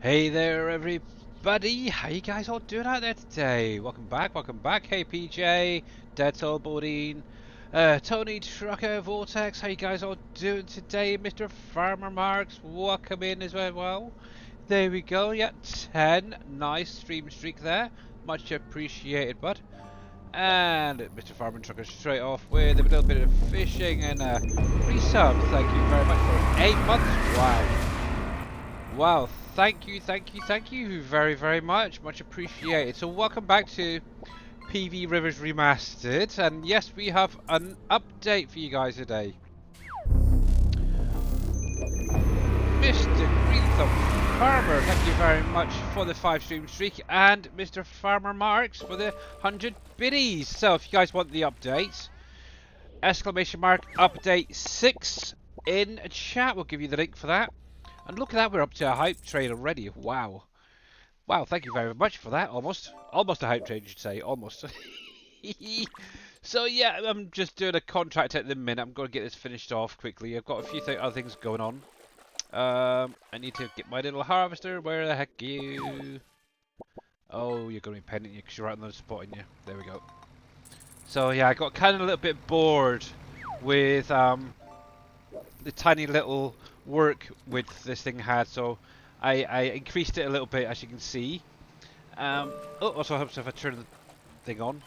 Hey there, everybody. How you guys all doing out there today? Welcome back, welcome back. Hey, PJ, Dead Soul Bodine, Tony Trucker Vortex. How you guys all doing today? Mr. Farmer Marks, welcome in as well. There we go. Yeah, 10. Nice stream streak there. Much appreciated, bud. And Mr. Farmer Trucker straight off with a little bit of fishing and resub. Thank you very much for 8 months. Wow. Wow, thank you very, very much. Much appreciated. So welcome back to PV Rivers Remastered. And yes, we have an update for you guys today. Mr. Green Thumb Farmer, thank you very much for the 5 stream streak. And Mr. Farmer Marks for the 100 biddies. So if you guys want the update, exclamation mark update 6 in chat. We'll give you the link for that. And look at that, we're up to a hype train already. Wow. Wow, thank you very much for that. Almost a hype train, you should say. Almost. So yeah, I'm just doing a contract at the minute. I'm going to get this finished off quickly. I've got a few other things going on. I need to get my little harvester. Where the heck are you? Oh, you're going to be pending you because you're right on the spot, aren't you? There we go. So yeah, I got kind of a little bit bored with the tiny little work with this thing had, so I increased it a little bit, as you can see. Oh, also helps if I turn the thing on.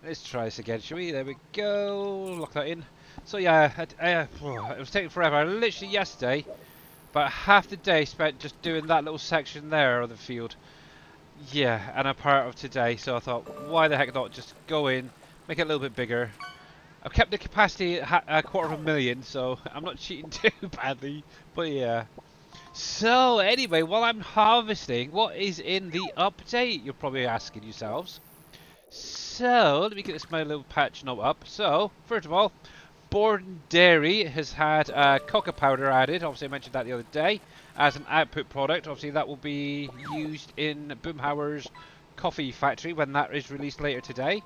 Let's try this again, shall we? There we go. Lock that in. So yeah, it was taking forever. Literally yesterday, about half the day spent just doing that little section there of the field. Yeah, and a part of today. So I thought, why the heck not just go in, make it a little bit bigger. I've kept the capacity at a 250,000, so I'm not cheating too badly. But yeah. So anyway, while I'm harvesting, what is in the update? You're probably asking yourselves. So let me get this my little patch note up. So first of all, Borden Dairy has had cocoa powder added. Obviously, I mentioned that the other day as an output product. Obviously, that will be used in Boomhauer's coffee factory when that is released later today.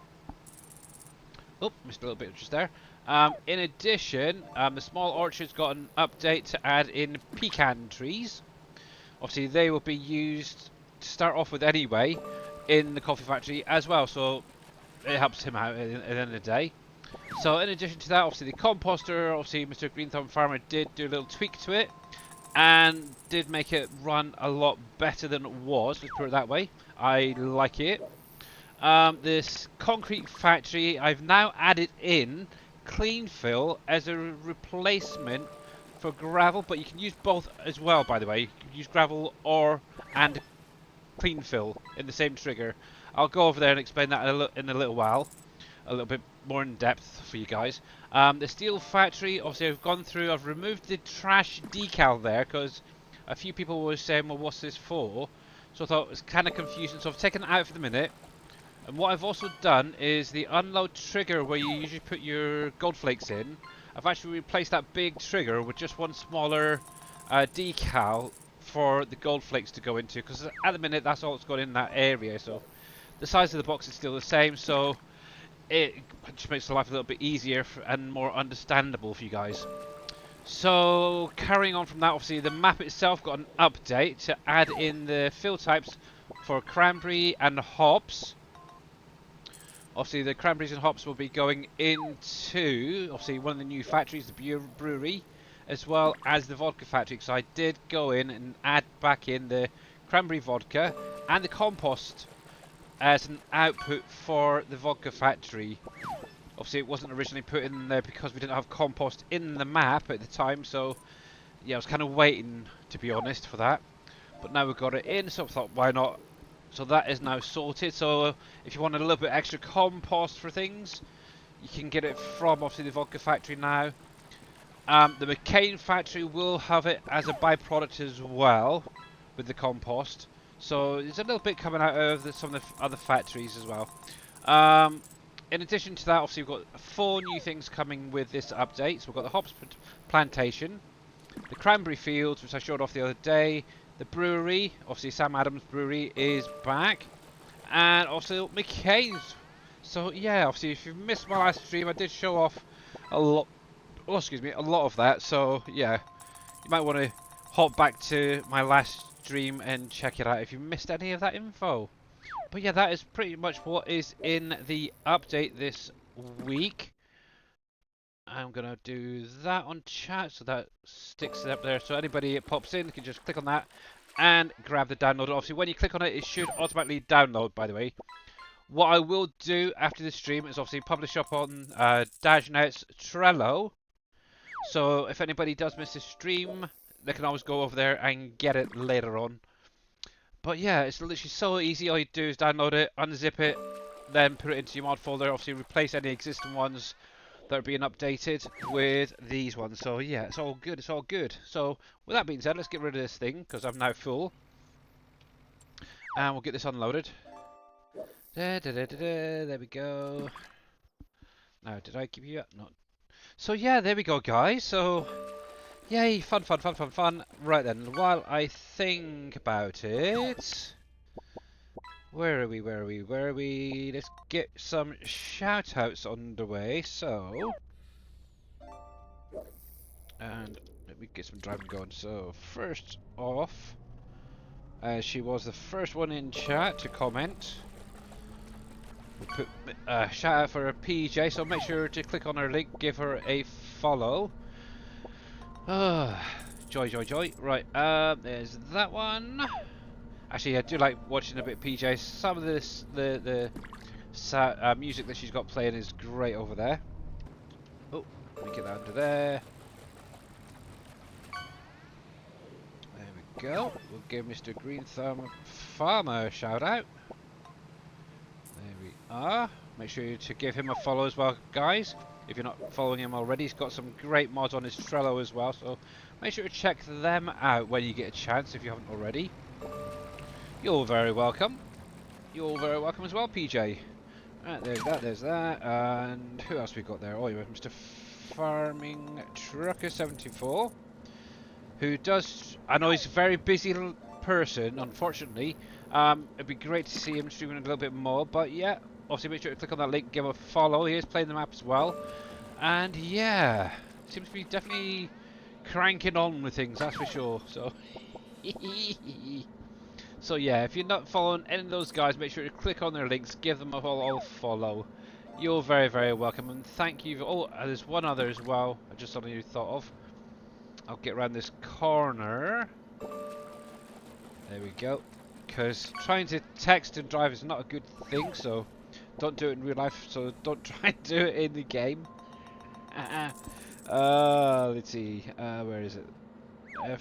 Oh, missed a little bit just there. In addition, the small orchard's got an update to add in pecan trees. Obviously, they will be used to start off with anyway in the coffee factory as well, so it helps him out at the end of the day. So in addition to that, obviously the composter, obviously Mr. Green Thumb Farmer did do a little tweak to it and did make it run a lot better than it was, let's put it that way. I like it. This concrete factory, I've now added in clean fill as a replacement for gravel, but you can use both as well, by the way. You can use gravel and clean fill in the same trigger. I'll go over there and explain that in a little while, a little bit more in depth for you guys. The steel factory, obviously I've gone through, I've removed the trash decal there because a few people were saying, well, what's this for? So I thought it was kind of confusing, so I've taken it out for the minute. And what I've also done is the unload trigger where you usually put your gold flakes in. I've actually replaced that big trigger with just one smaller decal for the gold flakes to go into, because at the minute that's all that's got in that area. So the size of the box is still the same, so it just makes the life a little bit easier and more understandable for you guys. So carrying on from that, obviously the map itself got an update to add in the fill types for cranberry and hops. Obviously, the cranberries and hops will be going into, obviously, one of the new factories, the brewery, as well as the vodka factory. So I did go in and add back in the cranberry vodka and the compost as an output for the vodka factory. Obviously, it wasn't originally put in there because we didn't have compost in the map at the time. So, yeah, I was kind of waiting, to be honest, for that. But now we've got it in, so I thought, why not? So that is now sorted. So if you want a little bit extra compost for things, you can get it from obviously the vodka factory now. The McCain factory will have it as a byproduct as well with the compost. So there's a little bit coming out of some of the other factories as well. In addition to that, obviously we've got 4 new things coming with this update. So we've got the hops plantation, the cranberry fields, which I showed off the other day. The brewery, obviously Sam Adams Brewery is back, and also McCain's. So yeah, obviously if you've missed my last stream, I did show off a lot oh excuse me, a lot of that. So yeah, you might want to hop back to my last stream and check it out if you missed any of that info. But yeah, that is pretty much what is in the update this week. I'm gonna do that on chat so that sticks it up there. So anybody it pops in can just click on that and grab the download. Obviously, when you click on it, it should automatically download. By the way, what I will do after the stream is obviously publish up on Dajnet's Trello. So if anybody does miss the stream, they can always go over there and get it later on. But yeah, it's literally so easy. All you do is download it, unzip it, then put it into your mod folder. Obviously, replace any existing ones that are being updated with these ones. So yeah, it's all good. It's all good. So with that being said, let's get rid of this thing because I'm now full, and we'll get this unloaded. There we go. Now, did I give you up? No. So yeah, there we go, guys. So yay, fun, fun, fun, fun, fun. Right then, while I think about it. Where are we? Where are we? Where are we? Let's get some shout-outs underway. So, and let me get some driving going. So, first off, she was the first one in chat to comment. We'll put shout out for PJ. So make sure to click on her link, give her a follow. Joy, joy, joy. Right, there's that one. Actually, I do like watching a bit of PJ. Some of this, the music that she's got playing is great over there. Oh, let me get that under there. There we go. We'll give Mr. Green Thumb Farmer a shout out. There we are. Make sure to give him a follow as well, guys. If you're not following him already, he's got some great mods on his Trello as well. So make sure to check them out when you get a chance if you haven't already. You're very welcome. You're very welcome as well, PJ. Right, there's that. And who else we got there? Oh, you have Mr. Farming Trucker 74, who does. I know he's a very busy person, unfortunately. It'd be great to see him streaming a little bit more. But yeah, obviously make sure to click on that link, give him a follow. He is playing the map as well. And yeah, seems to be definitely cranking on with things, that's for sure. So. So yeah, if you're not following any of those guys, make sure to click on their links, give them a follow. You're very, very welcome, and thank you. Oh, there's one other as well. I just suddenly thought of. I'll get around this corner. There we go. Because trying to text and drive is not a good thing, so don't do it in real life. So don't try and do it in the game. Let's see. Where is it? There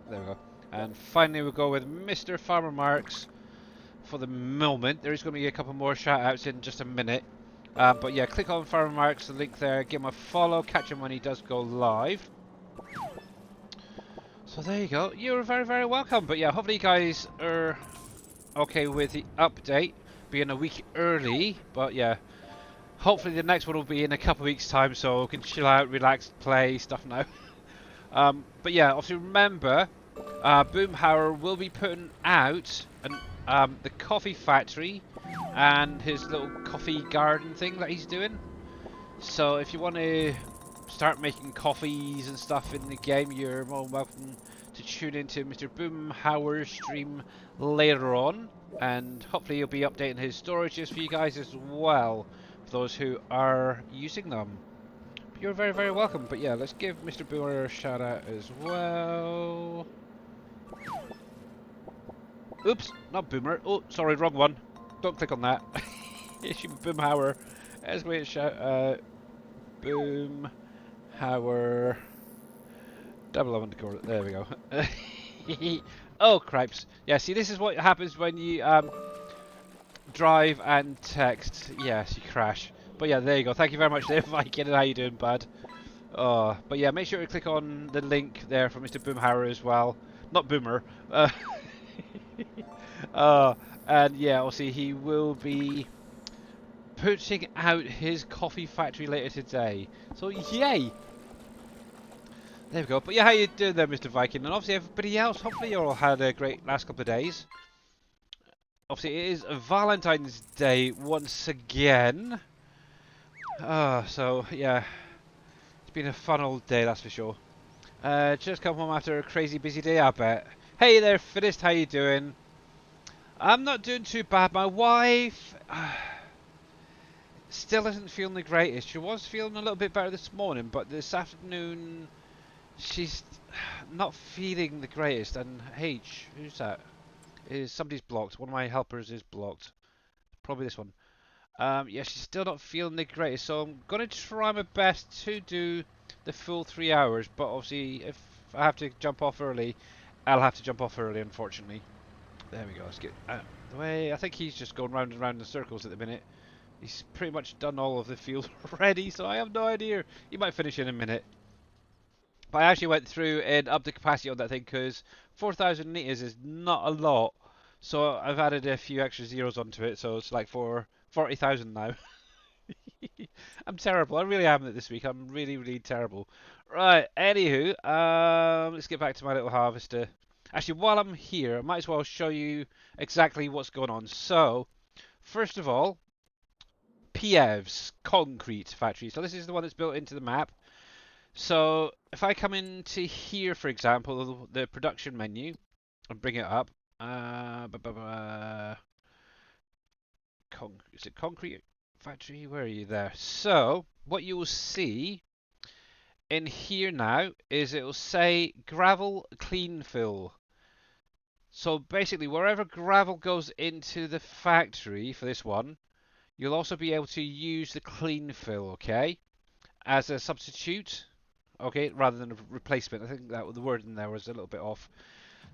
we go. And finally we'll go with Mr. Farmer Marks for the moment. There's going to be a couple more shout outs in just a minute. But yeah, click on Farmer Marks, the link there, give him a follow, catch him when he does go live. So there you go. You're very, very welcome. But yeah, hopefully you guys are okay with the update being a week early. But yeah, hopefully the next one will be in a couple of weeks' time so we can chill out, relax, play stuff now. But yeah, obviously remember, Boomhauer will be putting out the coffee factory and his little coffee garden thing that he's doing. So if you want to start making coffees and stuff in the game, you're more than welcome to tune into Mr. Boomhauer's stream later on, and hopefully he'll be updating his storages for you guys as well, for those who are using them. You're very, very welcome. But yeah, let's give Mr. Boomer a shout out as well. Oops, not Boomer. Oh, sorry, wrong one. Don't click on that. It should be Boomhauer. Let's wait a shout out. Boomhauer. Double underscore. There we go. Oh, cripes. Yeah, see, this is what happens when you drive and text. Yes, you crash. But yeah, there you go. Thank you very much there, Viking. How you doing, bud? But yeah, make sure to click on the link there for Mr. Boomhauer as well. Not Boomer. And yeah, obviously he will be putting out his coffee factory later today. So yay! There we go. But yeah, how you doing there, Mr. Viking? And obviously everybody else, hopefully you all had a great last couple of days. Obviously it is Valentine's Day once again. So yeah, it's been a fun old day, that's for sure. Just come home after a crazy busy day, I bet. Hey there, Fittest, how you doing? I'm not doing too bad. My wife still isn't feeling the greatest. She was feeling a little bit better this morning, but this afternoon she's not feeling the greatest. And H, who's that? Is somebody's blocked? One of my helpers is blocked. Probably this one. Yeah, she's still not feeling the greatest, so I'm gonna try my best to do the full 3 hours. But obviously, if I have to jump off early, I'll have to jump off early, unfortunately. There we go. Let's get out of the way. I think he's just going round and round in circles at the minute. He's pretty much done all of the field already, so I have no idea. He might finish in a minute. But I actually went through and upped the capacity on that thing because 4,000 litres is not a lot. So I've added a few extra zeros onto it, so it's like for 40,000 now. I'm terrible. I really am this week. I'm really, really terrible. Right. Anywho, let's get back to my little harvester. Actually, while I'm here, I might as well show you exactly what's going on. So, first of all, Piev's concrete factory. So this is the one that's built into the map. So if I come into here, for example, the production menu, and bring it up. Is it concrete factory? Where are you there? So what you will see in here now is it will say gravel clean fill. So basically wherever gravel goes into the factory for this one, you'll also be able to use the clean fill, okay, as a substitute, okay, rather than a replacement. I think that the word in there was a little bit off.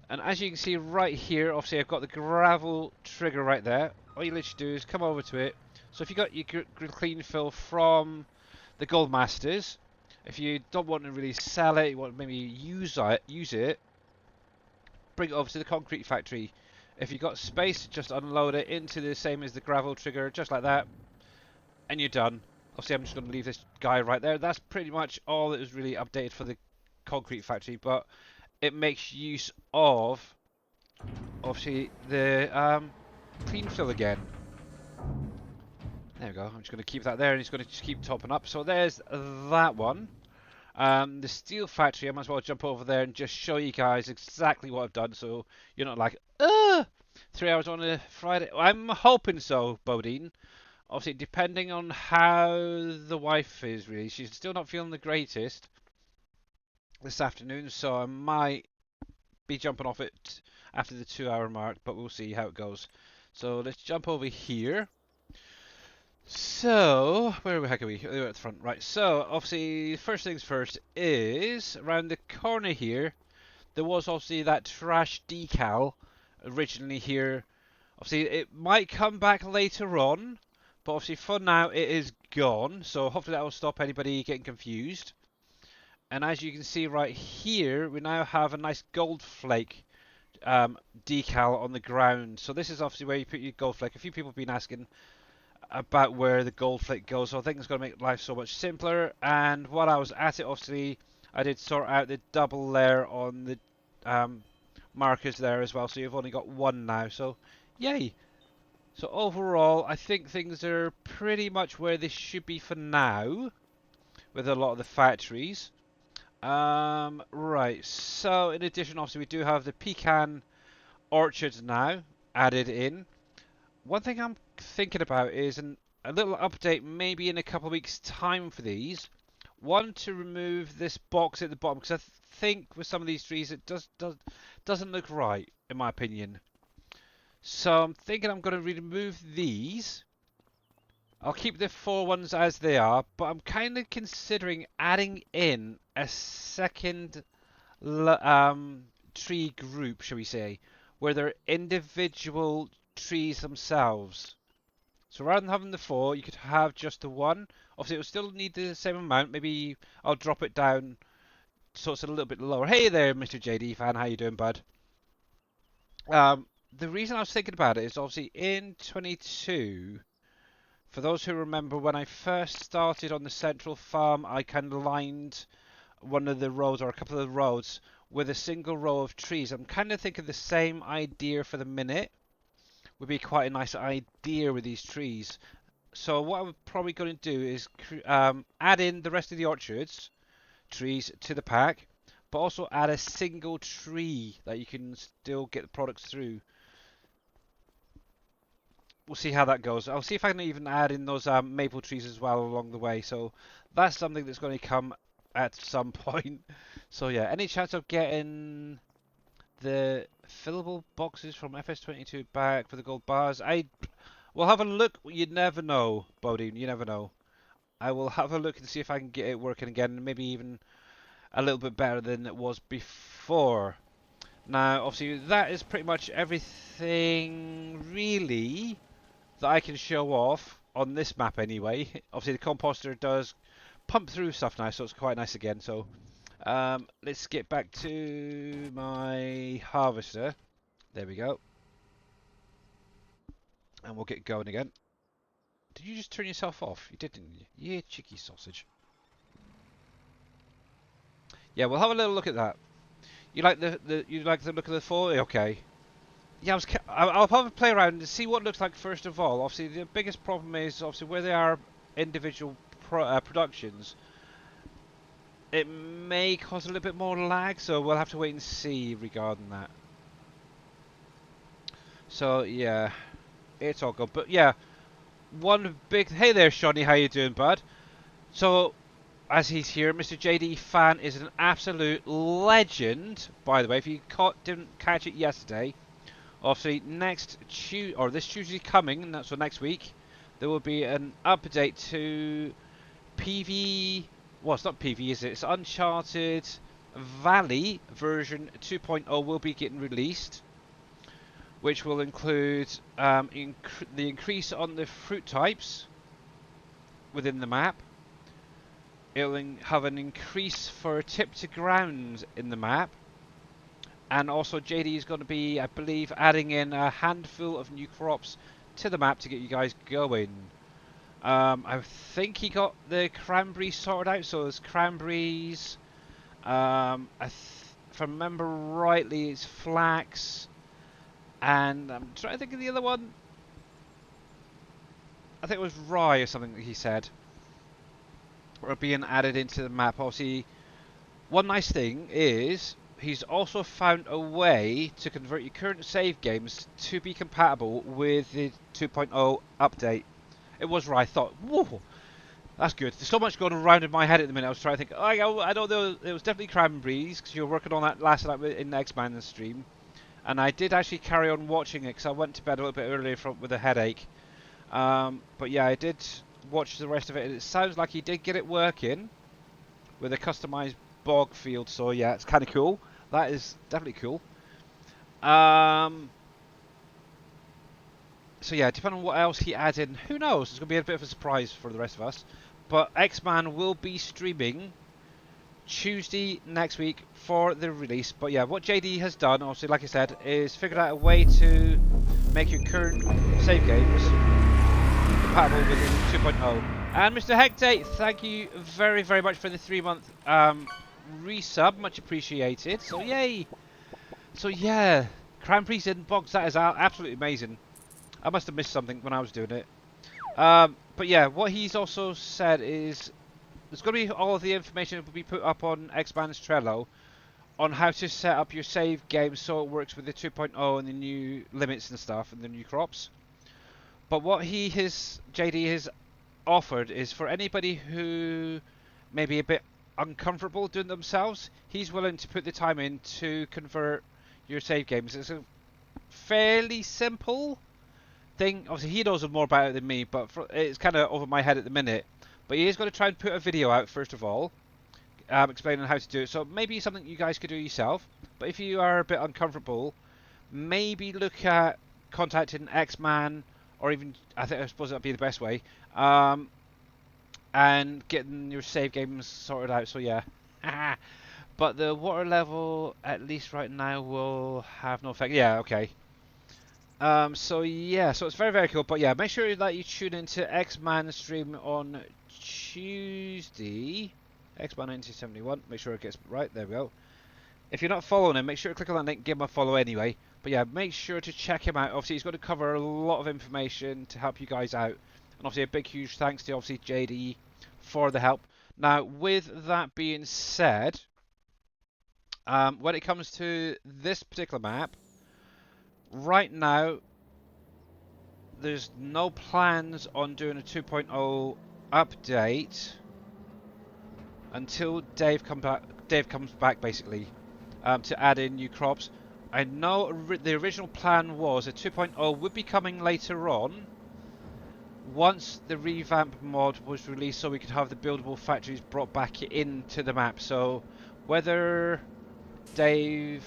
And as you can see right here, obviously I've got the gravel trigger right there. All you literally do is come over to it. So if you got your clean fill from the Gold Masters, if you don't want to really sell it, you want to maybe use it, bring it over to the concrete factory. If you've got space, just unload it into the same as the gravel trigger, just like that, and you're done. Obviously, I'm just going to leave this guy right there. That's pretty much all that was really updated for the concrete factory, but it makes use of, obviously, the clean fill again. There we go. I'm just going to keep that there, and it's going to just keep topping up. So there's that one. The steel factory, I might as well jump over there and just show you guys exactly what I've done, so you're not like, 3 hours on a Friday. I'm hoping so, Bodine. Obviously, depending on how the wife is, really. She's still not feeling the greatest this afternoon, so I might be jumping off it after the 2 hour mark, but we'll see how it goes. So let's jump over here. So, where the heck are we? We're at the front, right. So, obviously, first things first is, around the corner here, there was obviously that trash decal originally here. Obviously, it might come back later on, but obviously for now it is gone. So hopefully that will stop anybody getting confused. And as you can see right here, we now have a nice gold flake decal on the ground. So this is obviously where you put your gold flake. A few people have been asking about where the gold flake goes, so I think it's going to make life so much simpler. And while I was at it, obviously I did sort out the double layer on the markers there as well, so you've only got one now, so yay. So overall I think things are pretty much where they should be for now with a lot of the factories. Right, so in addition, obviously we do have the pecan orchards now added in. One thing I'm thinking about is a little update maybe in a couple of weeks time for these. One, to remove this box at the bottom, because I think with some of these trees it doesn't look right, in my opinion. So I'm thinking I'm going to remove these. I'll keep the 4 ones as they are, but I'm kind of considering adding in a second tree group, shall we say, where they're individual trees themselves. So rather than having the 4, you could have just the 1. Obviously, it will still need the same amount. Maybe I'll drop it down so it's a little bit lower. Hey there, Mr. JD fan. How you doing, bud? The reason I was thinking about it is obviously in 22, for those who remember when I first started on the central farm, I kind of lined one of the roads or a couple of the roads with a single row of trees. I'm kind of thinking the same idea for the minute. Would be quite a nice idea with these trees. So what I'm probably going to do is add in the rest of the orchards, trees to the pack, but also add a single tree that you can still get the products through. We'll see how that goes. I'll see if I can even add in those maple trees as well along the way. So that's something that's going to come at some point. So yeah, any chance of getting the fillable boxes from FS22 back for the gold bars? I will have a look. You never know, Bodine. You never know. I will have a look and see if I can get it working again. Maybe even a little bit better than it was before. Now, obviously, that is pretty much everything, really, that I can show off on this map anyway. Obviously, the composter does pump through stuff now, so it's quite nice again. So, let's get back to my harvester. There we go. And we'll get going again. Did you just turn yourself off? You did, didn't you? Yeah, cheeky sausage. Yeah, we'll have a little look at that. You like you like the look of the foliage? Okay. Yeah, I'll probably play around and see what it looks like first of all. Obviously, the biggest problem is obviously where they are individual productions. It may cause a little bit more lag, so we'll have to wait and see regarding that. So yeah, it's all good. But yeah, one big hey there, Shawnee. How you doing, bud? So as he's here, Mr. JD Fan is an absolute legend. By the way, if you didn't catch it yesterday. Obviously, this Tuesday coming, so next week, there will be an update to PV. Well, it's not PV, is it? It's Uncharted Valley version 2.0 will be getting released, which will include the increase on the fruit types within the map. It'll have an increase for tip to ground in the map. And also JD is going to be, I believe, adding in a handful of new crops to the map to get you guys going. I think he got the cranberries sorted out, so there's cranberries. If I remember rightly, it's flax. And I'm trying to think of the other one. I think it was rye or something that he said. Or being added into the map. Obviously, one nice thing is he's also found a way to convert your current save games to be compatible with the 2.0 update. It was where I thought, whoa, that's good. There's so much going around in my head at the minute. I was trying to think, I don't know, it was definitely cranberries, because you were working on that last night in the X-Man stream. And I did actually carry on watching it, because I went to bed a little bit earlier with a headache. But yeah, I did watch the rest of it, and it sounds like he did get it working with a customized bog field, so yeah, it's kind of cool. That is definitely cool. So yeah, depending on what else he adds in, who knows? It's going to be a bit of a surprise for the rest of us. But X-Man will be streaming Tuesday next week for the release. But yeah, what JD has done, obviously, like I said, is figured out a way to make your current save games compatible with 2.0. And Mr. Hectate, thank you very, very much for the 3-month resub, much appreciated. So yay! So yeah, cranberries in bogs, that is absolutely amazing. I must have missed something when I was doing it. But yeah, what he's also said is there's going to be all of the information that will be put up on X-Man's Trello on how to set up your save game so it works with the 2.0 and the new limits and stuff and the new crops. But what JD has offered is for anybody who may be a bit uncomfortable doing it themselves, he's willing to put the time in to convert your save games. It's a fairly simple thing. Obviously, he knows more about it than me, but it's kind of over my head at the minute. But he is going to try and put a video out first of all, explaining how to do it. So maybe something you guys could do yourself. But if you are a bit uncomfortable, maybe look at contacting X-Man, or even I suppose that'd be the best way, and getting your save games sorted out. So yeah. But the water level, at least right now, will have no effect. Yeah, okay. So yeah, so it's very, very cool. But yeah, make sure that you tune into X-Man stream on Tuesday. X-Man 1971. Make sure it gets right. There we go. If you're not following him, make sure to click on that link, give him a follow anyway. But yeah, make sure to check him out. Obviously, he's going to cover a lot of information to help you guys out. And obviously, a big, huge thanks to obviously JD for the help. Now, with that being said, when it comes to this particular map, right now, there's no plans on doing a 2.0 update until Dave comes back, basically, to add in new crops. I know the original plan was a 2.0 would be coming later on, once the revamp mod was released, so we could have the buildable factories brought back into the map. So whether Dave,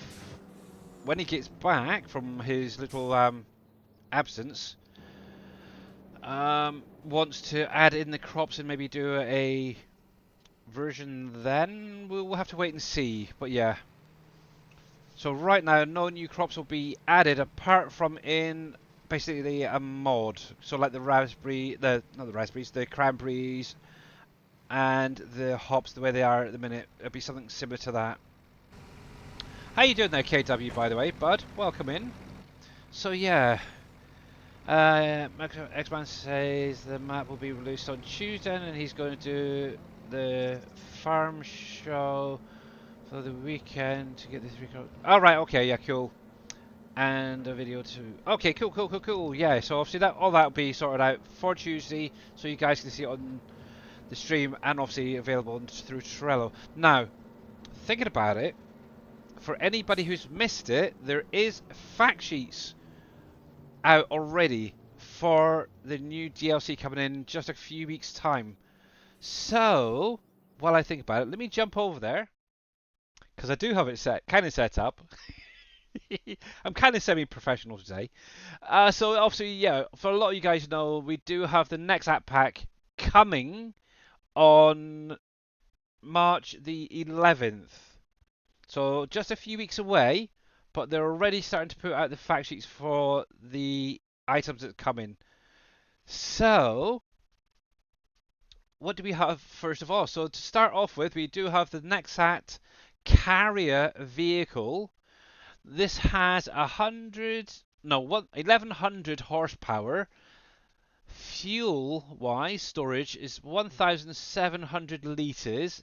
when he gets back from his little absence, wants to add in the crops and maybe do a version, then we'll have to wait and see. But yeah. So right now, no new crops will be added apart from in basically a mod. So like the raspberry, not the raspberries, the cranberries, and the hops the way they are at the minute. It'll be something similar to that. How you doing there, KW, by the way, bud? Welcome in. So yeah, X-Man says the map will be released on Tuesday, and he's going to do the farm show for the weekend to get this record. Oh right, okay, yeah, cool. And a video too. Okay, cool. Yeah, so obviously that all that will be sorted out for Tuesday, so you guys can see it on the stream and obviously available through Trello. Now, thinking about it, for anybody who's missed it, there is fact sheets out already for the new DLC coming in just a few weeks' time. So, while I think about it, let me jump over there because I do have it kind of set up. I'm kind of semi-professional today. So obviously, yeah, for a lot of you guys know, we do have the next app pack coming on March the 11th. So just a few weeks away, but they're already starting to put out the fact sheets for the items that come in. So, what do we have first of all? So to start off with, we do have the Nexat carrier vehicle. This has 1100 horsepower. Fuel-wise, storage is 1,700 litres.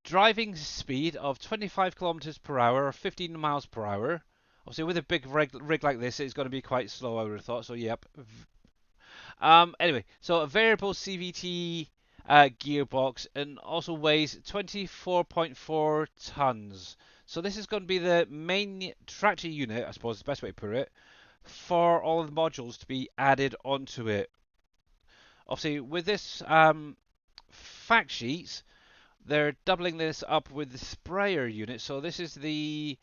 Driving speed of 25 kilometers per hour or 15 miles per hour. Obviously, with a big rig like this, it's going to be quite slow, I would have thought. So, yep. Anyway, so a variable CVT gearbox and also weighs 24.4 tons. So this is going to be the main tractor unit, I suppose is the best way to put it, for all of the modules to be added onto it. Obviously, with this fact sheets, they're doubling this up with the sprayer unit. So this is the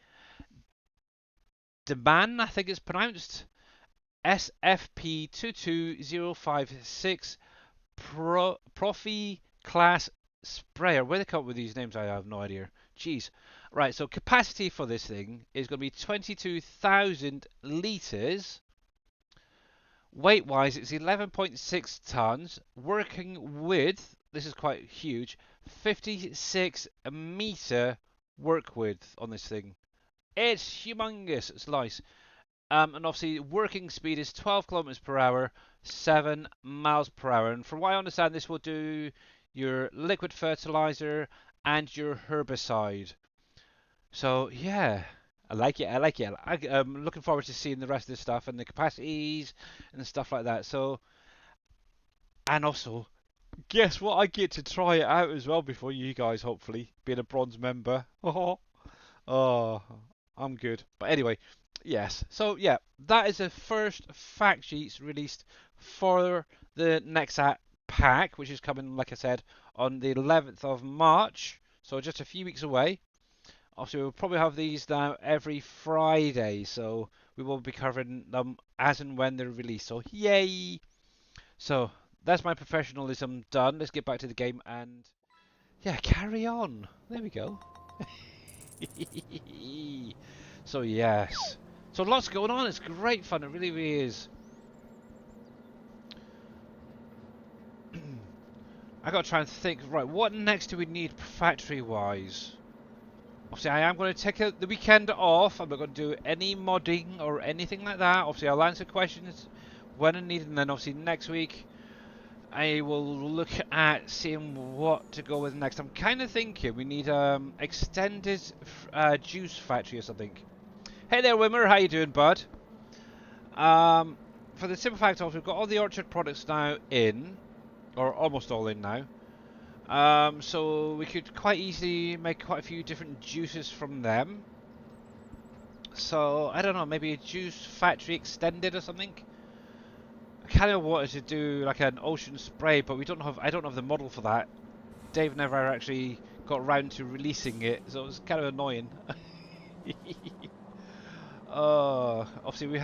Deman, I think it's pronounced, SFP22056 Profi class sprayer. Where they come up with these names, I have no idea. Jeez. Right, so capacity for this thing is going to be 22,000 litres. Weight-wise, it's 11.6 tons. Working with, this is quite huge, 56 metre work width on this thing. It's humongous. It's nice. And obviously, working speed is 12 kilometers per hour, 7 miles per hour. And from what I understand, this will do your liquid fertilizer and your herbicide. So, yeah, I like it. I'm looking forward to seeing the rest of this stuff and the capacities and stuff like that. So, and also, guess what? I get to try it out as well before you guys, hopefully, being a bronze member. Oh, I'm good. But anyway, yes. So yeah, that is the first fact sheets released for the Nexat pack, which is coming, like I said, on the 11th of March. So just a few weeks away. Obviously, we'll probably have these now every Friday, so we will be covering them as and when they're released. So yay! So that's my professionalism done. Let's get back to the game and yeah, carry on. There we go. So yes, so lots going on. It's great fun. It really is. I got to try and think. Right, what next do we need factory-wise? Obviously, I am going to take the weekend off. I'm not going to do any modding or anything like that. Obviously, I'll answer questions when I need, and then obviously next week I will look at seeing what to go with next. I'm kind of thinking we need extended juice factory or something. Hey there, Wimmer. How you doing, bud? For the simple fact of we've got all the orchard products now in, or almost all in now. So we could quite easily make quite a few different juices from them. So I don't know, maybe a juice factory extended or something. I kind of wanted to do like an ocean spray, but I don't have the model for that. Dave never actually got round to releasing it, so it was kind of annoying. Obviously we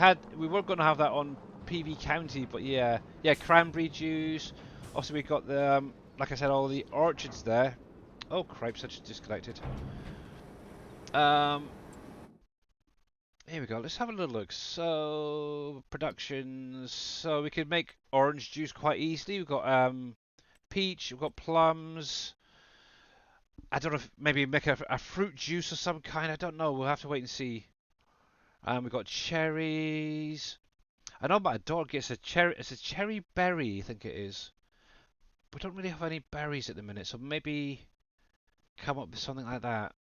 were going to have that on PV County, but yeah, cranberry juice. Also we got the like I said, all the orchards there. Oh cripes, I just disconnected. Here we go. Let's have a little look. So productions. So we could make orange juice quite easily. We've got peach. We've got plums. I don't know if maybe make a fruit juice of some kind. I don't know. We'll have to wait and see. We've got cherries. I know my dog gets a cherry. It's a cherry berry, I think it is. We don't really have any berries at the minute, so maybe come up with something like that.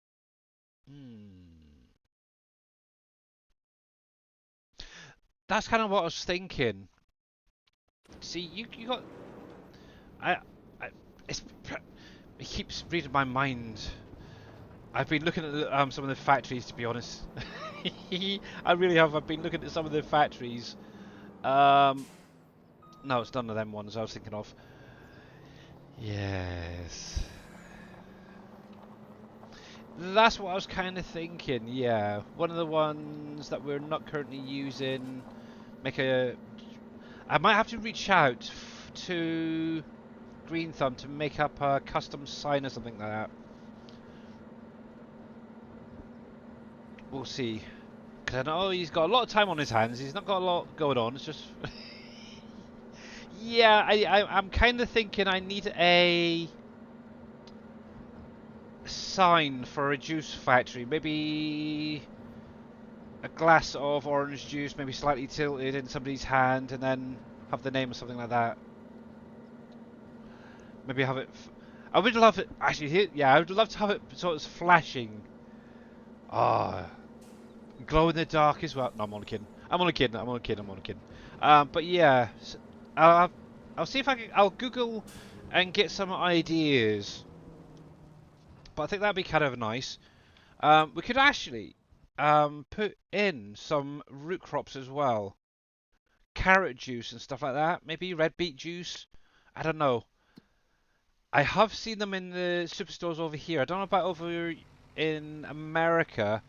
That's kind of what I was thinking. See, you got. I, I it's, it keeps reading my mind. I've been looking at some of the factories, to be honest. I really have. I've been looking at some of the factories. No, it's none of them ones I was thinking of. Yes. That's what I was kind of thinking, yeah. One of the ones that we're not currently using. I might have to reach out to Green Thumb to make up a custom sign or something like that. We'll see. Because I know he's got a lot of time on his hands. He's not got a lot going on. It's just... yeah, I'm kind of thinking I need a sign for a juice factory. Maybe a glass of orange juice, maybe slightly tilted in somebody's hand, and then have the name or something like that. Maybe have it... I would love it... Actually, yeah, I would love to have it so it's flashing. Ah... glow in the dark as well. No, I'm only kidding. I'm only kidding. But yeah, I'll see if I'll Google and get some ideas. But I think that'd be kind of nice. We could actually put in some root crops as well. Carrot juice and stuff like that. Maybe red beet juice. I don't know. I have seen them in the superstores over here. I don't know about over in America.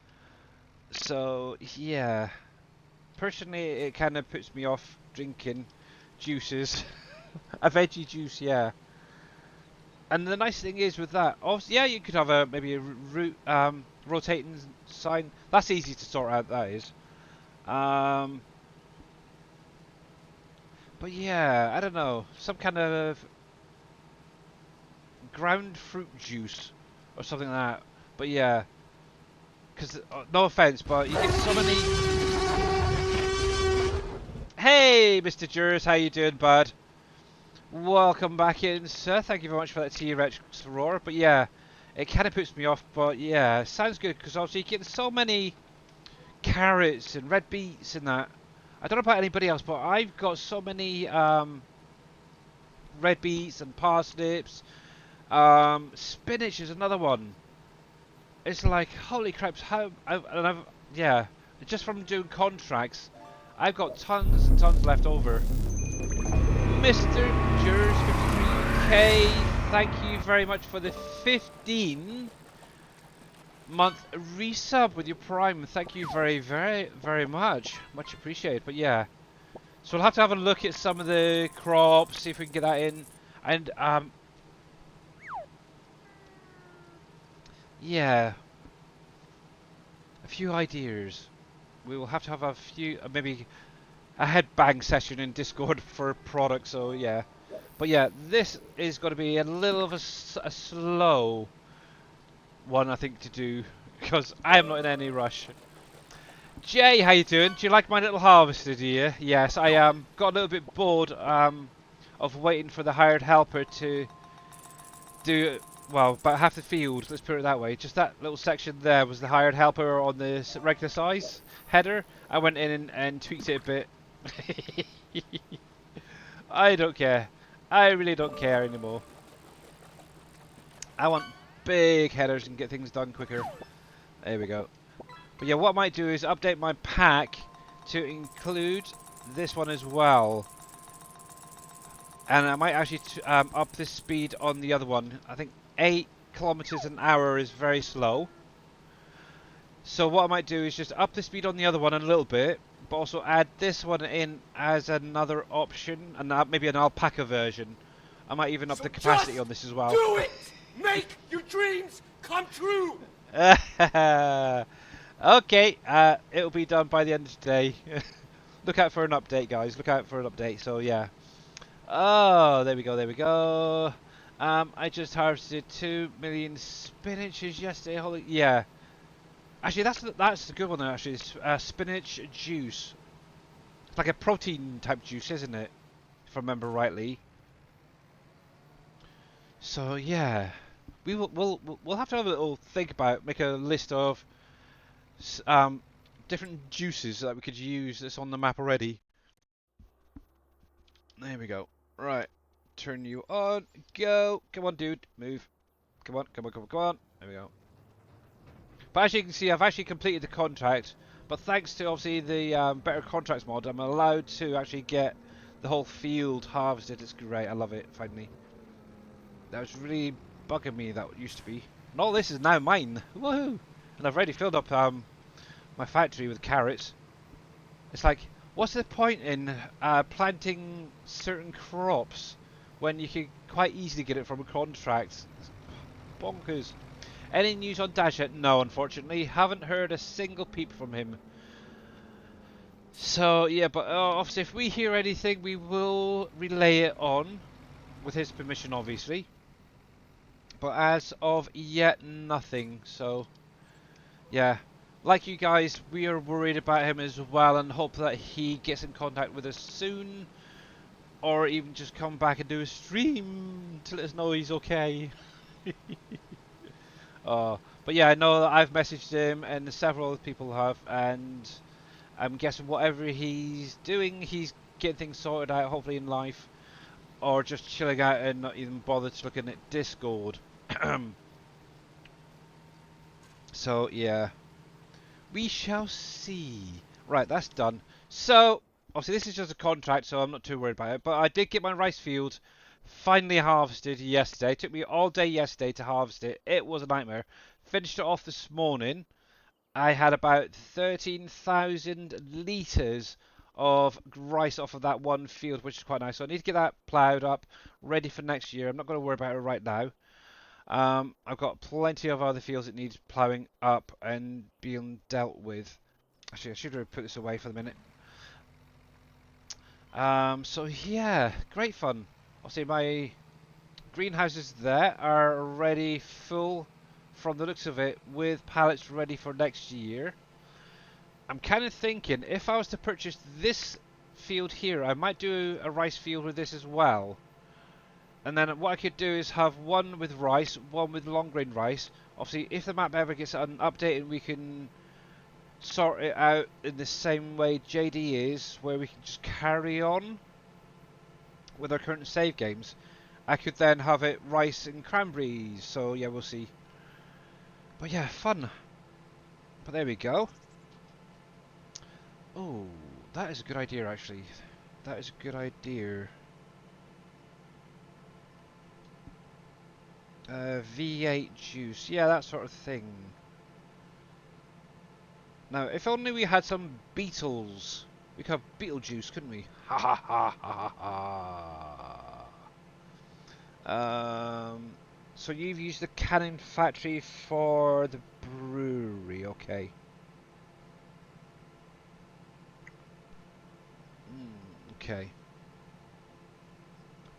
So, yeah. Personally, it kind of puts me off drinking juices. A veggie juice, yeah. And the nice thing is with that, obviously, yeah, you could have maybe a rotating sign. That's easy to sort out, that is. But yeah, I don't know. Some kind of ground fruit juice or something like that. But yeah. Because, no offense, but you get so many... Hey, Mr. Jurs, how you doing, bud? Welcome back in, sir. Thank you very much for that T-Rex roar. But yeah, it kind of puts me off. But yeah, sounds good, because obviously you get so many carrots and red beets and that. I don't know about anybody else, but I've got so many red beets and parsnips. Spinach is another one. It's like, holy crap, yeah, just from doing contracts, I've got tons and tons left over. Mr. Jurs 53UK, thank you very much for the 15-month resub with your Prime. Thank you very, very, very much. Much appreciated. But yeah, so we'll have to have a look at some of the crops, see if we can get that in. And, yeah. A few ideas. We will have to have a few, maybe a headbang session in Discord for products, so yeah. But yeah, this is going to be a little of a slow one, I think, to do, because I am not in any rush. Jay, how you doing? Do you like my little harvester, do you? Yes, I got a little bit bored of waiting for the hired helper to do, well, about half the field, let's put it that way. Just that little section there was the hired helper on the regular size header. I went in and tweaked it a bit. I don't care. I really don't care anymore. I want big headers and get things done quicker. There we go. But yeah, what I might do is update my pack to include this one as well. And I might actually up the speed on the other one. I think 8 kilometers an hour is very slow. So what I might do is just up the speed on the other one a little bit, but also add this one in as another option, and maybe an alpaca version. I might even up the capacity on this as well. Do it! Make your dreams come true! Okay, it'll be done by the end of today. Look out for an update, guys. Look out for an update. So yeah. Oh, there we go. There we go. I just harvested 2 million spinaches yesterday. Holy, yeah. Actually, that's a good one. Actually, it's, spinach juice. It's like a protein type juice, isn't it? If I remember rightly. So yeah, we'll have to have a little think about, make a list of different juices that we could use that's on the map already. There we go. Right, turn you on. Go. Come on, dude. Move. Come on. Come on. Come on. Come on. There we go. But as you can see, I've actually completed the contract. But thanks to obviously the better contracts mod, I'm allowed to actually get the whole field harvested. It's great. I love it. Finally. That was really bugging me. That used to be. And all this is now mine. Woohoo! And I've already filled up my factory with carrots. It's like, what's the point in planting certain crops when you can quite easily get it from a contract? It's bonkers. Any news on Dash yet? No, unfortunately. Haven't heard a single peep from him. So, yeah, but obviously if we hear anything, we will relay it on. With his permission, obviously. But as of yet, nothing. So, yeah. Like you guys, we are worried about him as well and hope that he gets in contact with us soon. Or even just come back and do a stream to let us know he's okay. But yeah, I know that I've messaged him and several other people have, and I'm guessing whatever he's doing, he's getting things sorted out, hopefully in life, or just chilling out and not even bothered to looking at Discord. So yeah, we shall see. Right, that's done. So obviously this is just a contract, so I'm not too worried about it. But I did get my rice field finally harvested yesterday. It took me all day yesterday to harvest it. It was a nightmare. Finished it off this morning. I had about 13,000 litres of rice off of that one field, which is quite nice. So I need to get that ploughed up, ready for next year. I'm not going to worry about it right now. I've got plenty of other fields that need ploughing up and being dealt with. Actually, I should have put this away for the minute. So yeah, great fun. Obviously my greenhouses there are already full from the looks of it, with pallets ready for next year. I'm kind of thinking if I was to purchase this field here, I might do a rice field with this as well. And then what I could do is have one with rice, one with long grain rice. Obviously, if the map ever gets updated, we can sort it out in the same way JD is, where we can just carry on with our current save games. I could then have it rice and cranberries. So yeah, we'll see. But yeah, fun. But there we go. Oh, that is a good idea actually. That is a good idea. V8 juice, yeah, that sort of thing. Now, if only we had some beetles. We could have beetle juice, couldn't we? Ha ha ha ha ha. So you've used the canning factory for the brewery, okay. Okay.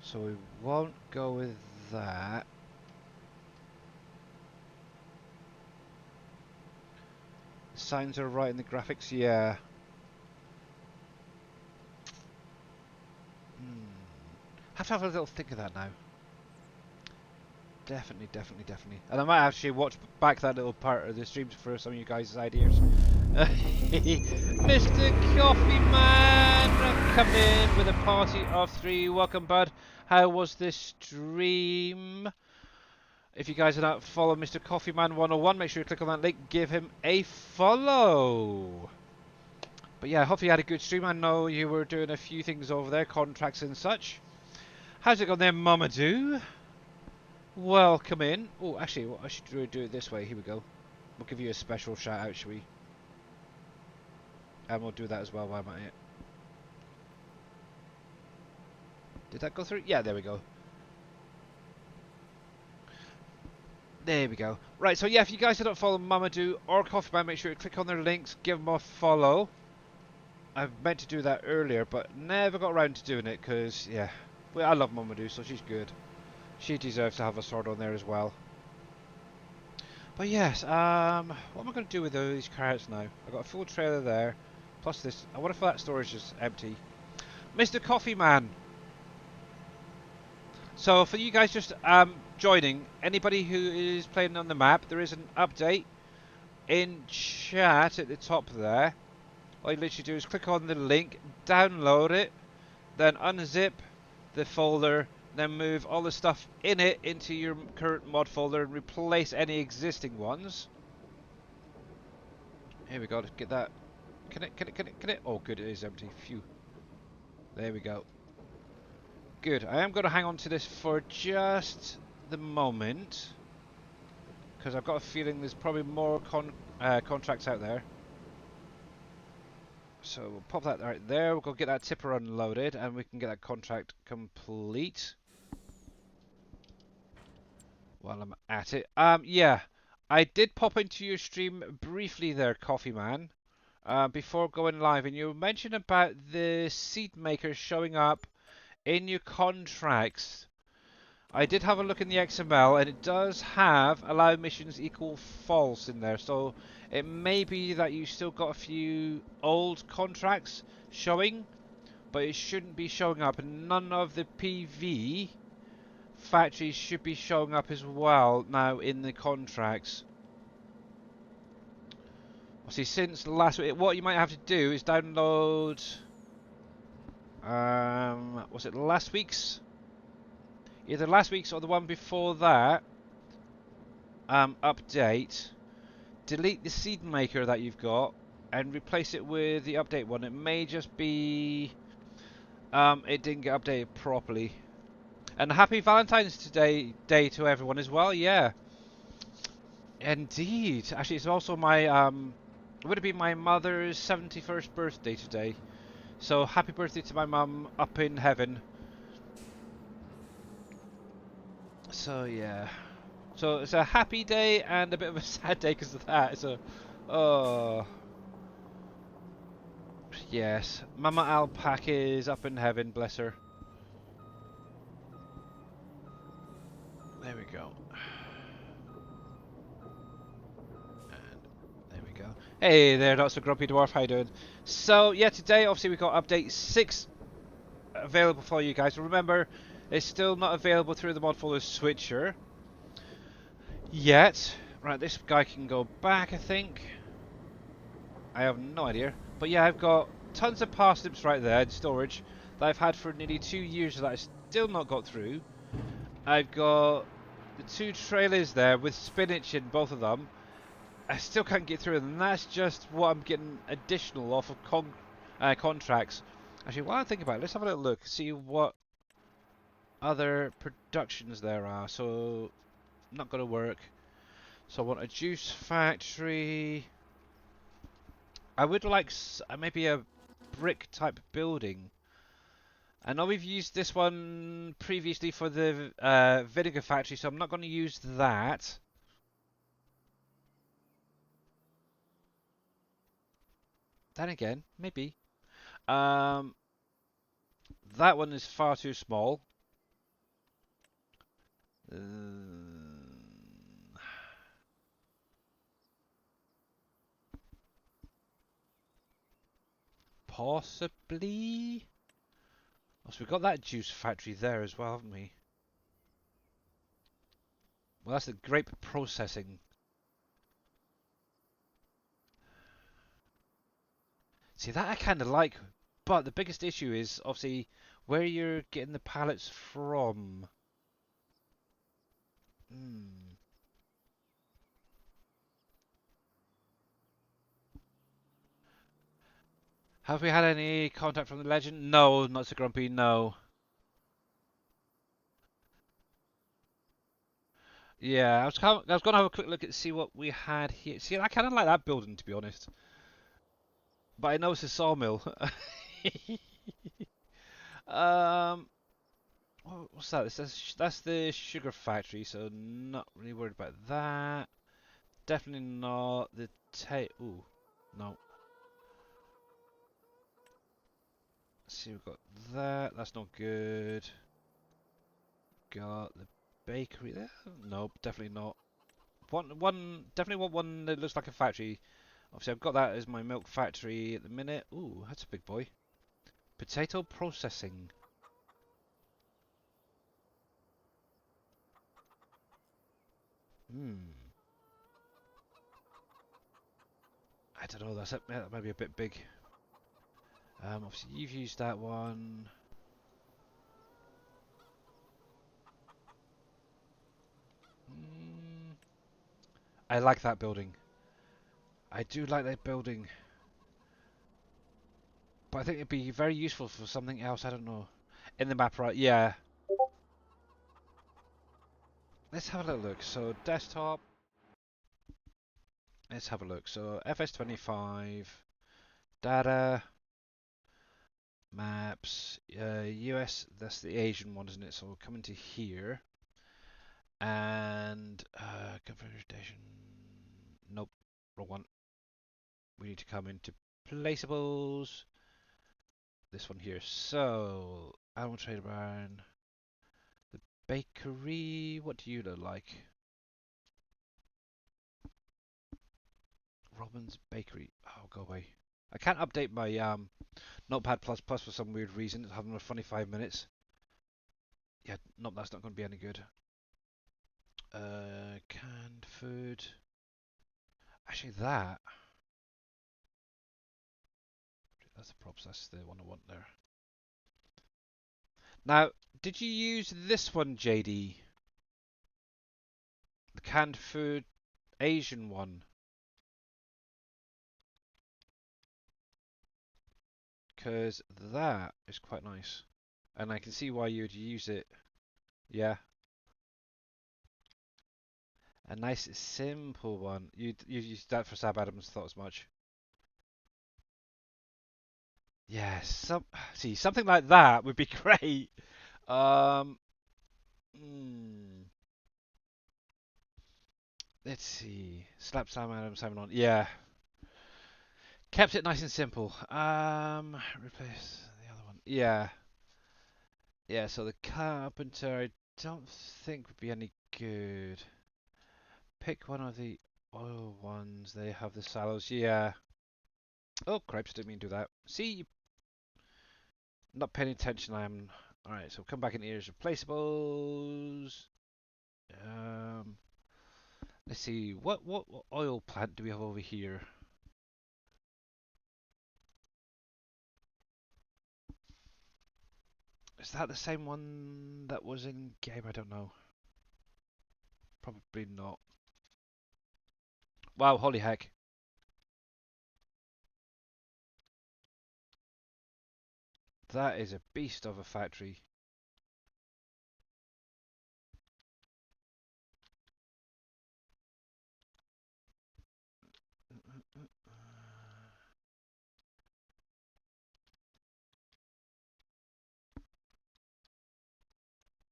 So we won't go with that. Signs are right in the graphics, yeah. Have to have a little think of that now. Definitely, definitely, definitely. And I might actually watch back that little part of the streams for some of you guys' ideas. Mr. Coffee Man, coming in with a party of 3. Welcome, bud. How was this stream? If you guys are not follow Mr. Coffee Man 101, make sure you click on that link, give him a follow. But yeah, hopefully you had a good stream. I know you were doing a few things over there, contracts and such. How's it going there, Mamadou? Welcome in. Oh, actually, well, I should do it this way. Here we go. We'll give you a special shout out, shall we? And we'll do that as well while I'm at it. Did that go through? Yeah, there we go. There we go. Right, so yeah, if you guys don't follow Mamadou or Coffee Man, make sure you click on their links, give them a follow. I've meant to do that earlier, but never got around to doing it because, yeah, well, I love Mamadou, so she's good. She deserves to have a sword on there as well. But yes, what am I going to do with these carrots now? I've got a full trailer there, plus this. I wonder if that storage is empty. Mr. Coffee Man! So for you guys just joining, anybody who is playing on the map, there is an update in chat at the top there. All you literally do is click on the link, download it, then unzip the folder, then move all the stuff in it into your current mod folder and replace any existing ones. Here we go, let's get that. Can it? Oh good, it is empty. Phew. There we go. Good, I am going to hang on to this for just the moment, because I've got a feeling there's probably more contracts out there. So we'll pop that right there, we'll go get that tipper unloaded, and we can get that contract complete. While I'm at it. Yeah, I did pop into your stream briefly there, Coffee Man, before going live, and you mentioned about the seed maker showing up in your contracts. I did have a look in the XML, and it does have allow missions equal false in there, so it may be that you still got a few old contracts showing, but it shouldn't be showing up, and none of the PV factories should be showing up as well now in the contracts. See, since last week, what you might have to do is download. Was it last week's? Either last week's or the one before that. Update. Delete the seed maker that you've got and replace it with the update one. It may just be it didn't get updated properly. And happy Valentine's Day to everyone as well. Yeah. Indeed. Actually, it's also my it would have been my mother's 71st birthday today. So happy birthday to my mum up in heaven. So yeah. So it's a happy day and a bit of a sad day because of that. It's a oh yes. Mama Alpaca is up in heaven, bless her. There we go. There we go. Hey there, not so grumpy dwarf. How you doing? So yeah, today obviously we got update 6 available for you guys. Remember, it's still not available through the mod folder switcher yet. Right, this guy can go back, I think. I have no idea, but yeah, I've got tons of parsnips right there in storage that I've had for nearly 2 years that I still not got through. I've got the 2 trailers there with spinach in both of them. I still can't get through them, and that's just what I'm getting additional off of contracts. Actually, while I think about it, let's have a little look, see what other productions there are. So, not going to work. So I want a juice factory. I would like maybe a brick type building. I know we've used this one previously for the vinegar factory, so I'm not going to use that. Then again, maybe. Um, that one is far too small. Possibly. So we've got that juice factory there as well, haven't we? Well, that's the grape processing. See, that I kind of like, but the biggest issue is obviously where you're getting the pallets from. Hmm. Have we had any contact from the legend? No, not so grumpy, no. Yeah, I was gonna have a quick look at see what we had here. See, I kind of like that building to be honest, but I know it's a sawmill. um, what's that? That's the sugar factory, so not really worried about that. Definitely not the Ooh, no. Let's see, we've got that. That's not good. Got the bakery there. Nope, definitely not. Definitely want one that looks like a factory. Obviously, I've got that as my milk factory at the minute. Ooh, that's a big boy. Potato processing. Hmm. I don't know. That might be a bit big. Obviously, you've used that one. Mm, I like that building. I do like that building, but I think it'd be very useful for something else. I don't know. In the map, right? Yeah. Let's have a little look. So desktop. Let's have a look. So FS25 data maps. US. That's the Asian one, isn't it? So we'll come into here and configuration. Nope, wrong one. We need to come into placeables. This one here. So animal trade barn. The bakery. What do you look like? Robin's Bakery. Oh, go away. I can't update my Notepad++ for some weird reason. It's having a funny 5 minutes. Yeah, nope, that's not going to be any good. Canned food. Actually, that's the props. That's the one I want there. Now, did you use this one, JD? The canned food Asian one? Because that is quite nice. And I can see why you'd use it. Yeah. A nice, simple one. You used that for Sab Adams, thought as much. Yeah, see, something like that would be great. Um, hmm, let's see. Slap Sam Adams, Simon on. Yeah, kept it nice and simple. Replace the other one. Yeah, yeah. So the carpenter, I don't think would be any good. Pick one of the oil ones. They have the sallows. Yeah. Oh, cripes! Didn't mean to do that. See, not paying attention. I'm. All right. So come back in here as replaceables. Um. Let's see, what oil plant do we have over here? Is that the same one that was in game? I don't know. Probably not. Wow, holy heck. That is a beast of a factory.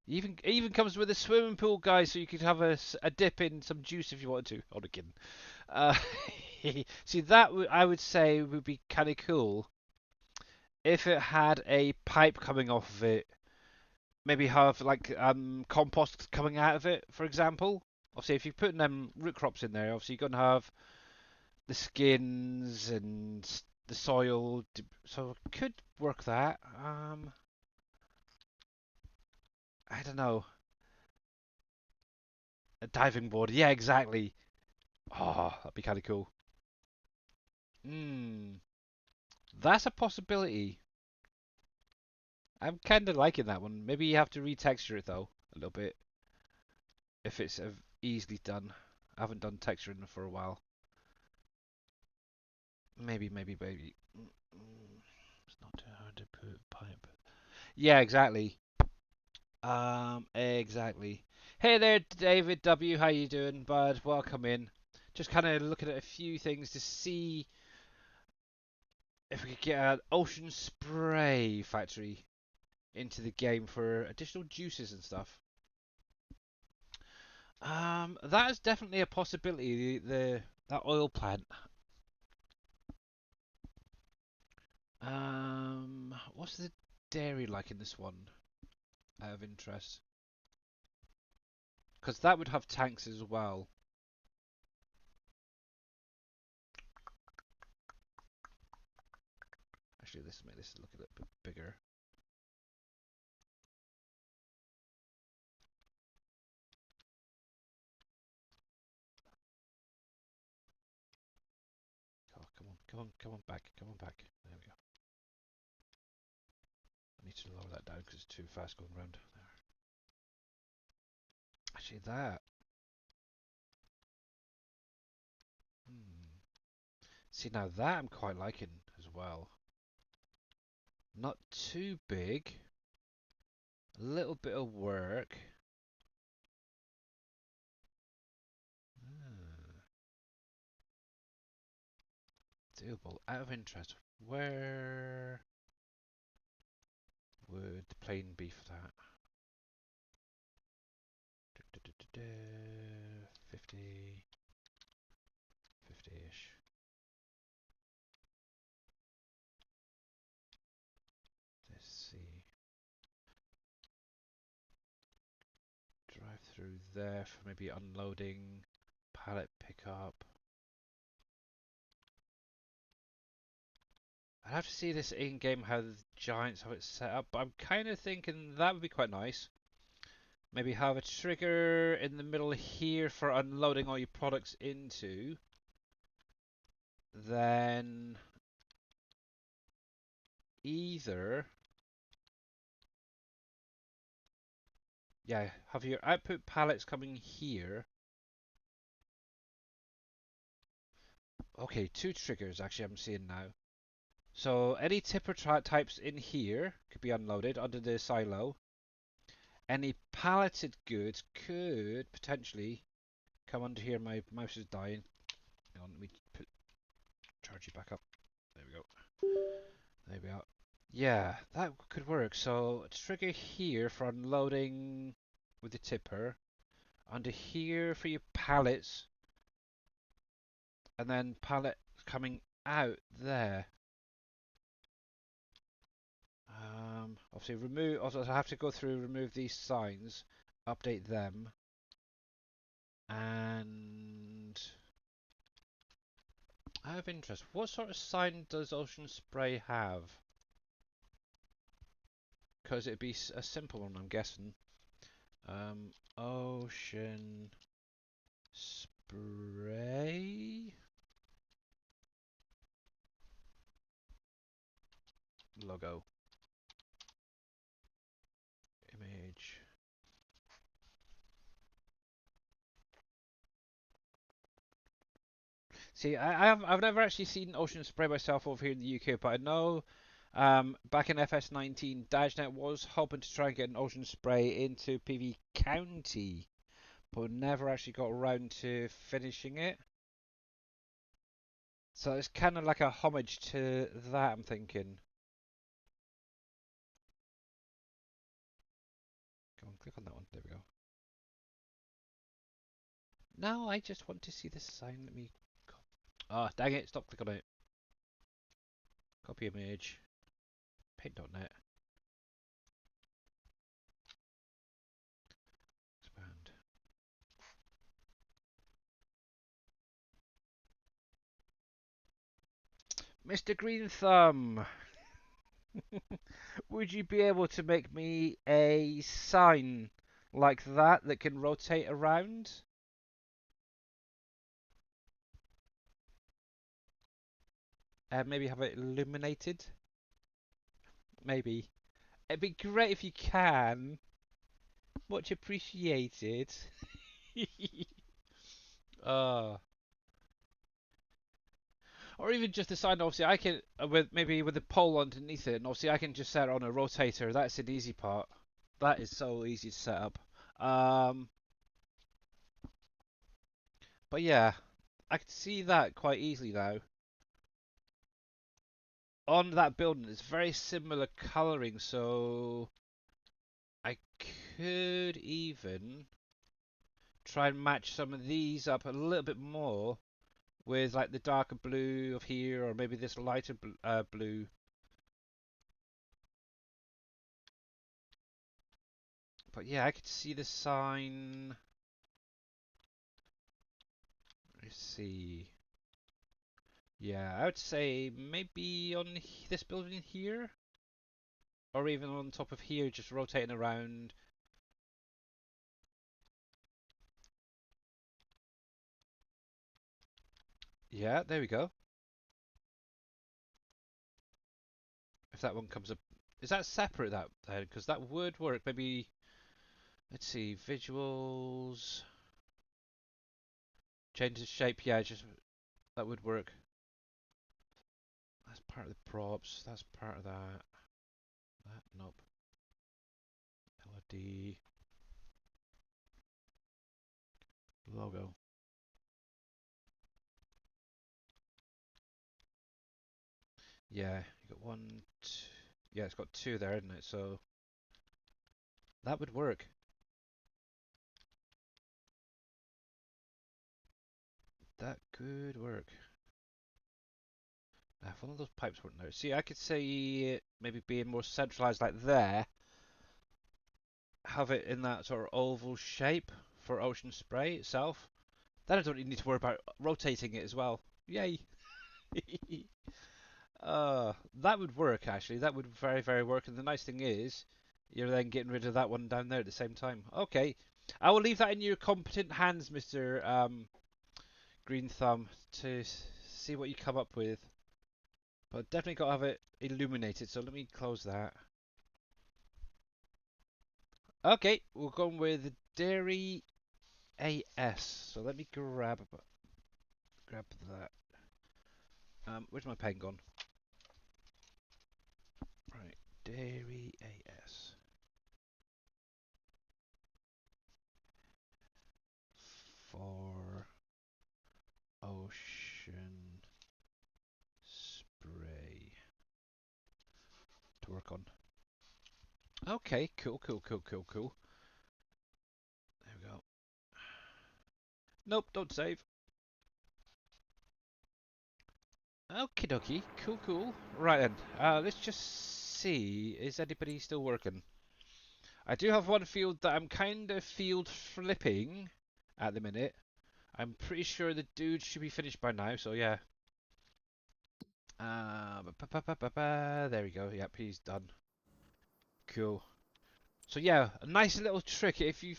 It even comes with a swimming pool, guys, so you could have a dip in some juice if you wanted to. Oh, again. Uh, see, I would say would be kind of cool if it had a pipe coming off of it. Maybe have like compost coming out of it, for example. Obviously, if you're putting them root crops in there, obviously you're gonna have the skins and the soil, so could work that. I don't know, a diving board. Yeah, exactly. Oh, that'd be kind of cool. Hmm, that's a possibility. I'm kind of liking that one. Maybe you have to retexture it though a little bit if it's easily done. I haven't done texturing for a while. Maybe. It's not too hard to put pipe. Yeah, exactly. Exactly. Hey there, David W. How you doing, bud? Welcome in. Just kind of looking at a few things to see if we could get an ocean spray factory into the game for additional juices and stuff. That is definitely a possibility. The that oil plant. What's the dairy like in this one? Out of interest, because that would have tanks as well. Actually, let's make this look a little bit bigger. Oh, come on back, come on back. There we go. I need to lower that down because it's too fast going round. There. Actually, that. Hmm. See, now that I'm quite liking as well. Not too big. A little bit of work. Hmm. Doable. Out of interest, where would the plane be for that? 50, 50-ish. Let's see. Drive through there for maybe unloading, pallet pickup. I'd have to see this in game how the Giants have it set up, but I'm kind of thinking that would be quite nice. Maybe have a trigger in the middle here for unloading all your products into. Then either, yeah, have your output pallets coming here. Okay, two triggers actually I'm seeing now. So any tipper types in here could be unloaded under the silo. Any palleted goods could potentially come under here. My mouse is dying. Hang on, let me charge you back up. There we go. There we are. Yeah, that could work. So trigger here for unloading with the tipper. Under here for your pallets. And then pallet coming out there. Obviously remove. Also, I have to go through, remove these signs, update them, and I have interest. What sort of sign does Ocean Spray have? Because it'd be a simple one, I'm guessing. Ocean Spray logo image. See, I've never actually seen Ocean Spray myself over here in the UK, but I know back in FS19, Dajnet was hoping to try and get an Ocean Spray into PV County, but never actually got around to finishing it. So it's kind of like a homage to that, I'm thinking. Come on, click on that one. There we go. No, I just want to see the sign. Let me. Ah, dang it! Stop clicking on it. Copy image. Paint.net. Expand. Mr. Green Thumb. Would you be able to make me a sign like that can rotate around? Maybe have it illuminated? Maybe. It'd be great if you can. Much appreciated. uh, or even just a sign. Obviously, I can with maybe with the pole underneath it, and obviously I can just set it on a rotator. That's an easy part. That is so easy to set up. Um, but yeah, I can see that quite easily now. On that building, it's very similar colouring, so I could even try and match some of these up a little bit more with like the darker blue of here, or maybe this lighter blue. But yeah, I could see the sign. Let's see. Yeah, I would say maybe on this building here, or even on top of here, just rotating around. Yeah, there we go. If that one comes up, is that separate that then? Because that would work. Maybe let's see, visuals, change the shape. Yeah, just that would work. That's part of the props. That's part of that. That nope. LED logo. Yeah, you got one. Yeah, it's got two there, isn't it? So that would work. That could work. Now, if one of those pipes weren't there, see, I could see it maybe being more centralized, like there. Have it in that sort of oval shape for ocean spray itself. Then I don't even need to worry about rotating it as well. Yay! That would work actually. That would very, very work. And the nice thing is, you're then getting rid of that one down there at the same time. Okay, I will leave that in your competent hands, Mister Green Thumb, to see what you come up with. But definitely got to have it illuminated. So let me close that. Okay, we're going with Dairy AS. So let me grab that. Where's my pen gone? Right, Dairy AS. For ocean spray to work on. Okay, cool, cool, cool, cool, cool. There we go. Nope, don't save. Okie dokie, cool, cool. Right then, let's just see. Is anybody still working? I do have one field that I'm kind of field flipping at the minute. I'm pretty sure the dude should be finished by now, so yeah. There we go. Yep, he's done. Cool. So yeah, a nice little trick. If you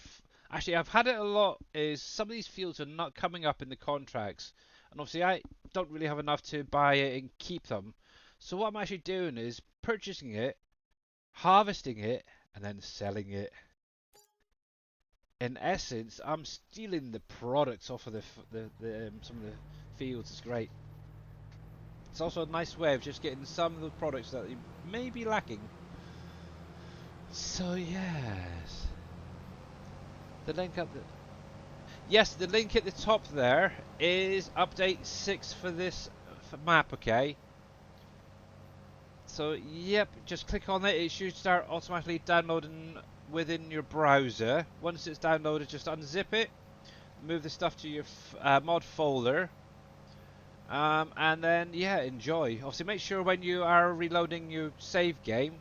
actually, I've had it a lot. Is some of these fields are not coming up in the contracts, and obviously I don't really have enough to buy it and keep them. So what I'm actually doing is purchasing it, harvesting it, and then selling it. In essence, I'm stealing the products off of the some of the fields. It's great. It's also a nice way of just getting some of the products that you may be lacking. So yes, the link up the yes, the link at the top there is update 6 for this map. Okay. So yep, just click on it. It should start automatically downloading within your browser. Once it's downloaded, just unzip it, move the stuff to your mod folder. And then, yeah, enjoy. Obviously, make sure when you are reloading your save game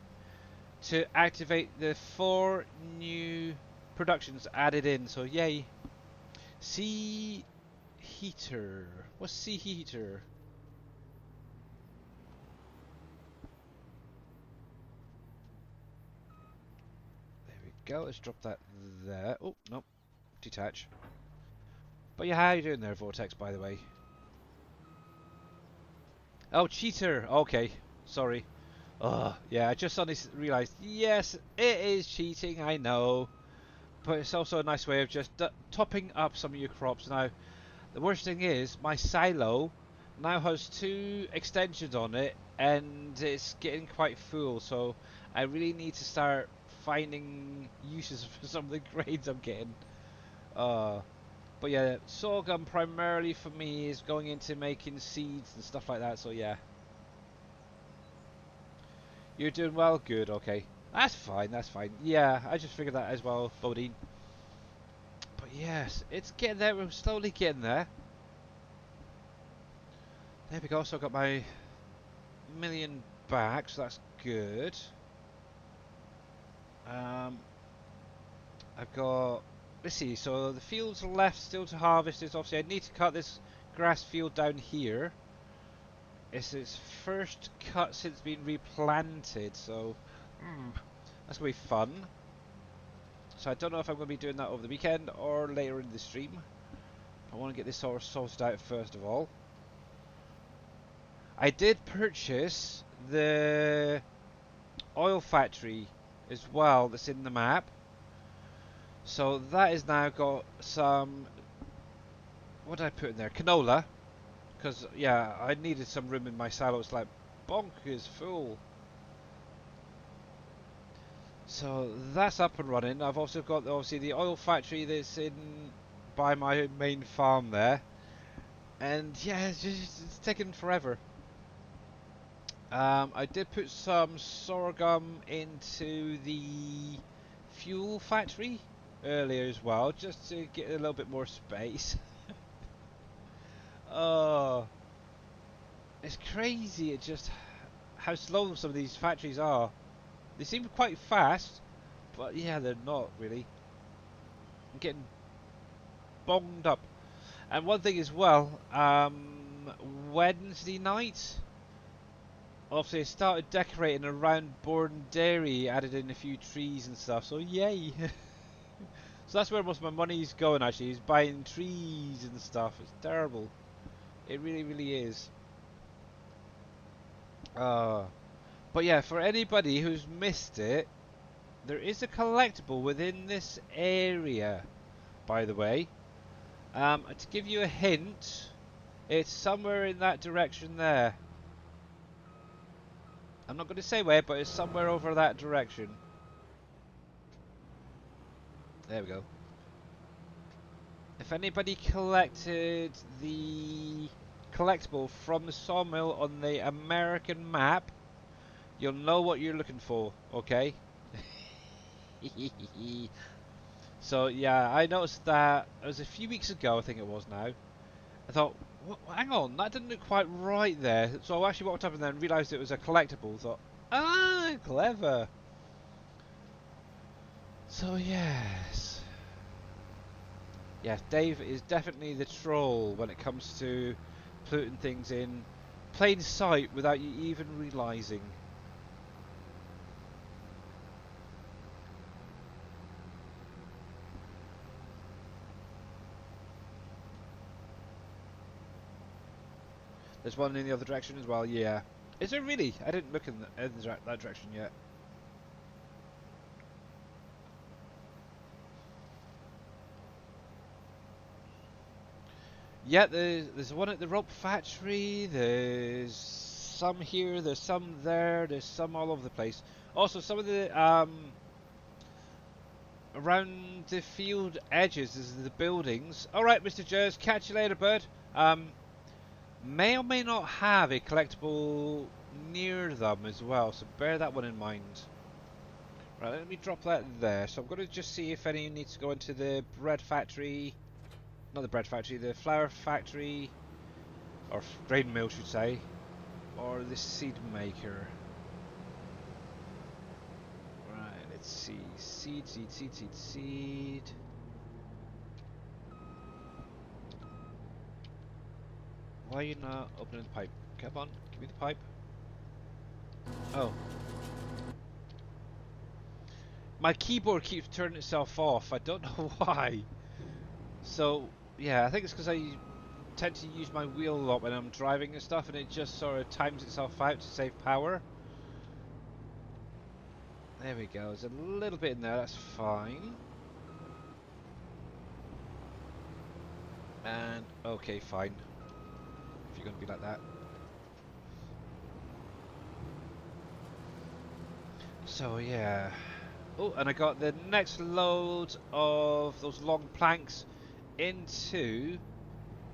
to activate the 4 new productions added in. So, yay. Sea Heater. What's Sea Heater? go. Let's drop that there. Oh, no. Detach. But yeah, how you doing there, Vortex, by the way? Oh, cheater! Okay. Sorry. Oh, yeah, I just suddenly realised, yes, it is cheating, I know. But it's also a nice way of just topping up some of your crops. Now, the worst thing is, my silo now has 2 extensions on it, and it's getting quite full, so I really need to start finding uses for some of the grades I'm getting. But yeah, sorghum primarily for me is going into making seeds and stuff like that, so yeah. You're doing well? Good, okay. That's fine, that's fine. Yeah, I just figured that as well, Bodine. But yes, it's getting there, we're slowly getting there. There we go, so I got my million back, so that's good. I've got, let's see, so the fields left still to harvest is obviously, I need to cut this grass field down here. It's its first cut since being replanted, so that's going to be fun. So I don't know if I'm going to be doing that over the weekend or later in the stream. I want to get this sort of sorted out first of all. I did purchase the oil factory as well that's in the map. So that has now got some, what did I put in there? Canola. Because, yeah, I needed some room in my silo. It's like bonkers full. So that's up and running. I've also got, obviously, the oil factory that's in by my main farm there. And, yeah, it's taken forever. I did put some sorghum into the fuel factory earlier as well, just to get a little bit more space. Oh, it's crazy. It just how slow some of these factories are. They seem quite fast, but yeah, they're not really. I'm getting bonged up. And one thing as well, Wednesday night, obviously I started decorating around Bourne Dairy, added in a few trees and stuff, so yay! So that's where most of my money's going actually, is buying trees and stuff. It's terrible. It really, really is. But yeah, for anybody who's missed it, there is a collectible within this area, by the way. To give you a hint, it's somewhere in that direction there. I'm not going to say where, but it's somewhere over that direction. There we go. If anybody collected the collectible from the sawmill on the American map, you'll know what you're looking for, okay? So yeah, I noticed that it was a few weeks ago, I think it was now. I thought, hang on, that didn't look quite right there. So I actually walked up and then realised it was a collectible. Thought, ah, clever. So yes. Yes, Dave is definitely the troll when it comes to putting things in plain sight without you even realising. There's one in the other direction as well, yeah. Is there really? I didn't look in that direction yet. Yeah, there's one at the rope factory, there's some here, there's some there, there's some all over the place. Also, some of the, around the field edges is the buildings. Alright, Mr. Jers, catch you later, bud. May or may not have a collectible near them as well, so bear that one in mind. Right, let me drop that there. So I'm going to just see if any needs to go into the bread factory. Not the bread factory, the flour factory. Or grain mill, should say. Or the seed maker. Right, let's see. Seed, seed, seed, seed, seed. Why are you not opening the pipe? Come on, give me the pipe. Oh. my keyboard keeps turning itself off. I don't know why. So yeah, I think it's because I tend to use my wheel a lot when I'm driving and stuff, and it just sort of times itself out to save power. There we go. There's a little bit in there. That's fine. And okay, fine. If you're going to be like that. So yeah. Oh, and I got the next load of those long planks into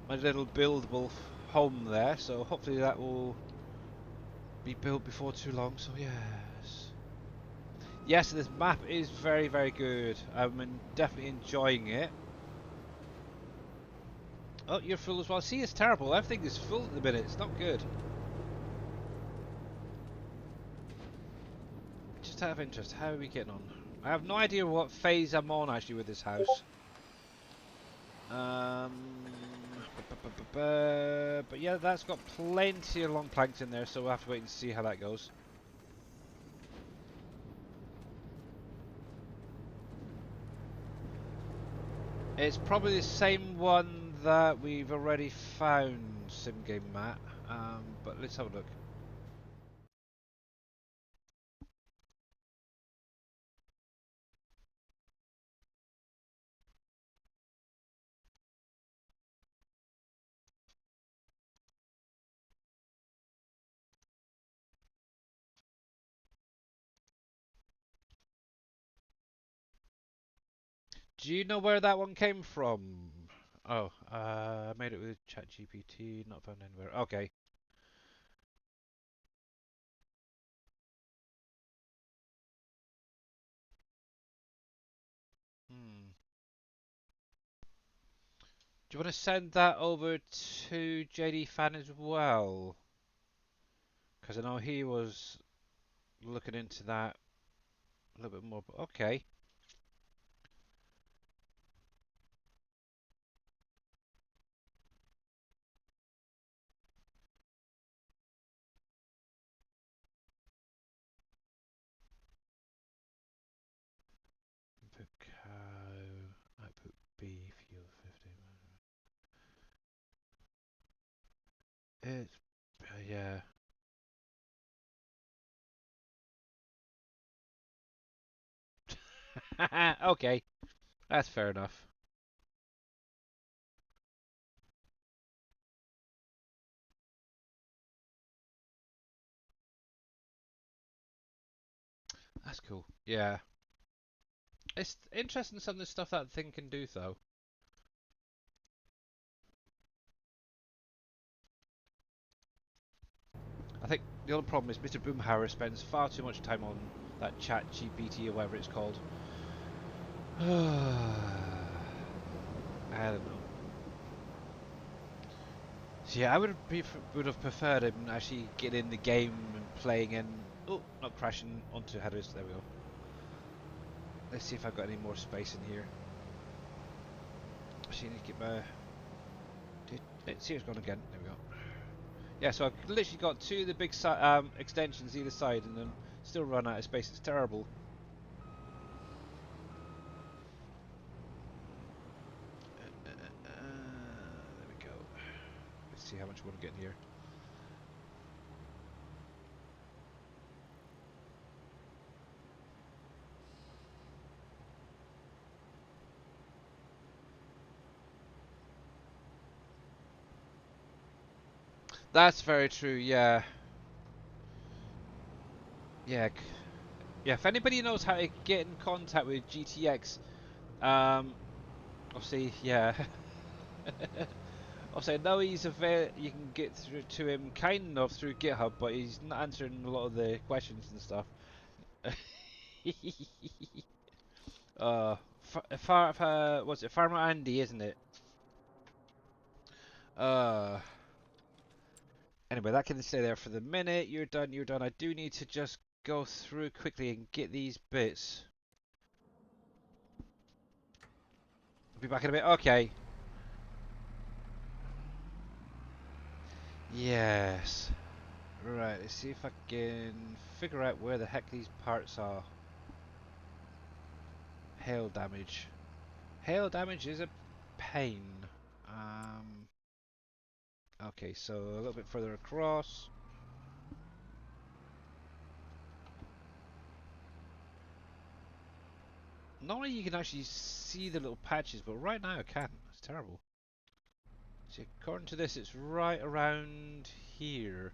my little buildable home there. So hopefully that will be built before too long. So yes. Yes, this map is very, very good. Definitely enjoying it. Oh, you're full as well. See, it's terrible. Everything is full at the minute. It's not good. Just out of interest, how are we getting on? I have no idea what phase I'm on actually with this house. But yeah, that's got plenty of long planks in there, so we'll have to wait and see how that goes. It's probably the same one that we've already found, SimGame Matt. But let's have a look. Do you know where that one came from? Oh, I made it with ChatGPT, not found anywhere. Okay. Hmm. Do you want to send that over to JD Fan as well? Because I know he was looking into that a little bit more. But okay. Input cow, output beef, yield 15. It's yeah. Okay, that's fair enough. That's cool. Yeah, it's interesting some of the stuff that thing can do though. I think the other problem is Mr. Boomhauer spends far too much time on that Chat GPT or whatever it's called. I don't know. So yeah, would have preferred him actually getting in the game and playing and not crashing onto headers. There we go. Let's see if I've got any more space in here. Actually, I need to get my. Let's see, it's gone again. There we go. Yeah, so I've literally got two of the big extensions either side, and then still run out of space. It's terrible. There we go. Let's see how much we want to get in here. That's very true. Yeah, yeah, yeah. If anybody knows how to get in contact with GTX, obviously, yeah. Obviously, I know you can get through to him kind of through GitHub, but he's not answering a lot of the questions and stuff. What's it? Farmer Andy, isn't it? Uh, anyway, that can stay there for the minute. You're done, you're done. I do need to just go through quickly and get these bits. I'll be back in a bit. Okay. Yes. Right, let's see if I can figure out where the heck these parts are. Hail damage. Hail damage is a pain. Um, okay, so a little bit further across. Normally you can actually see the little patches, but right now I can't. It's terrible. So according to this, it's right around here.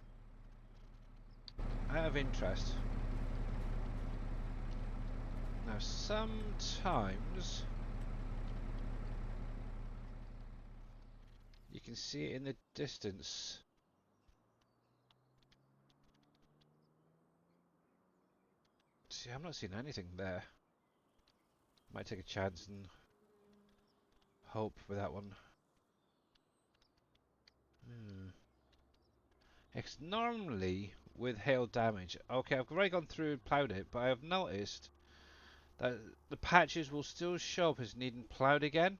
Out of interest. Now sometimes you can see it in the distance. See, I'm not seeing anything there. Might take a chance and hope for that one. Hmm. It's normally with hail damage. Okay, I've already gone through and ploughed it, but I have noticed that the patches will still show up as needing ploughed again.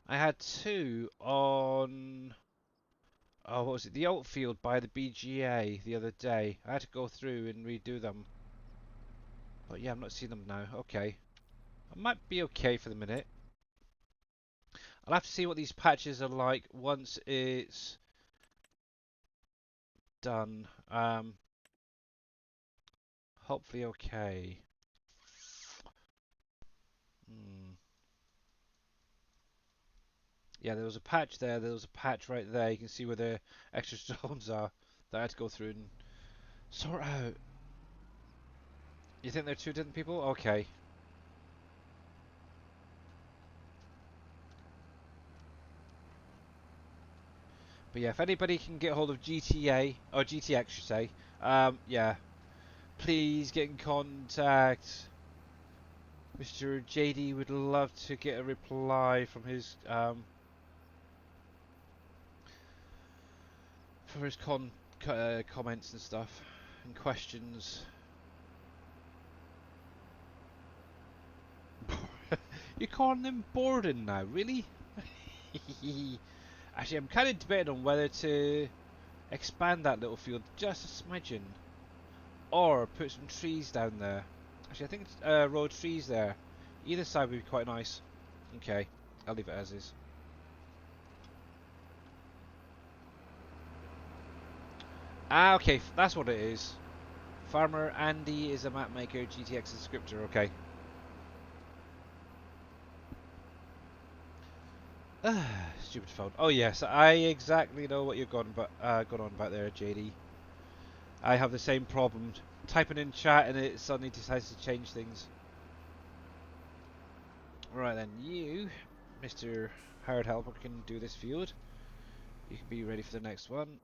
I had two on, oh, what was it? The outfield by the BGA the other day. I had to go through and redo them. But yeah, I'm not seeing them now. Okay. I might be okay for the minute. I'll have to see what these patches are like once it's done. Hopefully okay. Hmm. Yeah, there was a patch there. There was a patch right there. You can see where the extra stones are that I had to go through and sort out. You think they're two different people? Okay. But yeah, if anybody can get hold of GTA or GTX, should say, yeah, please get in contact. Mr. JD would love to get a reply from his for his comments and stuff and questions. You're calling them Borden now, really? Actually, I'm kind of debating on whether to expand that little field just a smidgen, or put some trees down there. Actually, I think it's road trees there. Either side would be quite nice. Okay, I'll leave it as is. Ah, okay, that's what it is. Farmer Andy is a map maker, GTX is a scripter. Okay. Stupid phone. Oh yes, I exactly know what you've gone on about there, JD. I have the same problem. Typing in chat and it suddenly decides to change things. Right then, you, Mr. Hired Helper, can do this field. You can be ready for the next one.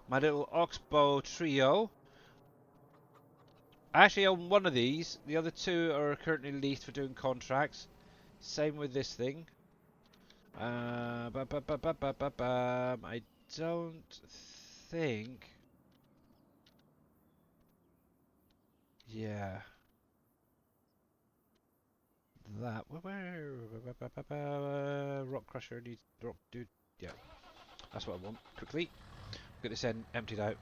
My little oxbow trio. I actually own one of these. The other two are currently leased for doing contracts. Same with this thing. I don't think. Yeah. That. Rock Crusher needs. Rock Dude. Yeah. That's what I want. Quickly. Get this end emptied out.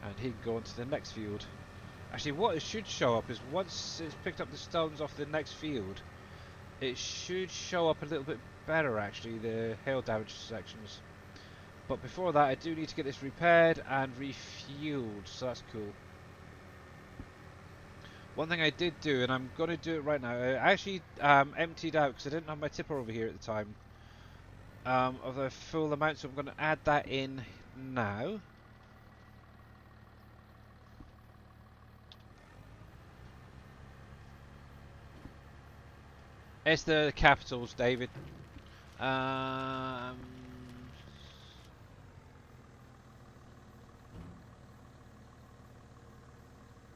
And he can go on to the next field. Actually, what it should show up is once it's picked up the stones off the next field, it should show up a little bit better, actually, the hail damage sections. But before that, I do need to get this repaired and refueled, so that's cool. One thing I did do, and I'm going to do it right now, I actually emptied out, because I didn't have my tipper over here at the time, of the full amount, so I'm going to add that in now. It's the capitals, David. Am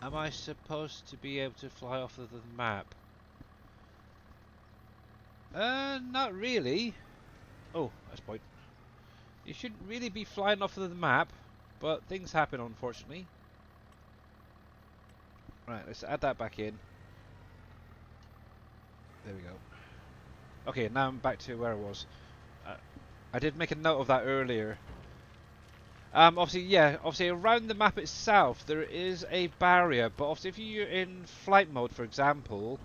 I supposed to be able to fly off of the map? Not really. Oh, that's a point. You shouldn't really be flying off of the map, but things happen, unfortunately. Right, let's add that back in. There we go. Okay, now I'm back to where I was. I did make a note of that earlier. Obviously, yeah, obviously around the map itself there is a barrier, but obviously if you're in flight mode, for example,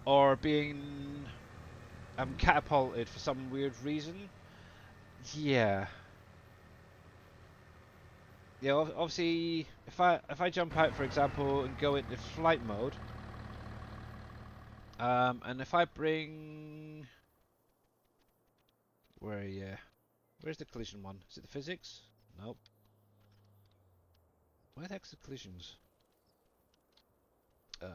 or being catapulted for some weird reason, yeah, yeah. Obviously, if I jump out, for example, and go into flight mode, and if I bring where's the collision one? Is it the physics? Nope. Where the heck's the collisions? Um,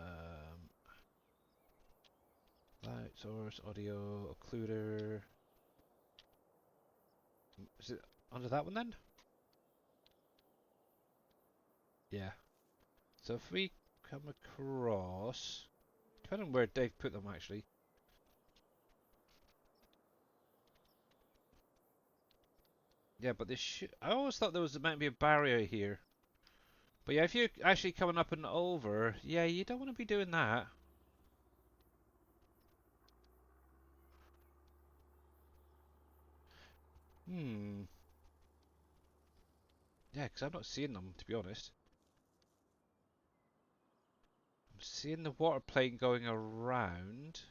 Light source, audio, occluder. Is it under that one then? Yeah. So if we come across, depending on where Dave put them actually. Yeah, but this should. I always thought there was might be a barrier here. But yeah, if you're actually coming up and over, yeah, you don't want to be doing that. Hmm. Yeah, because I'm not seeing them to be honest. I'm seeing the water plane going around.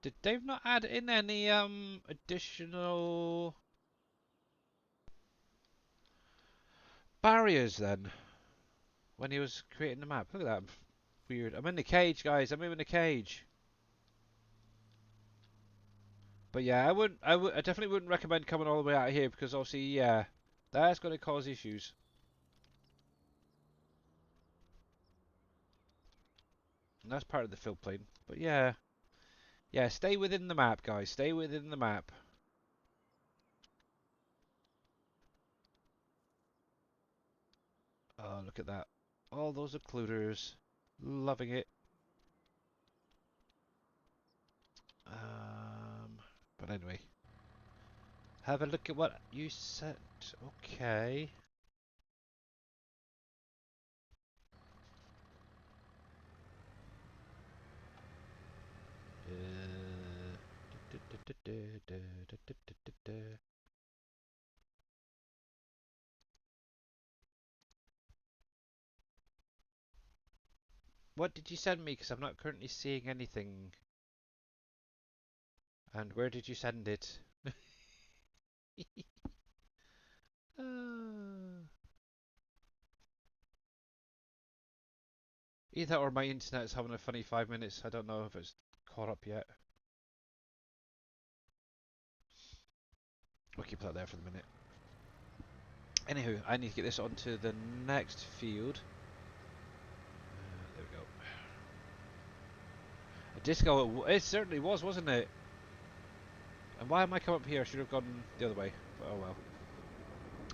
Did Dave not add in any additional barriers then when he was creating the map? Look at that. Weird. I'm in the cage, guys. I'm in the cage. But yeah, I definitely wouldn't recommend coming all the way out here because obviously, yeah, that's going to cause issues. And that's part of the fill plane. But yeah, yeah, stay within the map, guys. Stay within the map. Oh, look at that. All those occluders. Loving it. But anyway, have a look at what you said. Okay. What did you send me? Because I'm not currently seeing anything. And where did you send it? Either or my internet's having a funny 5 minutes. I don't know if it's caught up yet. We'll keep that there for the minute. Anywho, I need to get this onto the next field. There we go. A disco, it certainly was, wasn't it? And why am I coming up here? I should have gone the other way. But oh well.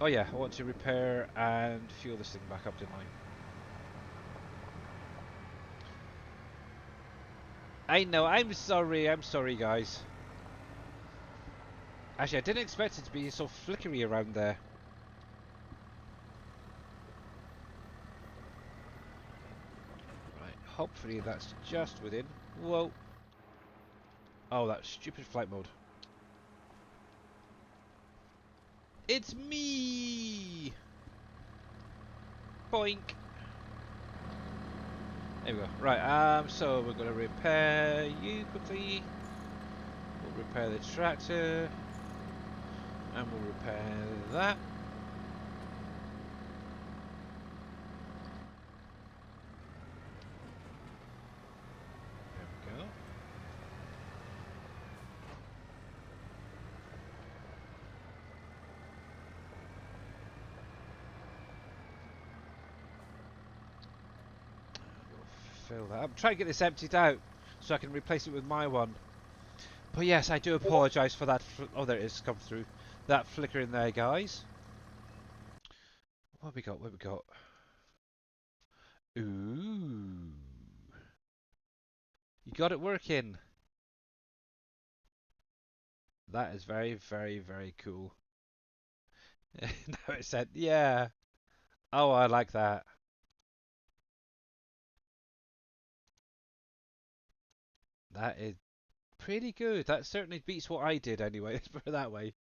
Oh yeah, I want to repair and fuel this thing back up, didn't I? I know, I'm sorry guys. Actually, I didn't expect it to be so flickery around there. Right, hopefully that's just within. Whoa. Oh, that stupid flight mode. It's me! Boink! There we go. Right, so we're gonna repair you quickly. We'll repair the tractor. And we'll repair that. There we go. Fill that up. Try and get this emptied out so I can replace it with my one. But yes, I do apologise for that. Oh, there it is. Come through. That flicker in there, guys. What have we got? What have we got? Ooh. You got it working. That is very, very, very cool. Now it said, yeah. Oh, I like that. That is pretty good. That certainly beats what I did anyway. Let's put it that way.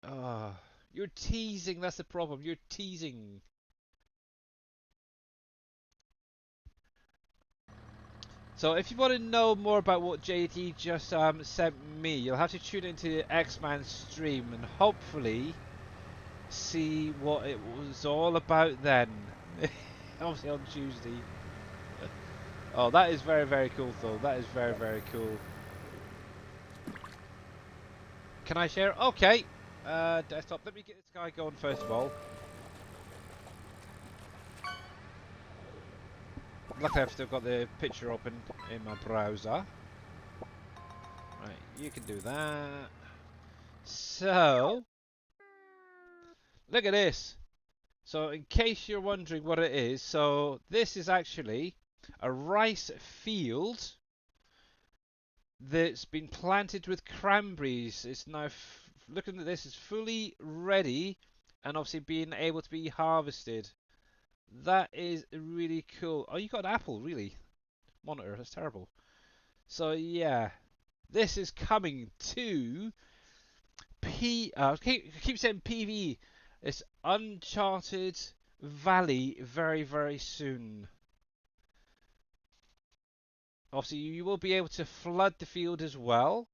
Ah, you're teasing. That's the problem. You're teasing. So if you want to know more about what JD just sent me, you'll have to tune into X-Man's stream and hopefully see what it was all about then. Obviously on Tuesday. Oh, that is very, very cool though. That is very, very cool. Can I share? Okay. Desktop. Let me get this guy going first of all. Luckily I've still got the picture open in my browser. Right, you can do that. So, look at this. So in case you're wondering what it is, so this is actually a rice field that's been planted with cranberries. It's now, looking at this, it's fully ready and obviously being able to be harvested. That is really cool. Oh, you got an apple, really? Monitor, that's terrible. So yeah, this is coming to I keep saying PV. It's Uncharted Valley very, very soon. Obviously, you will be able to flood the field as well.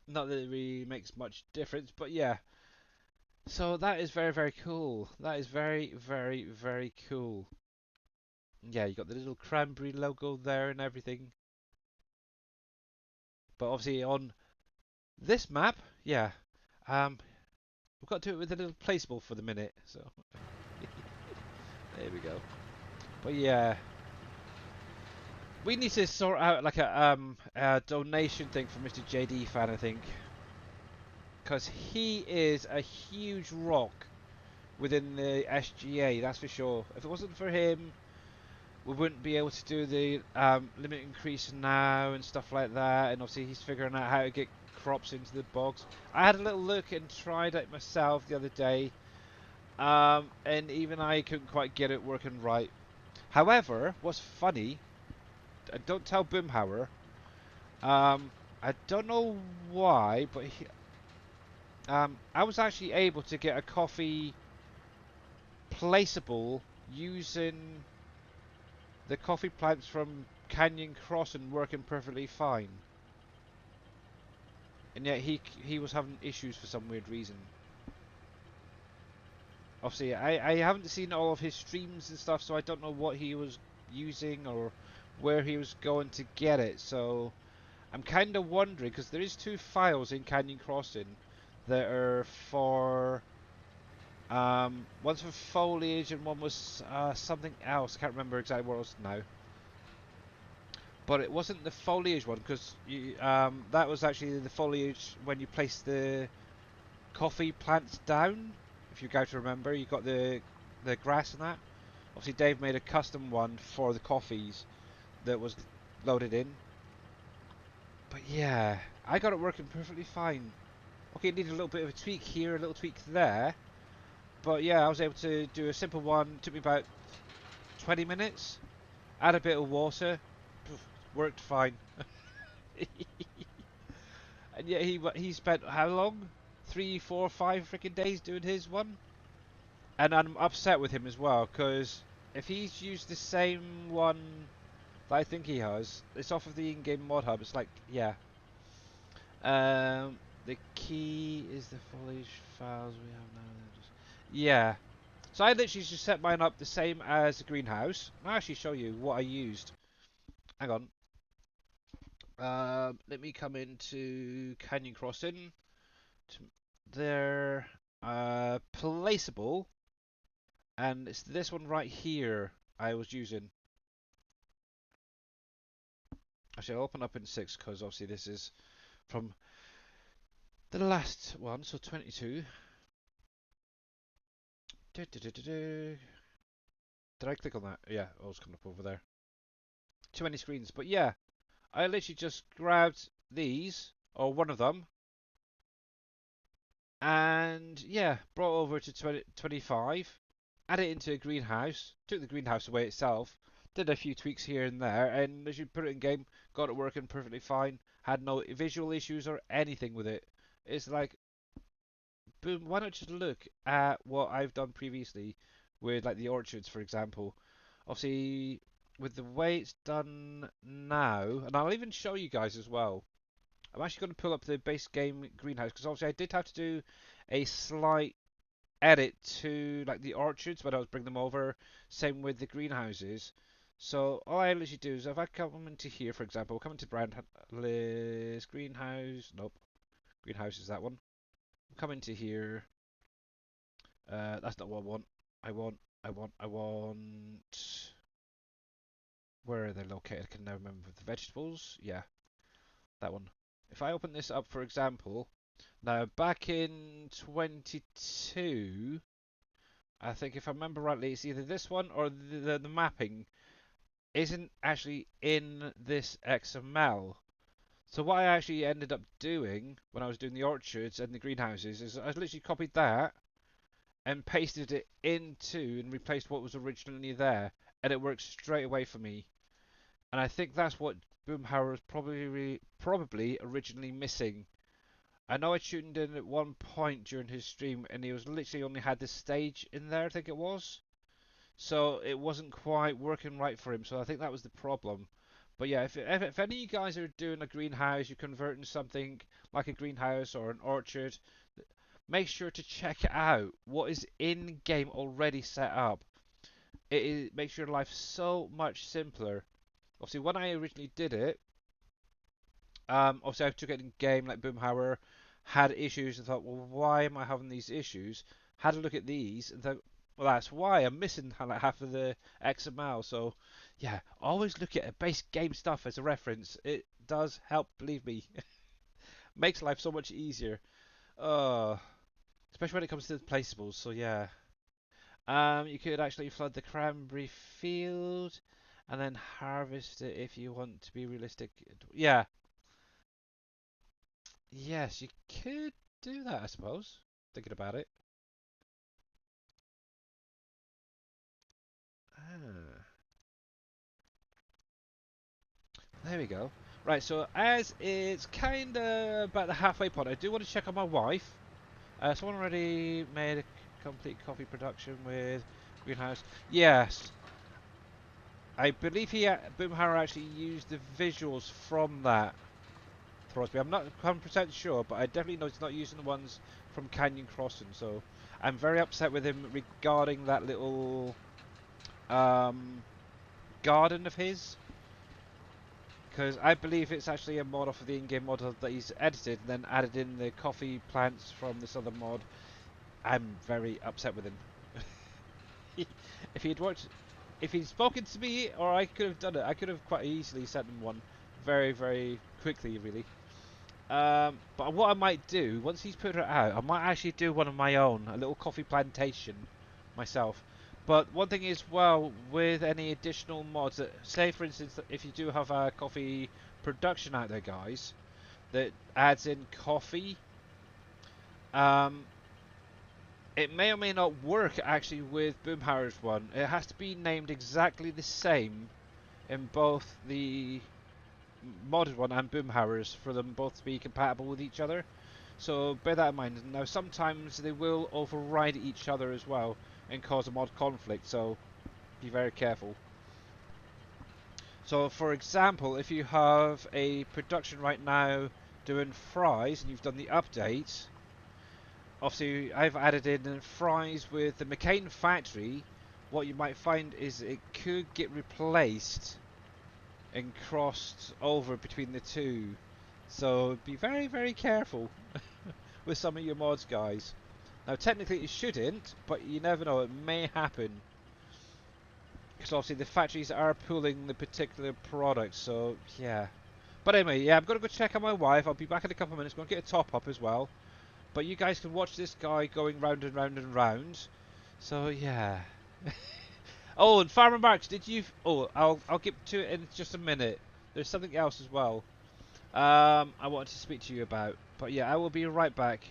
Not that it really makes much difference, but yeah. So that is very, very cool. That is very, very, very cool. Yeah, you got the little cranberry logo there and everything. But obviously on this map, yeah, we've got to do it with a little placeable for the minute. So there we go. But yeah, we need to sort out like a donation thing for Mr. JD fan, I think, because he is a huge rock within the SGA. That's for sure. If it wasn't for him, we wouldn't be able to do the limit increase now and stuff like that. And obviously, he's figuring out how to get crops into the bogs. I had a little look and tried it myself the other day, and even I couldn't quite get it working right. However, what's funny, don't tell Boomhauer. I don't know why, but I was actually able to get a coffee placeable using the coffee plants from Canyon Crossing working perfectly fine. And yet he was having issues for some weird reason. Obviously, I haven't seen all of his streams and stuff, so I don't know what he was using or where he was going to get it. So I'm kind of wondering, because there is two files in Canyon Crossing that are for one's for foliage and one was something else. I can't remember exactly what it was now. But it wasn't the foliage one, because that was actually the foliage when you place the coffee plants down. If you go to remember, you got the grass and that. Obviously, Dave made a custom one for the coffees that was loaded in. But yeah, I got it working perfectly fine. Okay, it needed a little bit of a tweak here, a little tweak there. But yeah, I was able to do a simple one. It took me about 20 minutes. Add a bit of water. Worked fine. And yet he spent how long? 3, 4, 5 freaking days doing his one. And I'm upset with him as well, because if he's used the same one that I think he has, it's off of the in-game mod hub. It's like, yeah. The key is the foliage files we have now. Yeah. So I literally just set mine up the same as the greenhouse. I'll actually show you what I used. Hang on. Let me come into Canyon Crossing. They're placeable, and it's this one right here I was using. Actually, I'll open up in 6 because obviously this is from the last one, so 22. Did I click on that? Yeah, it was coming up over there. Too many screens, but yeah, I literally just grabbed these, or one of them, and yeah, brought over to 25, added it into a greenhouse, took the greenhouse away itself, Did a few tweaks here and there, and as you put it in game, got it working perfectly fine. Had no visual issues or anything with it. It's like, boom, why not just look at what I've done previously with like the orchards, for example. Obviously, with the way it's done now, and I'll even show you guys as well. I'm actually going to pull up the base game greenhouse because obviously I did have to do a slight edit to like the orchards when I was bringing them over. Same with the greenhouses. So all I literally do is if I come into here, for example, come into brand list greenhouse. Nope, greenhouse is that one. Come into here. That's not what I want. I want. I want. Where are they located? I can never remember. The vegetables. Yeah, that one. If I open this up, for example, now back in 22, I think if I remember rightly, it's either this one or the mapping isn't actually in this XML. So what I actually ended up doing when I was doing the orchards and the greenhouses is I literally copied that and pasted it into and replaced what was originally there, and it works straight away for me. And I think that's what Boomhauer was probably originally missing. I know I tuned in at one point during his stream, and he was literally only had this stage in there, I think it was. So it wasn't quite working right for him. So I think that was the problem. But yeah, if any of you guys are doing a greenhouse, you're converting something like a greenhouse or an orchard, make sure to check it out. What is in game already set up? Makes your life so much simpler. Obviously, when I originally did it, obviously I took it in game like Boomhauer, had issues and thought, well, why am I having these issues? Had a look at these and thought, well, that's why I'm missing like half of the XML. So, yeah, always look at base game stuff as a reference. It does help, believe me. Makes life so much easier. Uh, Especially when it comes to the placeables. So yeah, you could actually flood the cranberry field and then harvest it if you want to be realistic. Yeah, yes, you could do that, I suppose. Thinking about it. Ah, there we go. Right, so as it's kind of about the halfway point, I do want to check on my wife. Someone already made a complete coffee production with greenhouse. Yes, I believe Boomhauer actually used the visuals from that. Throsby. I'm not 100% sure, but I definitely know he's not using the ones from Canyon Crossing. So I'm very upset with him regarding that little um, garden of his, because I believe it's actually a mod off of the in-game model that he's edited and then added in the coffee plants from this other mod. I'm very upset with him. if he'd worked, if he'd spoken to me, or I could have done it, I could have quite easily sent him one very, very quickly, really. But what I might do, once he's put it out, I might actually do one of my own, a little coffee plantation myself. But one thing is, well, with any additional mods, say for instance, if you do have a coffee production out there, guys, that adds in coffee, um, it may or may not work actually with Boomhauer's one. It has to be named exactly the same in both the modded one and Boomhauer's for them both to be compatible with each other. So bear that in mind. Now sometimes they will override each other as well and cause a mod conflict, so be very careful. So for example, if you have a production right now doing fries and you've done the update, obviously I've added in fries with the McCain factory, what you might find is it could get replaced and crossed over between the two. So be very, very careful with some of your mods, guys. Now, technically it shouldn't, but you never know, it may happen. Because obviously the factories are pooling the particular product, so yeah. But anyway, yeah, I'm going to go check on my wife. I'll be back in a couple of minutes. I'm going to get a top up as well. But you guys can watch this guy going round and round and round. So yeah. Oh, and Farmer Marks, did you? Oh, I'll get to it in just a minute. There's something else as well. I wanted to speak to you about. But yeah, I will be right back.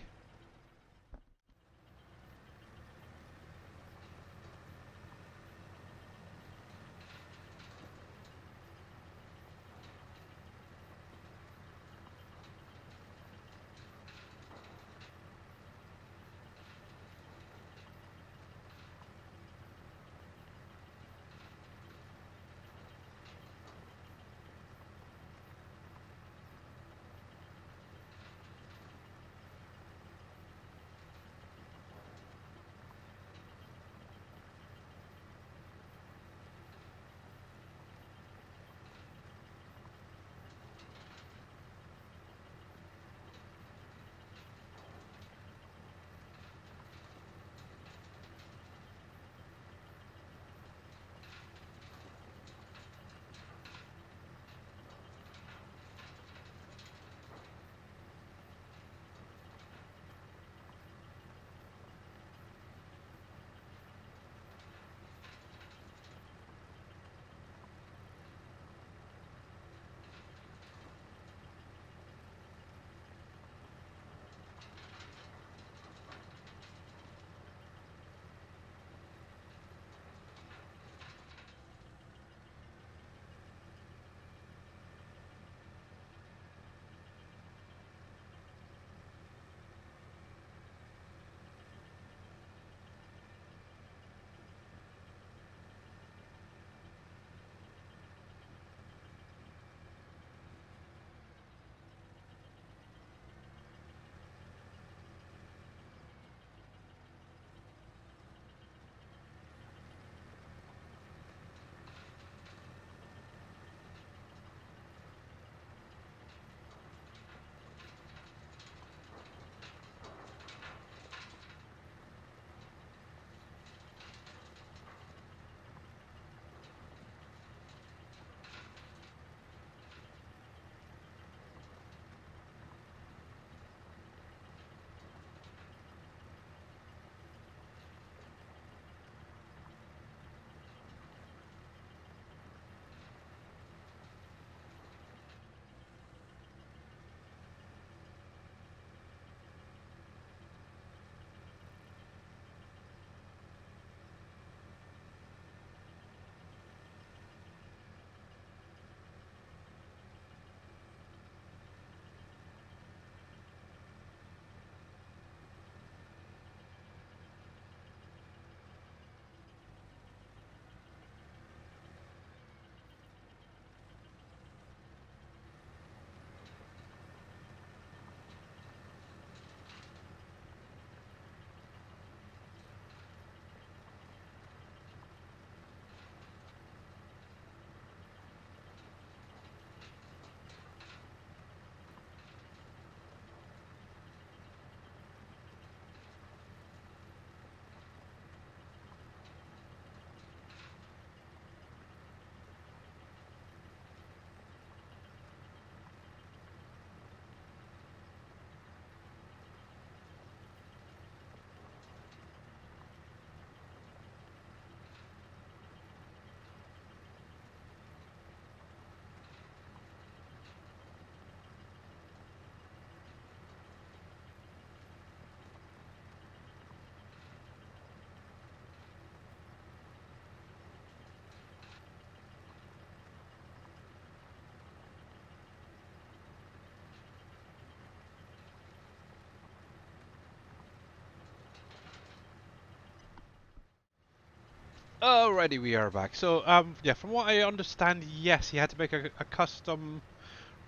Alrighty, we are back. So, yeah, from what I understand, yes, he had to make a custom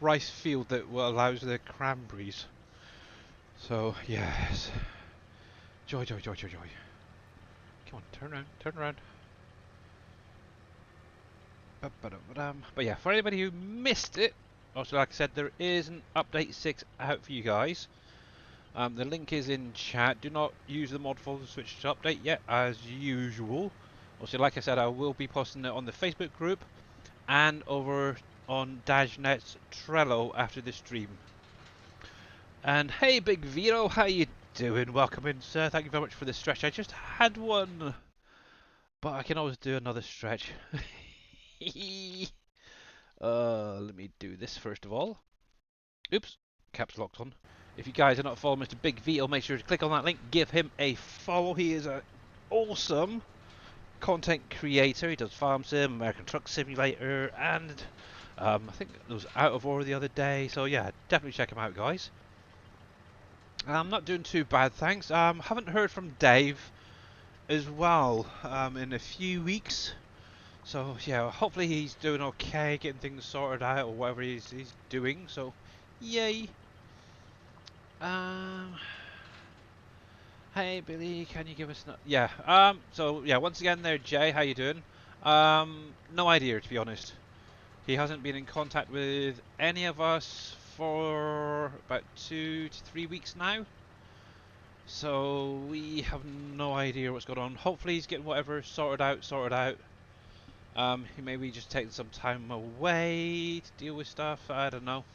rice field that allows the cranberries. So, yes. Joy, joy, joy, joy, joy. Come on, turn around, turn around. But yeah, for anybody who missed it, also like I said, there is an update 6 out for you guys. The link is in chat. Do not use the mod folder to switch to update yet, as usual. Also, like I said, I will be posting it on the Facebook group and over on Dajnet's Trello after the stream. And hey, Big Vero, how you doing? Welcome in, sir. Thank you very much for the stretch. I just had one, but I can always do another stretch. Let me do this first of all. Oops, caps locked on. If you guys are not following Mr. Big Vito, make sure to click on that link, give him a follow. He is an awesome content creator. He does Farm Sim, American Truck Simulator, and I think it was Out of Order the other day. So yeah, definitely check him out, guys. I'm not doing too bad, thanks. Haven't heard from Dave as well in a few weeks. So yeah, hopefully he's doing okay, getting things sorted out or whatever he's doing. So yay. Um, hey Billy, can you give us yeah. So yeah, once again there, Jay, how you doing? No idea to be honest. He hasn't been in contact with any of us for about 2 to 3 weeks now. So we have no idea what's going on. Hopefully he's getting whatever sorted out, he maybe just taking some time away to deal with stuff. I don't know.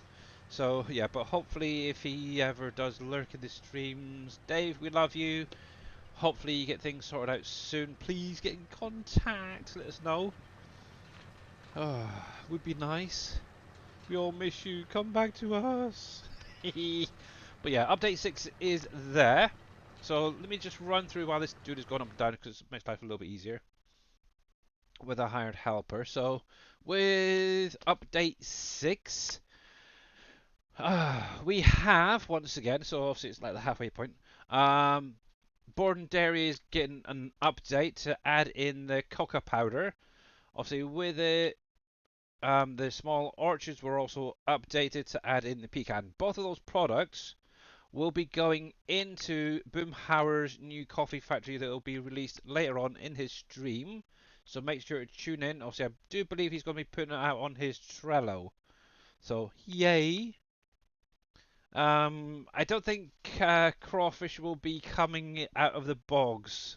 So yeah, but hopefully if he ever does lurk in the streams, Dave, we love you. Hopefully you get things sorted out soon. Please get in contact. Let us know. Would be nice. We all miss you. Come back to us. But yeah, update 6 is there. So let me just run through while this dude is going up and down because it makes life a little bit easier with a hired helper. So with update 6, we have once again. So obviously it's like the halfway point. Borden Dairy is getting an update to add in the cocoa powder. Obviously, with it, the small orchards were also updated to add in the pecan. Both of those products will be going into Boomhauer's new coffee factory that will be released later on in his stream. So make sure to tune in. Obviously, I do believe he's going to be putting it out on his Trello. So, yay. I don't think crawfish will be coming out of the bogs.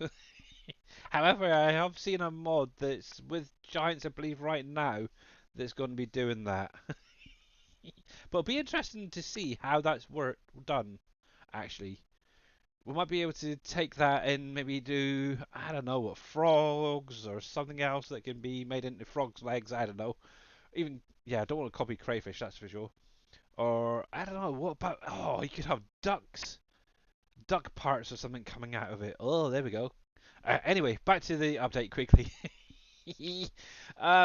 However, I have seen a mod that's with giants, I believe, right now that's going to be doing that. But it'll be interesting to see how that's done, actually. We might be able to take that and maybe do, I don't know, what, frogs or something else that can be made into frogs' legs, I don't know. Even, yeah, I don't want to copy crayfish, that's for sure. Or, I don't know, what about, oh, you could have ducks. Duck parts or something coming out of it. Oh, there we go. Anyway, back to the update quickly.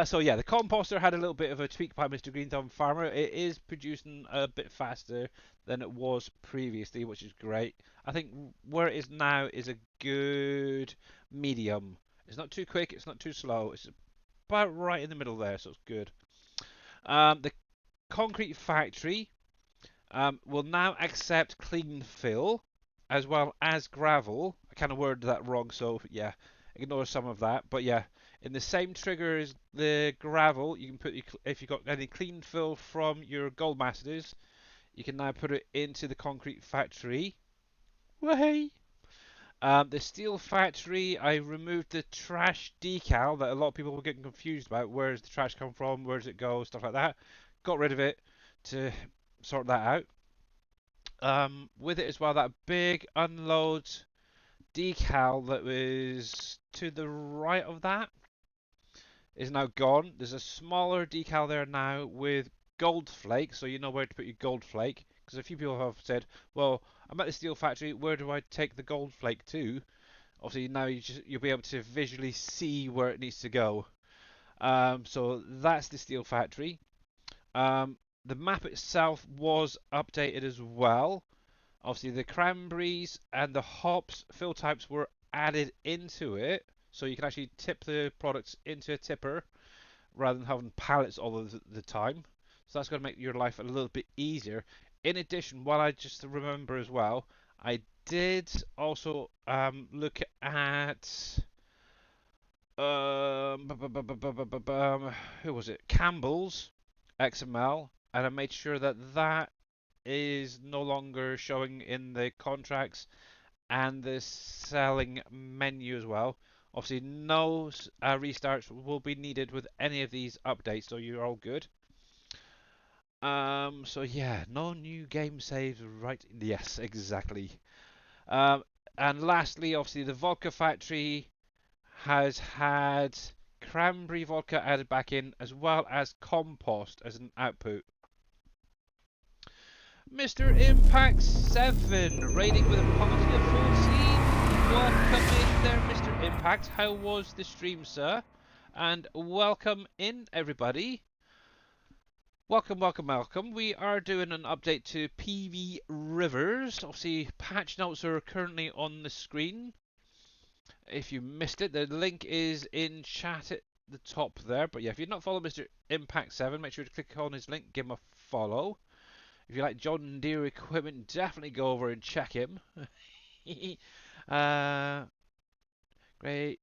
So yeah, the composter had a little bit of a tweak by Mr. Green Thumb Farmer. It is producing a bit faster than it was previously, which is great. I think where it is now is a good medium. It's not too quick, it's not too slow. It's about right in the middle there, so it's good. The concrete factory will now accept clean fill as well as gravel. I kind of worded that wrong, so yeah, ignore some of that. But yeah, in the same trigger as the gravel, you can put if you got any clean fill from your gold masters, you can now put it into the concrete factory. Way. The steel factory, I removed the trash decal that a lot of people were getting confused about. Where does the trash come from? Where does it go? Stuff like that. Got rid of it to sort that out. With it as well, that big unload decal that was to the right of that is now gone. There's a smaller decal there now with gold flake, so you know where to put your gold flake. Because a few people have said, well, I'm at the steel factory, where do I take the gold flake to? Obviously now you'll be able to visually see where it needs to go. So that's the steel factory. The map itself was updated as well. Obviously, the cranberries and the hops fill types were added into it. so you can actually tip the products into a tipper rather than having pallets all of the time. So that's going to make your life a little bit easier. In addition, what I just remember as well, I did also look at who was it? Campbell's XML, and I made sure that that is no longer showing in the contracts and the selling menu as well. Obviously, no restarts will be needed with any of these updates, so you're all good. So yeah, no new game saves, right? Yes, exactly. Um, and lastly, obviously, the vodka factory has had cranberry vodka added back in, as well as compost as an output. Mr. Impact 7, raiding with a party of 14. Welcome in there, Mr. Impact. How was the stream, sir? And welcome in, everybody. Welcome, welcome, welcome. We are doing an update to PV Rivers. Obviously, patch notes are currently on the screen. If you missed it, the link is in chat at the top there. But yeah, if you've not followed Mr. Impact 7, make sure to click on his link, give him a follow. If you like John Deere equipment, definitely go over and check him. uh, great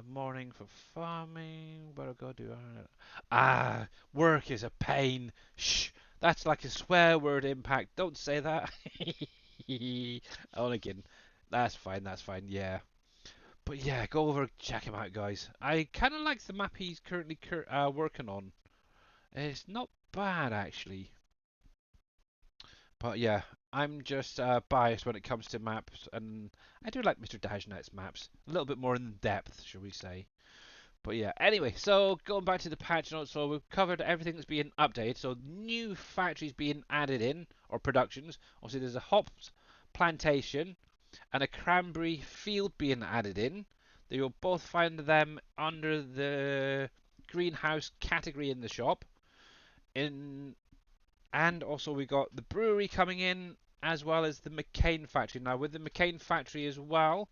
morning for farming. What I gotta do? Work is a pain. Shh, that's like a swear word. Impact. Don't say that. Only kidding. That's fine. That's fine. Yeah. But yeah, go over and check him out, guys. I kind of like the map he's currently working on. It's not bad actually. But yeah, I'm just biased when it comes to maps, and I do like Mr. Dajnet's maps. A little bit more in depth, shall we say. But yeah, anyway, so going back to the patch notes, so we've covered everything that's being updated. So new factories being added in, or productions. Obviously, there's a hops plantation and a cranberry field being added in. You'll both find them under the greenhouse category in the shop. In And also we got the brewery coming in, as well as the McCain factory. Now with the McCain factory as well,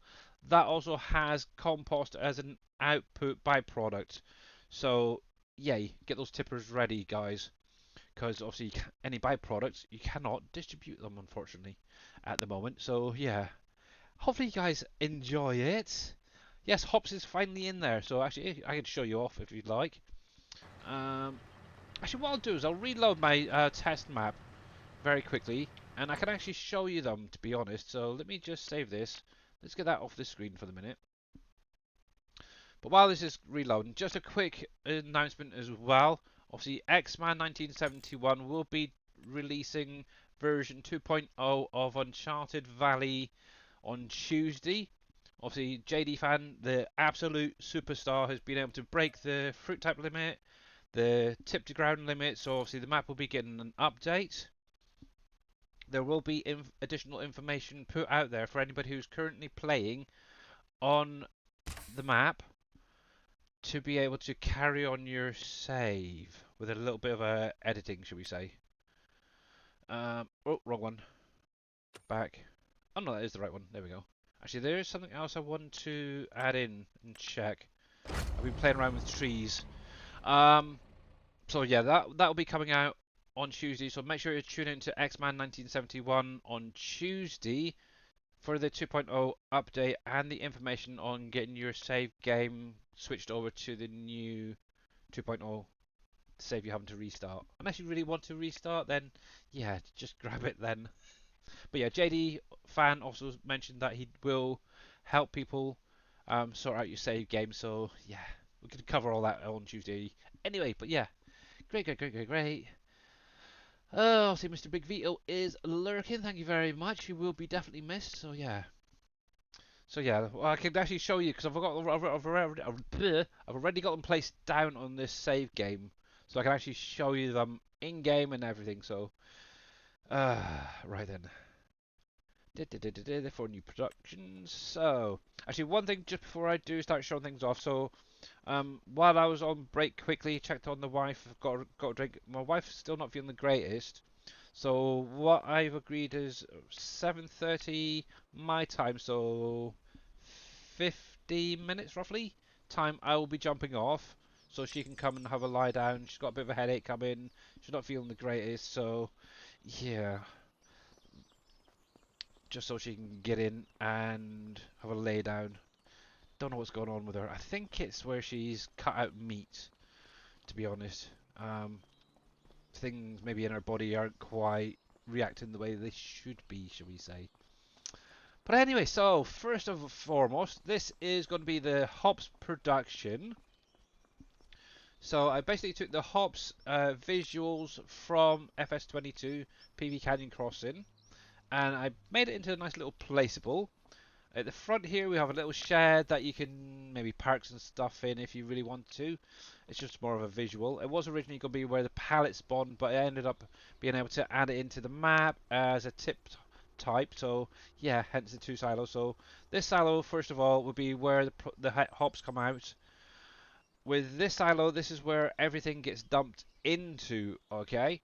that also has compost as an output byproduct. So yay, get those tippers ready, guys, because obviously any byproducts you cannot distribute them, unfortunately, at the moment. So yeah, hopefully you guys enjoy it. Yes, hops is finally in there, so actually I can show you off if you'd like. um, Actually, what I'll do is I'll reload my test map very quickly, and I can actually show you them, to be honest. So let me just save this. Let's get that off the screen for the minute. But while this is reloading, just a quick announcement as well. Obviously, X-Man 1971 will be releasing version 2.0 of Uncharted Valley on Tuesday. Obviously, JD Fan, the absolute superstar, has been able to break the fruit type limit, the tip to ground limit, so obviously the map will be getting an update. There will be additional information put out there for anybody who's currently playing on the map to be able to carry on your save with a little bit of editing, should we say. Oh, wrong one. Back. Oh no, that is the right one. There we go. Actually, there is something else I want to add in and check. I've been playing around with trees. So yeah, that will be coming out on Tuesday. So make sure you tune in to X-Man 1971 on Tuesday for the 2.0 update and the information on getting your save game switched over to the new 2.0 to save you having to restart. Unless you really want to restart, then yeah, just grab it then. But yeah, JD Fan also mentioned that he will help people sort out your save game. So yeah, we can cover all that on Tuesday. Anyway, but yeah, great, great, great, great, great. Oh, see, Mr. Big Vito is lurking. Thank you very much. He will be definitely missed. So yeah. So yeah, well, I can actually show you because I've already got them placed down on this save game, so I can actually show you them in game and everything. So, right then, for new productions. So, actually, one thing just before I do start showing things off. So, while I was on break, quickly checked on the wife. Got a drink. My wife's still not feeling the greatest. So what I've agreed is 7:30 my time, so 15 minutes roughly time I will be jumping off, so she can come and have a lie down. She's got a bit of a headache coming. She's not feeling the greatest, so yeah, just so she can get in and have a lay down. Don't know what's going on with her. I think it's where she's cut out meat, to be honest. Things maybe in her body aren't quite reacting the way they should be, shall we say. But anyway, so first and foremost, this is going to be the hops production. So I basically took the hops visuals from FS22 PV Canyon Crossing, and I made it into a nice little placeable. At the front here we have a little shed that you can maybe park some stuff in if you really want to. It's just more of a visual. It was originally going to be where the pallet spawned, but I ended up being able to add it into the map as a tip type. So yeah, hence the 2 silos. So this silo first of all would be where the hops come out. With this silo, this is where everything gets dumped into, okay?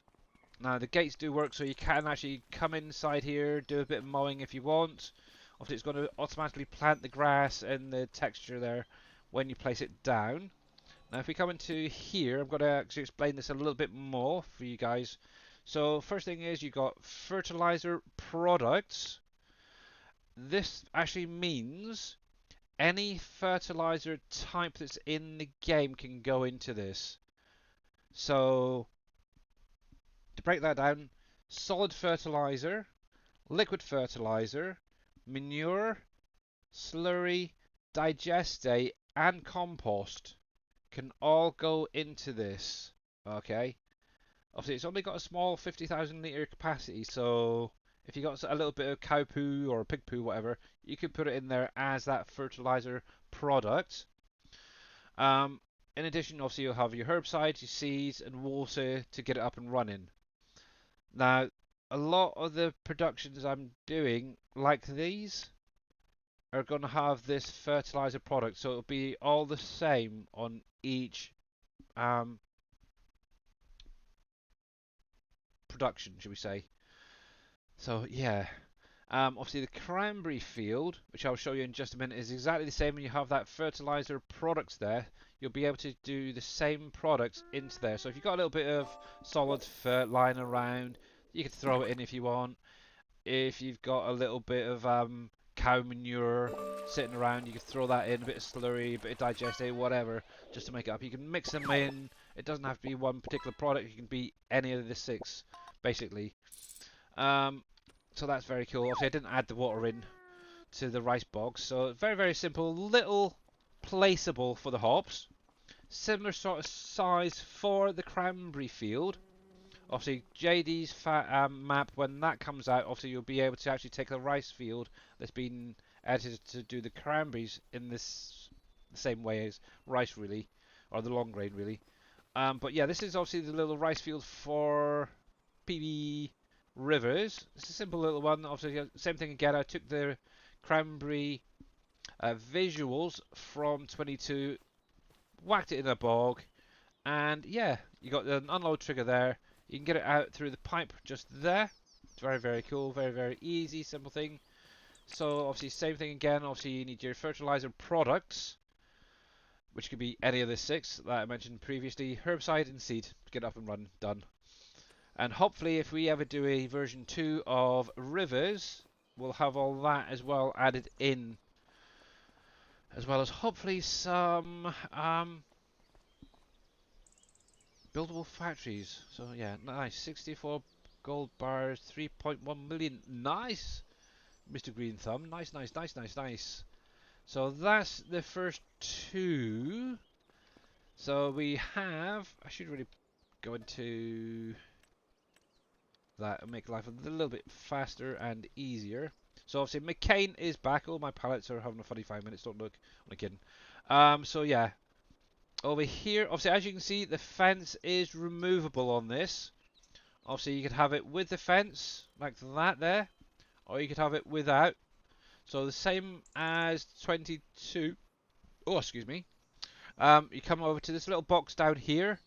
Now the gates do work, so you can actually come inside here, do a bit of mowing if you want. Obviously it's going to automatically plant the grass and the texture there when you place it down. Now if we come into here, I'm going to actually explain this a little bit more for you guys. So first thing is you've got fertilizer products. This actually means any fertilizer type that's in the game can go into this. So to break that down, solid fertilizer, liquid fertilizer, manure, slurry, digestate, and compost can all go into this. Okay. Obviously, it's only got a small 50,000 litre capacity, so if you got a little bit of cow poo or pig poo, whatever, you could put it in there as that fertilizer product. In addition, obviously, you'll have your herbicides, your seeds, and water to get it up and running. Now, a lot of the productions I'm doing, like these, are going to have this fertilizer product, so it'll be all the same on each production, should we say. So, yeah. Obviously, the cranberry field, which I'll show you in just a minute, is exactly the same. When you have that fertilizer products there, you'll be able to do the same products into there. So if you've got a little bit of solid fert lying around, you can throw it in if you want. If you've got a little bit of cow manure sitting around, you can throw that in, a bit of slurry, a bit of digestate, whatever, just to make it up. You can mix them in. It doesn't have to be one particular product. You can be any of the 6, basically. So that's very cool. Obviously, I didn't add the water in to the rice box, so very, very simple. Little placeable for the hops. Similar sort of size for the cranberry field. Obviously, JD's map, when that comes out, obviously you'll be able to actually take the rice field that's been edited to do the cranberries in this the same way as rice, really, or the long grain, really. But yeah, this is obviously the little rice field for PB Rivers. It's a simple little one. Obviously, same thing again. I took the cranberry visuals from 22, whacked it in a bog, and yeah, you got an unload trigger there. You can get it out through the pipe just there. It's very, very cool. Very, very easy, simple thing. So obviously, same thing again. Obviously, you need your fertilizer products, which could be any of the 6 that I mentioned previously. Herbicide and seed to get up and run. Done. And hopefully if we ever do a version 2 of Rivers, we'll have all that as well added in. As well as hopefully some buildable factories. So yeah, nice. 64 gold bars, 3.1 million. Nice, Mr. Green Thumb. Nice, nice, nice, nice, nice. So that's the first 2. So we have, I should really go into that and make life a little bit faster and easier. So obviously McCain is back. All my pallets are having a funny 5 minutes. Don't look. I'm only kidding. So yeah, over here, obviously as you can see, the fence is removable on this. Obviously you could have it with the fence like that there, or you could have it without. So the same as 22. Oh, excuse me. You come over to this little box down here,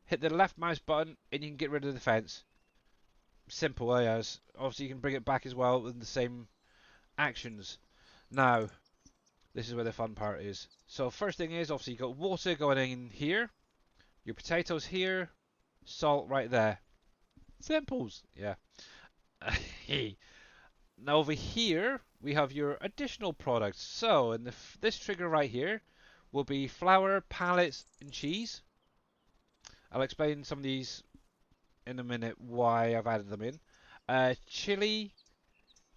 hit the left mouse button, and you can get rid of the fence. Simple as. Obviously you can bring it back as well with the same actions. Now, This is where the fun part is. So first thing is, obviously you got water going in here, your potatoes here, salt right there. Simples, yeah. Now over here we have your additional products. So in this trigger right here will be flour, pallets, and cheese. I'll explain some of these in a minute why I've added them in. Chili,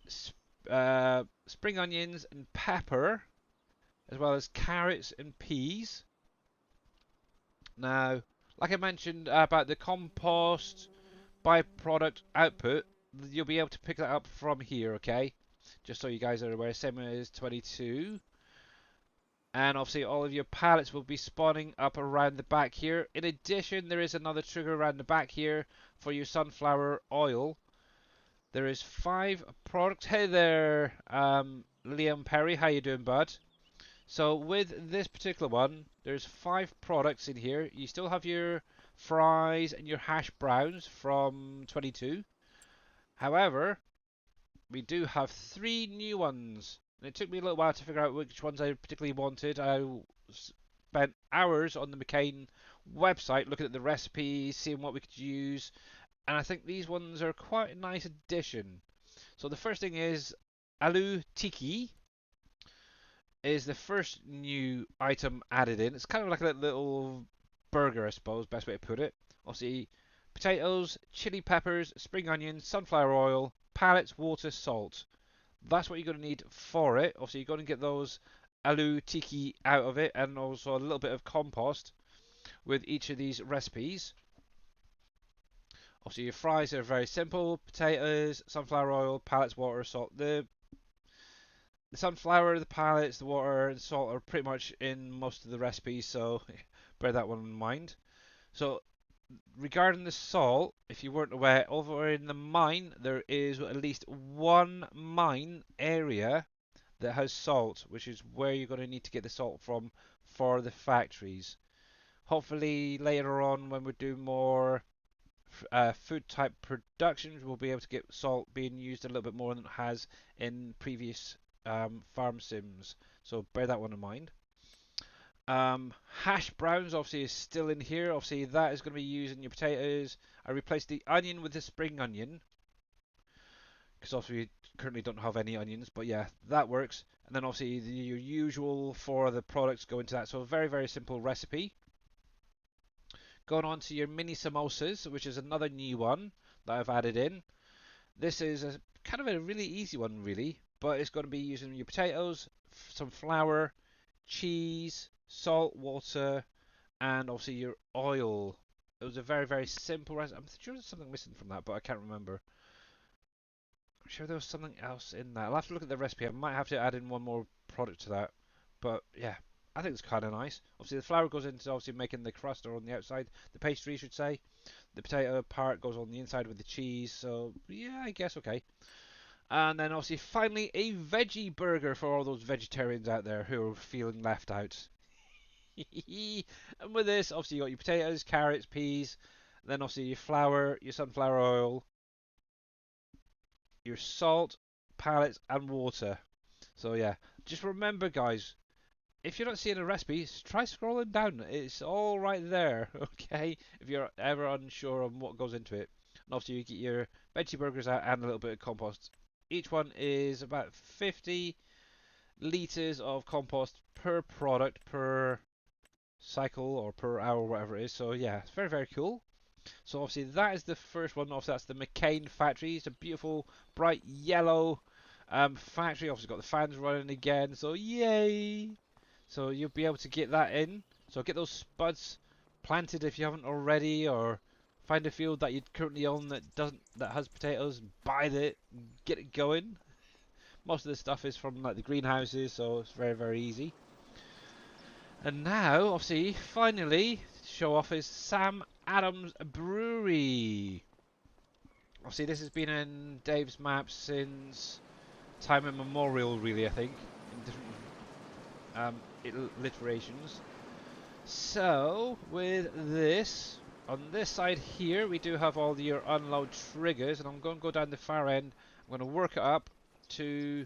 spring onions, and pepper, as well as carrots and peas. Now, like I mentioned about the compost byproduct output, you'll be able to pick that up from here, okay? Just so you guys are aware, same as 22. And obviously all of your pallets will be spawning up around the back here. In addition, there is another trigger around the back here for your sunflower oil. There is 5 products. Hey there, Liam Perry, how you doing, bud? So with this particular one, there's 5 products in here. You still have your fries and your hash browns from 22. However, we do have 3 new ones. And it took me a little while to figure out which ones I particularly wanted. I spent hours on the McCain website looking at the recipes, seeing what we could use. And I think these ones are quite a nice addition. So the first thing is Aloo Tiki is the first new item added in. It's kind of like a little burger, I suppose, best way to put it. Obviously, potatoes, chili peppers, spring onions, sunflower oil, pallets, water, salt. That's what you're going to need for it. Obviously, you're going to get those aloo tiki out of it, and also a little bit of compost with each of these recipes. Obviously, your fries are very simple: potatoes, sunflower oil, pallets, water, salt. The sunflower, the pallets, the water, and salt are pretty much in most of the recipes, so bear that one in mind. So, regarding the salt, if you weren't aware, over in the mine there is at least one mine area that has salt, which is where you're going to need to get the salt from for the factories. Hopefully, later on, when we do more food type productions, we'll be able to get salt being used a little bit more than it has in previous farm sims. So bear that one in mind. Hash browns obviously is still in here. Obviously that is going to be used in your potatoes. I replaced the onion with the spring onion because obviously we currently don't have any onions, but yeah, that works. And then obviously your usual for the products go into that. So a very, very simple recipe. Going on to your mini samosas, which is another new one that I've added in. This is a kind of a really easy one, really, but it's going to be using your potatoes, some flour, cheese, salt, water, and obviously your oil. It was a very, very simple recipe. I'm sure there's something missing from that, but I can't remember. I'm sure there was something else in that. I'll have to look at the recipe. I might have to add in one more product to that. But yeah, I think it's kind of nice. Obviously, the flour goes into obviously making the crust or on the outside, the pastry, you should say. The potato part goes on the inside with the cheese. So yeah, I guess okay. And then obviously, finally, a veggie burger for all those vegetarians out there who are feeling left out. And with this, obviously, you got your potatoes, carrots, peas, then obviously your flour, your sunflower oil, your salt, pallets, and water. So yeah, just remember, guys, if you're not seeing a recipe, try scrolling down. It's all right there, okay? If you're ever unsure on what goes into it. And obviously, you get your veggie burgers out and a little bit of compost. Each one is about 50 litres of compost per product per cycle or per hour, whatever it is. So yeah, it's very, very cool. So obviously that is the first one. Obviously that's the McCain factory. It's a beautiful bright yellow factory. Obviously got the fans running again. So yay! So you'll be able to get that in. So get those spuds planted if you haven't already, or find a field that you currently own that has potatoes. Buy it, get it going. Most of the stuff is from like the greenhouses, so it's very, very easy. And now, obviously, finally, to show off is Sam Adams Brewery. Obviously, this has been in Dave's maps since time immemorial, really, I think, in different iterations. So, with this, on this side here, we do have all your unload triggers, and I'm going to go down the far end. I'm going to work it up to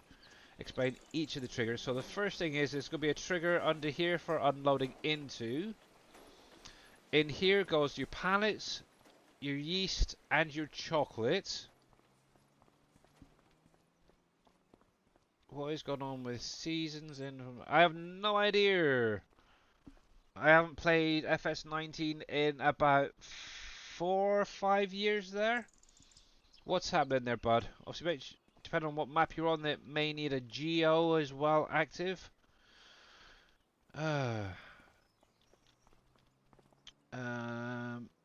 explain each of the triggers. So the first thing is there's going to be a trigger under here for unloading into. In here goes your pallets, your yeast, and your chocolate. What is going on with seasons in? I have no idea. I haven't played FS19 in about 4 or 5 years there. What's happening there, bud? Obviously, depending on what map you're on, it may need a geo as well active. I'm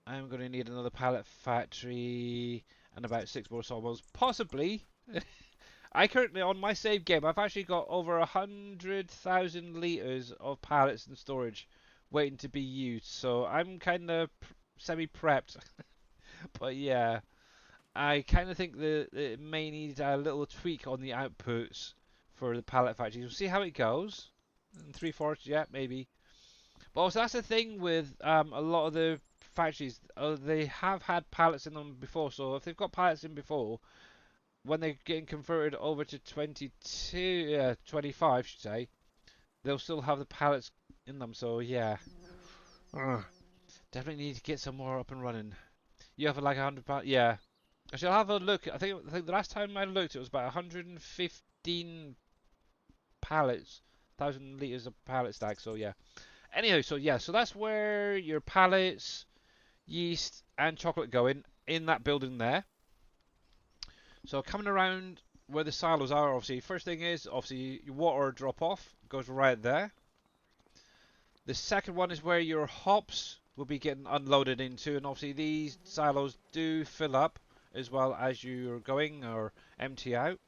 going to need another pallet factory and about 6 more sawmills, possibly. I currently, on my save game, I've actually got over 100,000 litres of pallets in storage waiting to be used, so I'm kind of semi-prepped. But yeah, I kind of think that it may need a little tweak on the outputs for the pallet factories. We'll see how it goes. In 3/4, yeah, maybe. But also, that's the thing with a lot of the factories. They have had pallets in them before, so if they've got pallets in before, when they're getting converted over to 25, should say, they'll still have the pallets in them. So yeah, definitely need to get some more up and running. You have like 100 pallets, yeah. I shall have a look. I think the last time I looked, it was about 115 pallets, 1,000 litres of pallet stack. So yeah. Anyhow, so yeah, so that's where your pallets, yeast, and chocolate go in that building there. So coming around where the silos are, obviously, first thing is obviously your water drop off goes right there. The second one is where your hops will be getting unloaded into, and obviously these silos do fill up as well as you're going or empty out.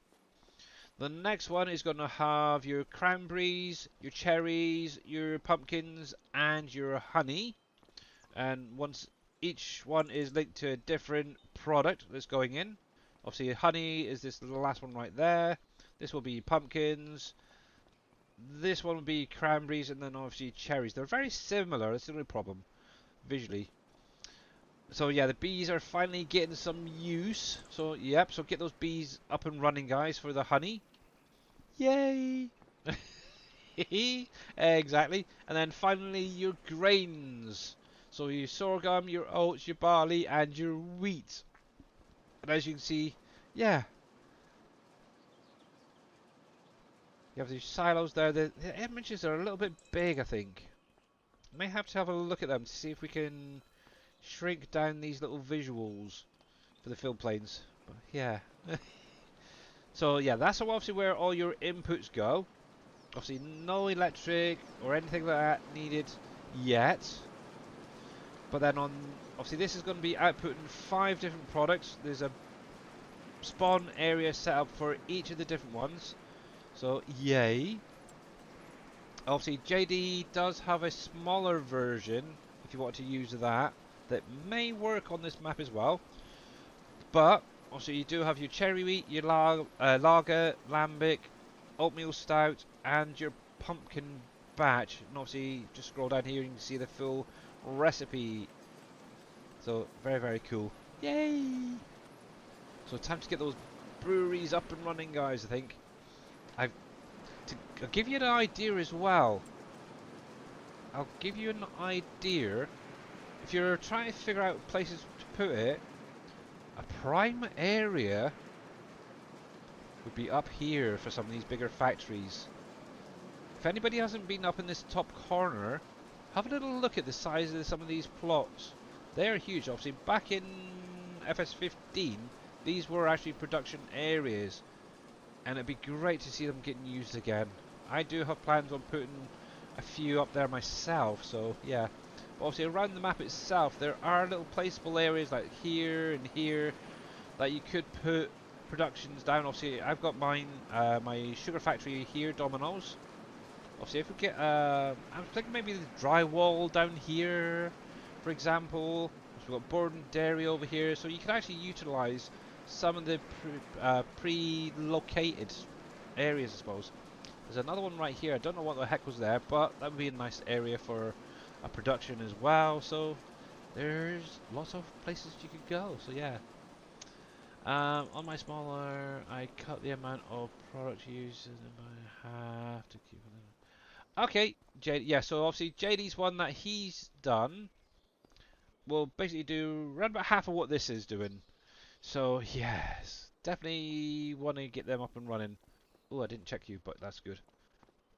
The next one is going to have your cranberries, your cherries, your pumpkins, and your honey. And once each one is linked to a different product that's going in. Obviously, honey is this the last one right there. This will be pumpkins. This one will be cranberries, and then obviously cherries. They're very similar. That's the only problem visually. So yeah, the bees are finally getting some use. So yep, so get those bees up and running, guys, for the honey. Yay! Exactly. And then finally your grains. So your sorghum, your oats, your barley, and your wheat. And as you can see, yeah, you have these silos there. The images are a little bit big, I think. May have to have a look at them to see if we can shrink down these little visuals for the fill planes. But yeah. So yeah, that's obviously where all your inputs go. Obviously no electric or anything like that needed yet. But then obviously this is going to be outputting 5 different products. There's a spawn area set up for each of the different ones. So yay. Obviously JD does have a smaller version if you want to use that may work on this map as well. But also you do have your cherry wheat, your lager, lambic, oatmeal stout, and your pumpkin batch. And obviously just scroll down here and you can see the full recipe. So very, very cool. Yay! So time to get those breweries up and running, guys. I think I'll give you an idea as well. I'll give you an idea. If you're trying to figure out places to put it, a prime area would be up here for some of these bigger factories. If anybody hasn't been up in this top corner, have a little look at the size of some of these plots. They are huge. Obviously, back in FS15, these were actually production areas, and it'd be great to see them getting used again. I do have plans on putting a few up there myself, so yeah. But obviously, around the map itself, there are little placeable areas like here and here that you could put productions down. Obviously, I've got mine, my sugar factory here, Domino's. Obviously, if we get, I'm thinking maybe the drywall down here, for example. So we've got board and dairy over here, so you can actually utilise some of the pre-located areas, I suppose. There's another one right here. I don't know what the heck was there, but that would be a nice area for a production as well. So there's lots of places you could go. So yeah. On my smaller, I cut the amount of product used by half to keep it. Okay, yeah. So obviously JD's one that he's done will basically do around about half of what this is doing. So yes, definitely want to get them up and running. Oh, I didn't check you, but that's good.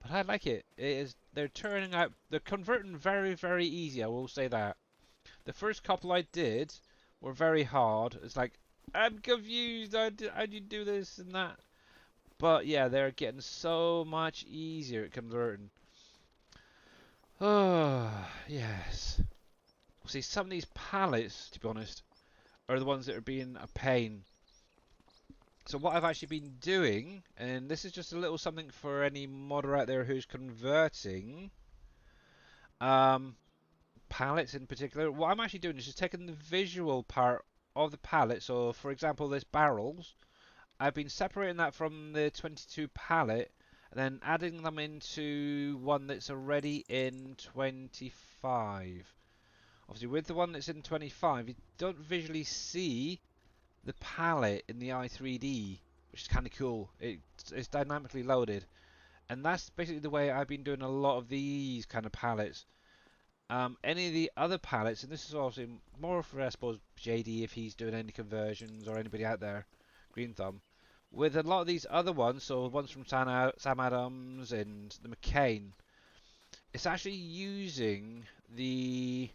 But I like it. It is. They're turning out. They're converting very, very easy. I will say that. The first couple I did were very hard. It's like I'm confused. How do you do this and that? But yeah, they're getting so much easier at converting. Oh yes. See, some of these pallets, to be honest, are the ones that are being a pain. So what I've actually been doing, and this is just a little something for any modder out there who's converting um, pallets in particular. What I'm actually doing is just taking the visual part of the pallet. So for example, this barrels. I've been separating that from the 22 pallet and then adding them into one that's already in 25. Obviously, with the one that's in 25, you don't visually see the palette in the i3D, which is kind of cool. It's dynamically loaded, and that's basically the way I've been doing a lot of these kind of palettes. Any of the other palettes, and this is obviously more for I suppose JD if he's doing any conversions or anybody out there, Green Thumb. With a lot of these other ones, so ones from Sam Adams and the McCain, it's actually using the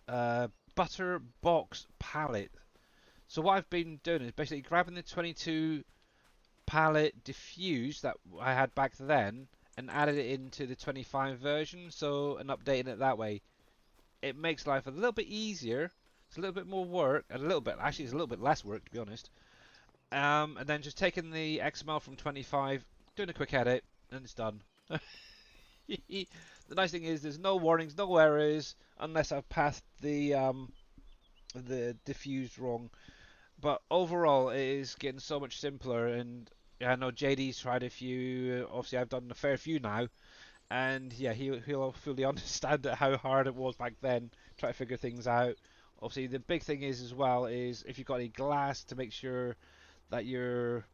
uh, butter box palette. So what I've been doing is basically grabbing the 22 palette diffuse that I had back then and added it into the 25 version, so and updating it that way. It makes life a little bit easier. It's a little bit more work, and a little bit actually it's a little bit less work to be honest. And then just taking the XML from 25, doing a quick edit, and it's done. The nice thing is there's no warnings, no errors, unless I've passed the diffuse wrong. But overall, it is getting so much simpler. And yeah, I know JD's tried a few. Obviously, I've done a fair few now, and yeah, he'll fully understand how hard it was back then. Try to figure things out. Obviously, the big thing is as well is if you've got any glass to make sure that you're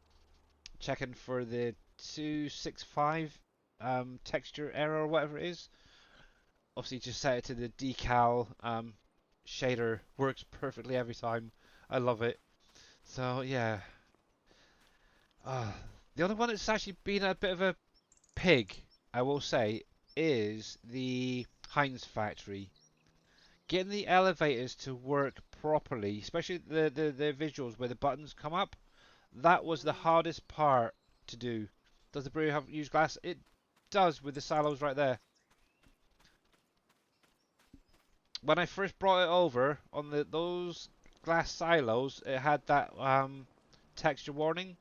checking for the 265 texture error or whatever it is. Obviously, just set it to the decal shader. Works perfectly every time. I love it. So yeah. Uh, the other one that's actually been a bit of a pig, I will say, is the Heinz factory. Getting the elevators to work properly, especially the visuals where the buttons come up, that was the hardest part to do. Does the brewery have used glass? It does with the silos right there. When I first brought it over on those glass silos, it had that texture warning.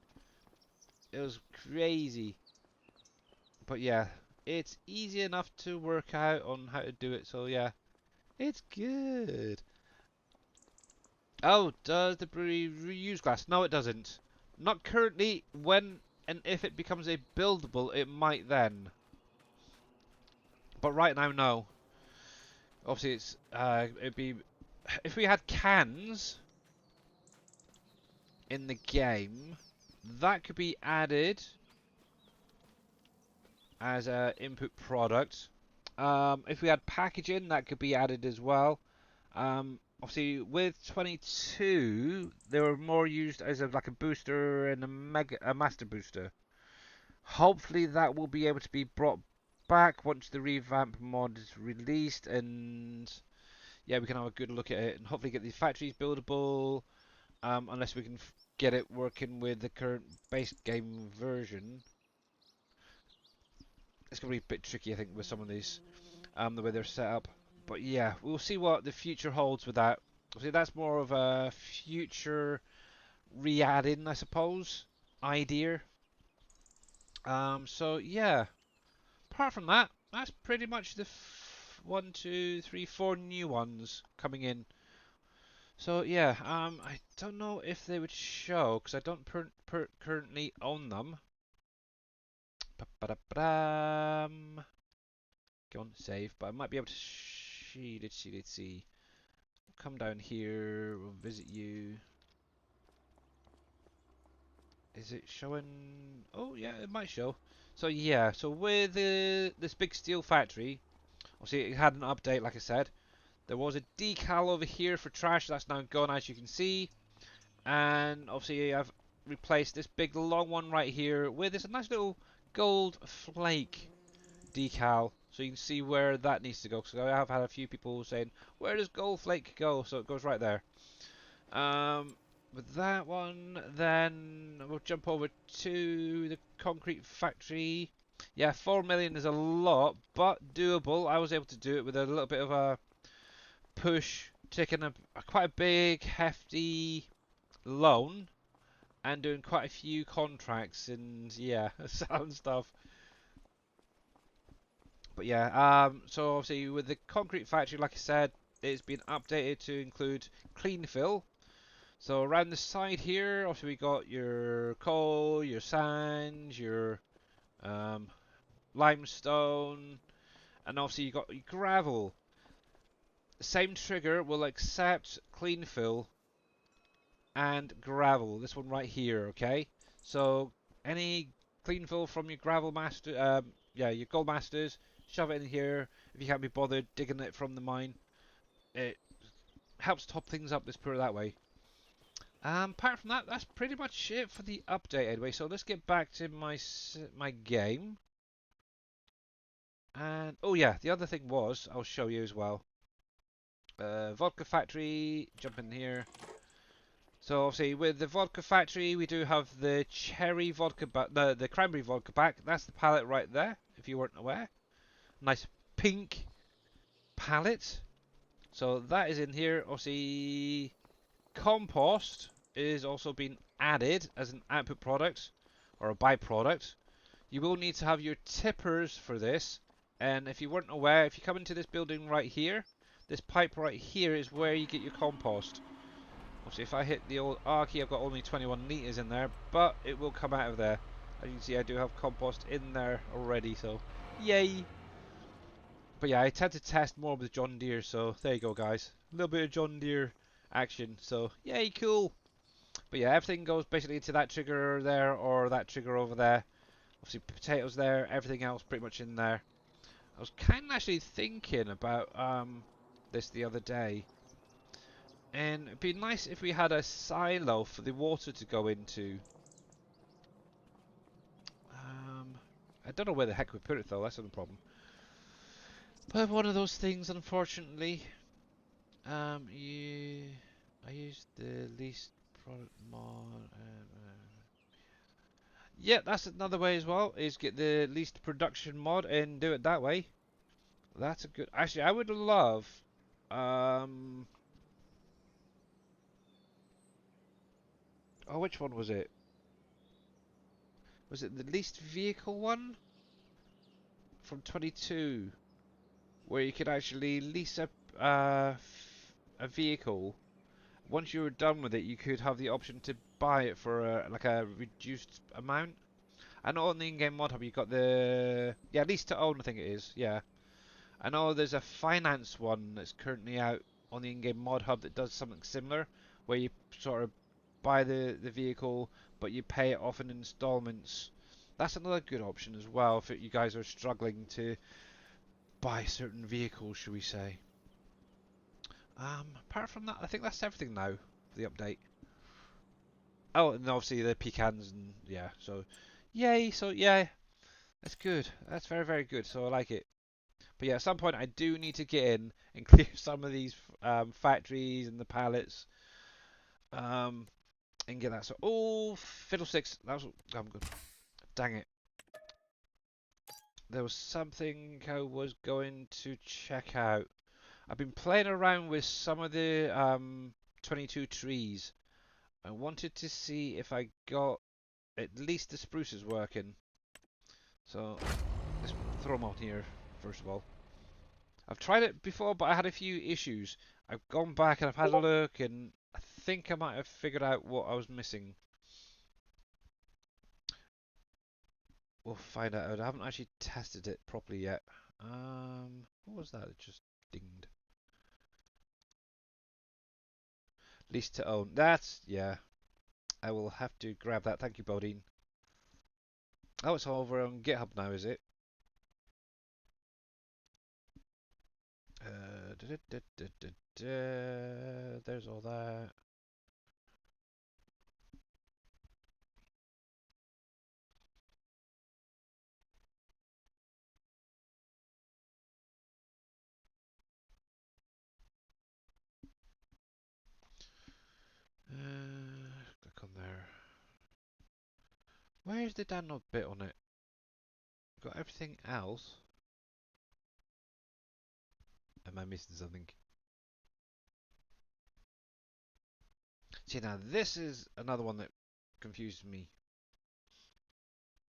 It was crazy. But yeah, it's easy enough to work out on how to do it. So yeah, it's good. Oh, does the brewery reuse glass? No, it doesn't. Not currently. When and if it becomes a buildable, it might then. But right now, no. Obviously, it'd be if we had cans in the game, that could be added as a input product. If we had packaging, that could be added as well. Obviously, with 22, they were more used as like a booster and a master booster. Hopefully, that will be able to be brought back once the revamp mod is released, and yeah, we can have a good look at it and hopefully get the factories buildable. Unless we can get it working with the current base game version. It's going to be a bit tricky, I think, with some of these, the way they're set up. But yeah, we'll see what the future holds with that. See, that's more of a future re-add-in, I suppose, idea. So yeah, apart from that, that's pretty much the one, two, three, four new ones coming in. So yeah, I don't know if they would show because I don't currently own them. Ba-ba-da-ba-dam. Go on, save, but I might be able to let's see. Come down here, we'll visit you. Is it showing? Oh yeah, it might show. So yeah, so with this big steel factory, obviously it had an update, like I said. There was a decal over here for trash that's now gone, as you can see, and obviously I've replaced this big long one right here with this nice little gold flake decal, so you can see where that needs to go. So I have had a few people saying, "Where does gold flake go?" So it goes right there. Um, with that one, then we'll jump over to the concrete factory. Yeah, 4 million is a lot, but doable. I was able to do it with a little bit of a push, taking a quite a big, hefty loan and doing quite a few contracts and yeah, selling stuff. But yeah, so obviously with the concrete factory, like I said, it's been updated to include clean fill. So around the side here, obviously we got your coal, your sand, your um, limestone, and obviously you got your gravel. The same trigger will accept clean fill and gravel. This one right here, okay? So any clean fill from your gravel master, yeah, your gold masters, shove it in here. If you can't be bothered digging it from the mine, it helps top things up. Let's put it that way. Apart from that, that's pretty much it for the update anyway. So let's get back to my game. And oh yeah, the other thing was I'll show you as well. Vodka factory, jump in here. So obviously with the vodka factory, we do have the cherry vodka, the cranberry vodka pack. That's the palette right there. If you weren't aware, nice pink palette. So that is in here. Obviously, compost is also being added as an output product or a byproduct. You will need to have your tippers for this. And if you weren't aware, if you come into this building right here, this pipe right here is where you get your compost. Obviously, if I hit the old R key, I've got only 21 litres in there, but it will come out of there. As you can see, I do have compost in there already, so yay! But yeah, I tend to test more with John Deere, so there you go, guys. A little bit of John Deere action, so yay, cool! But yeah, everything goes basically into that trigger there, or that trigger over there. Obviously, potatoes there, everything else pretty much in there. I was kind of actually thinking about this the other day. And it'd be nice if we had a silo for the water to go into. I don't know where the heck we put it though, that's not the problem. But one of those things, unfortunately. Yeah, I used the least product mod. Yeah, that's another way as well, is get the least production mod and do it that way. That's a good... Actually, I would love... Um... Oh, which one was it? Was it the least vehicle one? From 22. Where you could actually lease a vehicle. Once you were done with it, you could have the option to buy it for like a reduced amount. I know on the in-game mod hub you've got the... Yeah, lease to own I think it is, yeah. I know there's a finance one that's currently out on the in-game mod hub that does something similar, where you sort of buy the vehicle, but you pay it off in installments. That's another good option as well if you guys are struggling to buy certain vehicles, should we say. Apart from that, I think that's everything now for the update. Oh, and obviously the pecans and yeah, so yay, so yeah, that's good. That's very, very good, so I like it. But yeah, at some point I do need to get in and clear some of these factories and the pallets um, and get that. So, oh, fiddlesticks. That was, I'm good. Dang it. There was something I was going to check out. I've been playing around with some of the 22 trees. I wanted to see if I got at least the spruces working. So, let's throw them out here, first of all. I've tried it before, but I had a few issues. I've gone back and I've had a look, and I think I might have figured out what I was missing. We'll find out. I haven't actually tested it properly yet. What was that? It just dinged. Lease to own. That's, yeah. I will have to grab that. Thank you, Bodine. Oh, it's all over on GitHub now, is it? There's all that. Click on there. Where's the download bit on it? Got everything else. Am I missing something? See, now this is another one that confused me.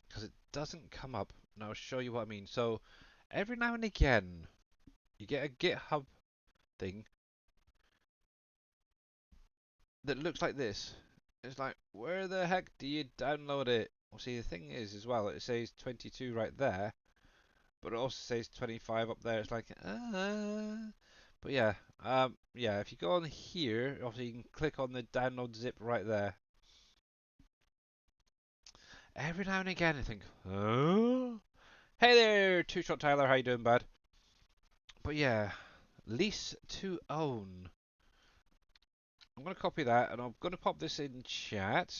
Because it doesn't come up. And I'll show you what I mean. So, every now and again, you get a GitHub thing that looks like this. It's like, where the heck do you download it? Well, see, the thing is, as well, it says 22 right there. But it also says 25 up there. It's like, But yeah, yeah, if you go on here, obviously you can click on the download zip right there. Every now and again I think, oh? Hey there, Two Shot Tyler, how you doing, bud? But yeah, lease to own. I'm going to copy that and I'm going to pop this in chat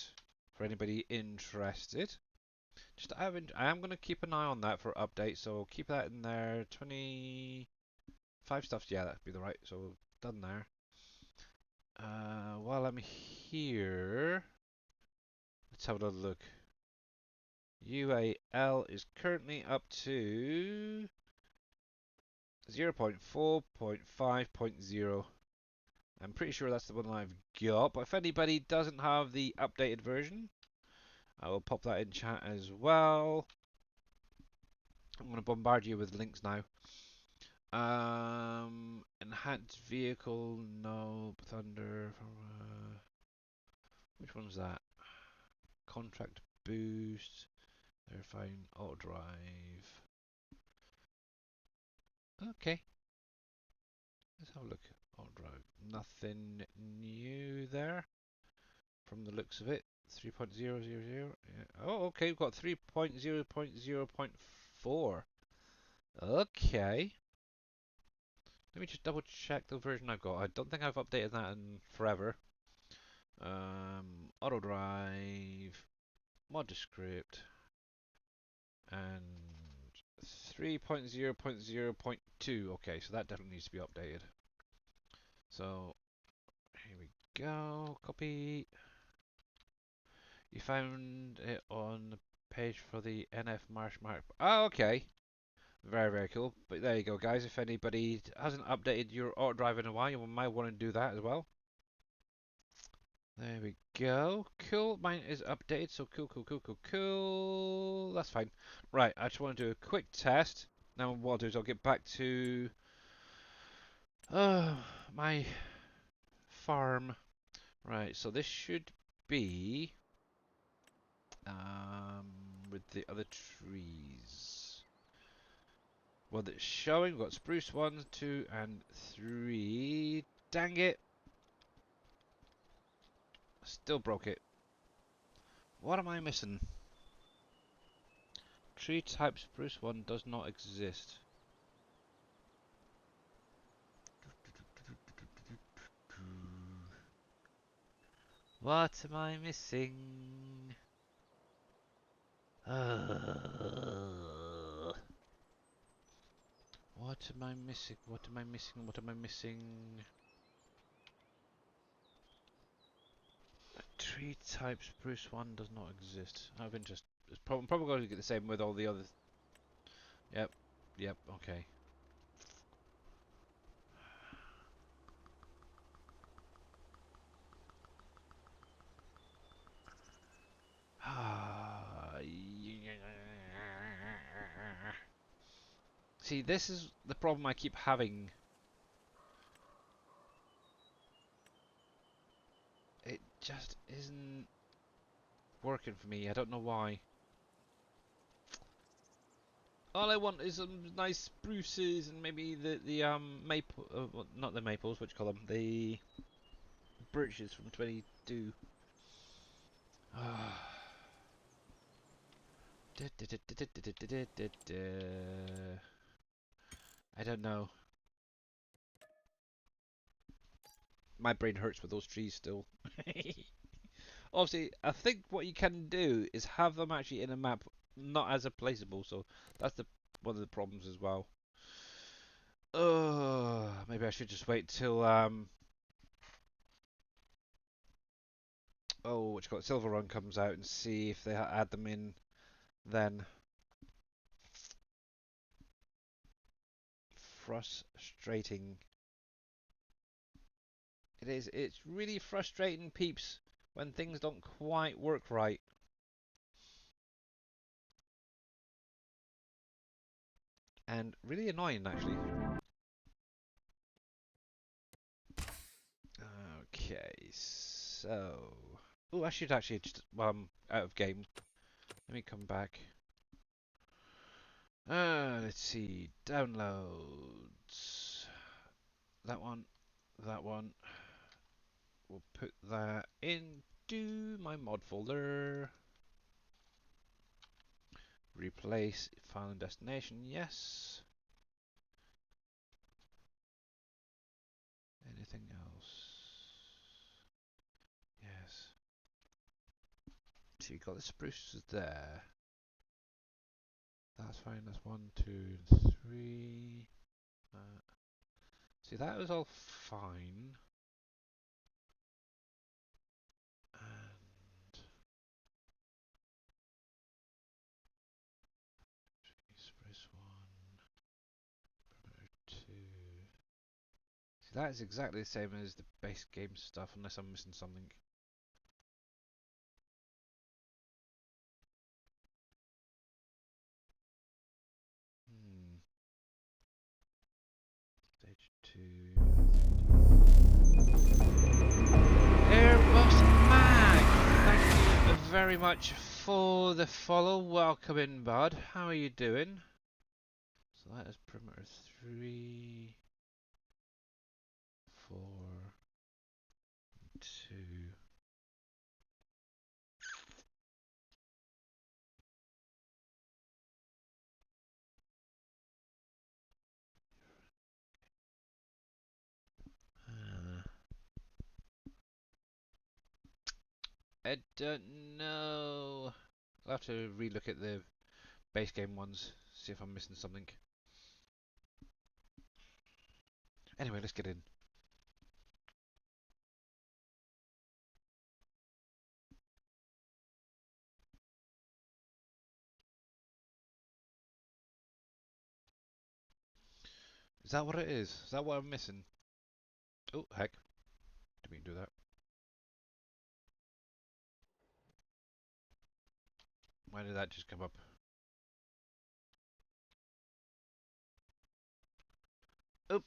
for anybody interested. Just I am going to keep an eye on that for updates, so keep that in there. 25 stuffs, yeah, that'd be the right. So done there. While I'm here, let's have a look. UAL is currently up to 0.4.5.0. I'm pretty sure that's the one I've got, but if anybody doesn't have the updated version, I will pop that in chat as well. I'm going to bombard you with links now. Enhanced vehicle, no, Thunder. Which one's that? Contract boost. Verifying auto drive. Okay. Let's have a look. Auto drive. Nothing new there from the looks of it. 3.000. Yeah. Oh, okay. We've got 3.0.0.4. Okay. Let me just double check the version I've got. I don't think I've updated that in forever. Auto drive. Mod script. And 3.0.0.2. Okay, so that definitely needs to be updated. So here we go. Copy. You found it on the page for the NF Marsh Mark. Oh, okay. Very, very cool. But there you go, guys. If anybody hasn't updated your auto drive in a while, you might want to do that as well. There we go. Cool. Mine is updated, so cool, cool, cool, cool, cool. That's fine. Right, I just want to do a quick test. Now what I'll do is I'll get back to my farm. Right, so this should be with the other trees. Well, it's showing. We've got spruce 1, 2, and 3. Dang it! Still broke it. What am I missing? Tree type spruce 1 does not exist. What am I missing? What am I missing? What am I missing? What am I missing? Tree type spruce 1 does not exist. Out of interest. It's probably going to get the same with all the others. Yep. Yep. Okay. See, this is the problem I keep having. It just isn't working for me. I don't know why. All I want is some nice spruces and maybe the maple, well, not the maples. What do you call them? The birches from 22. I don't know. My brain hurts with those trees still. Obviously, I think what you can do is have them actually in a map, not as a placeable. So that's the one of the problems as well. Maybe I should just wait till oh, what you call it, Silver Run comes out and see if they add them in then. Frustrating. It is. It's really frustrating, peeps, when things don't quite work right. And really annoying, actually. Okay, so... Oh, I should actually just... out of game. Let me come back. Let's see. Downloads. That one. That one. We'll put that into my mod folder. Replace file and destination. Yes. Anything else? Yes. So you got the spruces there. That's fine. That's 1, 2, 3. See, that was all fine. And spruce 1, perimeter 2. See, that is exactly the same as the base game stuff, unless I'm missing something. Hmm. Stage 2. Airbus Mag! Thank you very much for the follow. Welcome in, bud. How are you doing? So that is perimeter 3, 4, 2. I don't know. I'll have to relook at the base game ones, see if I'm missing something. Anyway, let's get in. Is that what it is? Is that what I'm missing? Oh, heck. Didn't mean to do that. Why did that just come up? Oh,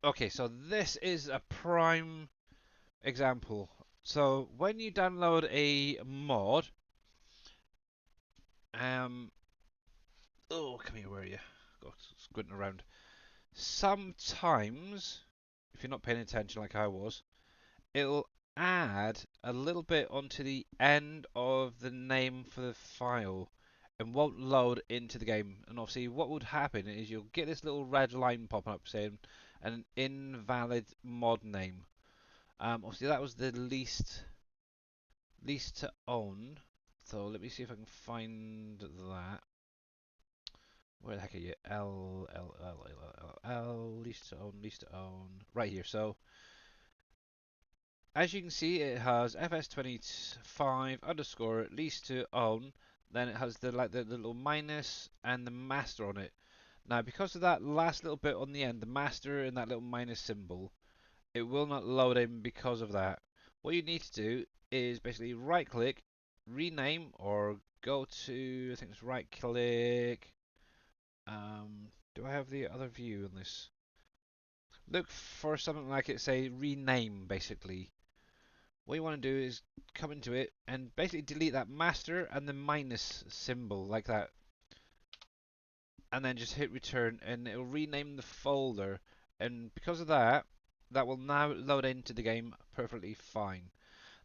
okay, so this is a prime example. So when you download a mod, oh, come here, where are you? Got squinting around. Sometimes, if you're not paying attention like I was, it'll add a little bit onto the end of the name for the file and won't load into the game. And obviously what would happen is you'll get this little red line popping up saying an invalid mod name. Obviously that was the least to own. So let me see if I can find that. Where the heck are you? L, least to own. Right here. So as you can see, it has fs25 underscore least to own. Then it has the the little minus and the master on it. Now, because of that last little bit on the end, the master and that little minus symbol, it will not load in because of that. What you need to do is basically right click, rename, or go to, I think it's right click. Do I have the other view on this? Look for something like it say rename basically. What you want to do is come into it and basically delete that master and the minus symbol like that, and then just hit return and it will rename the folder, and because of that, that will now load into the game perfectly fine.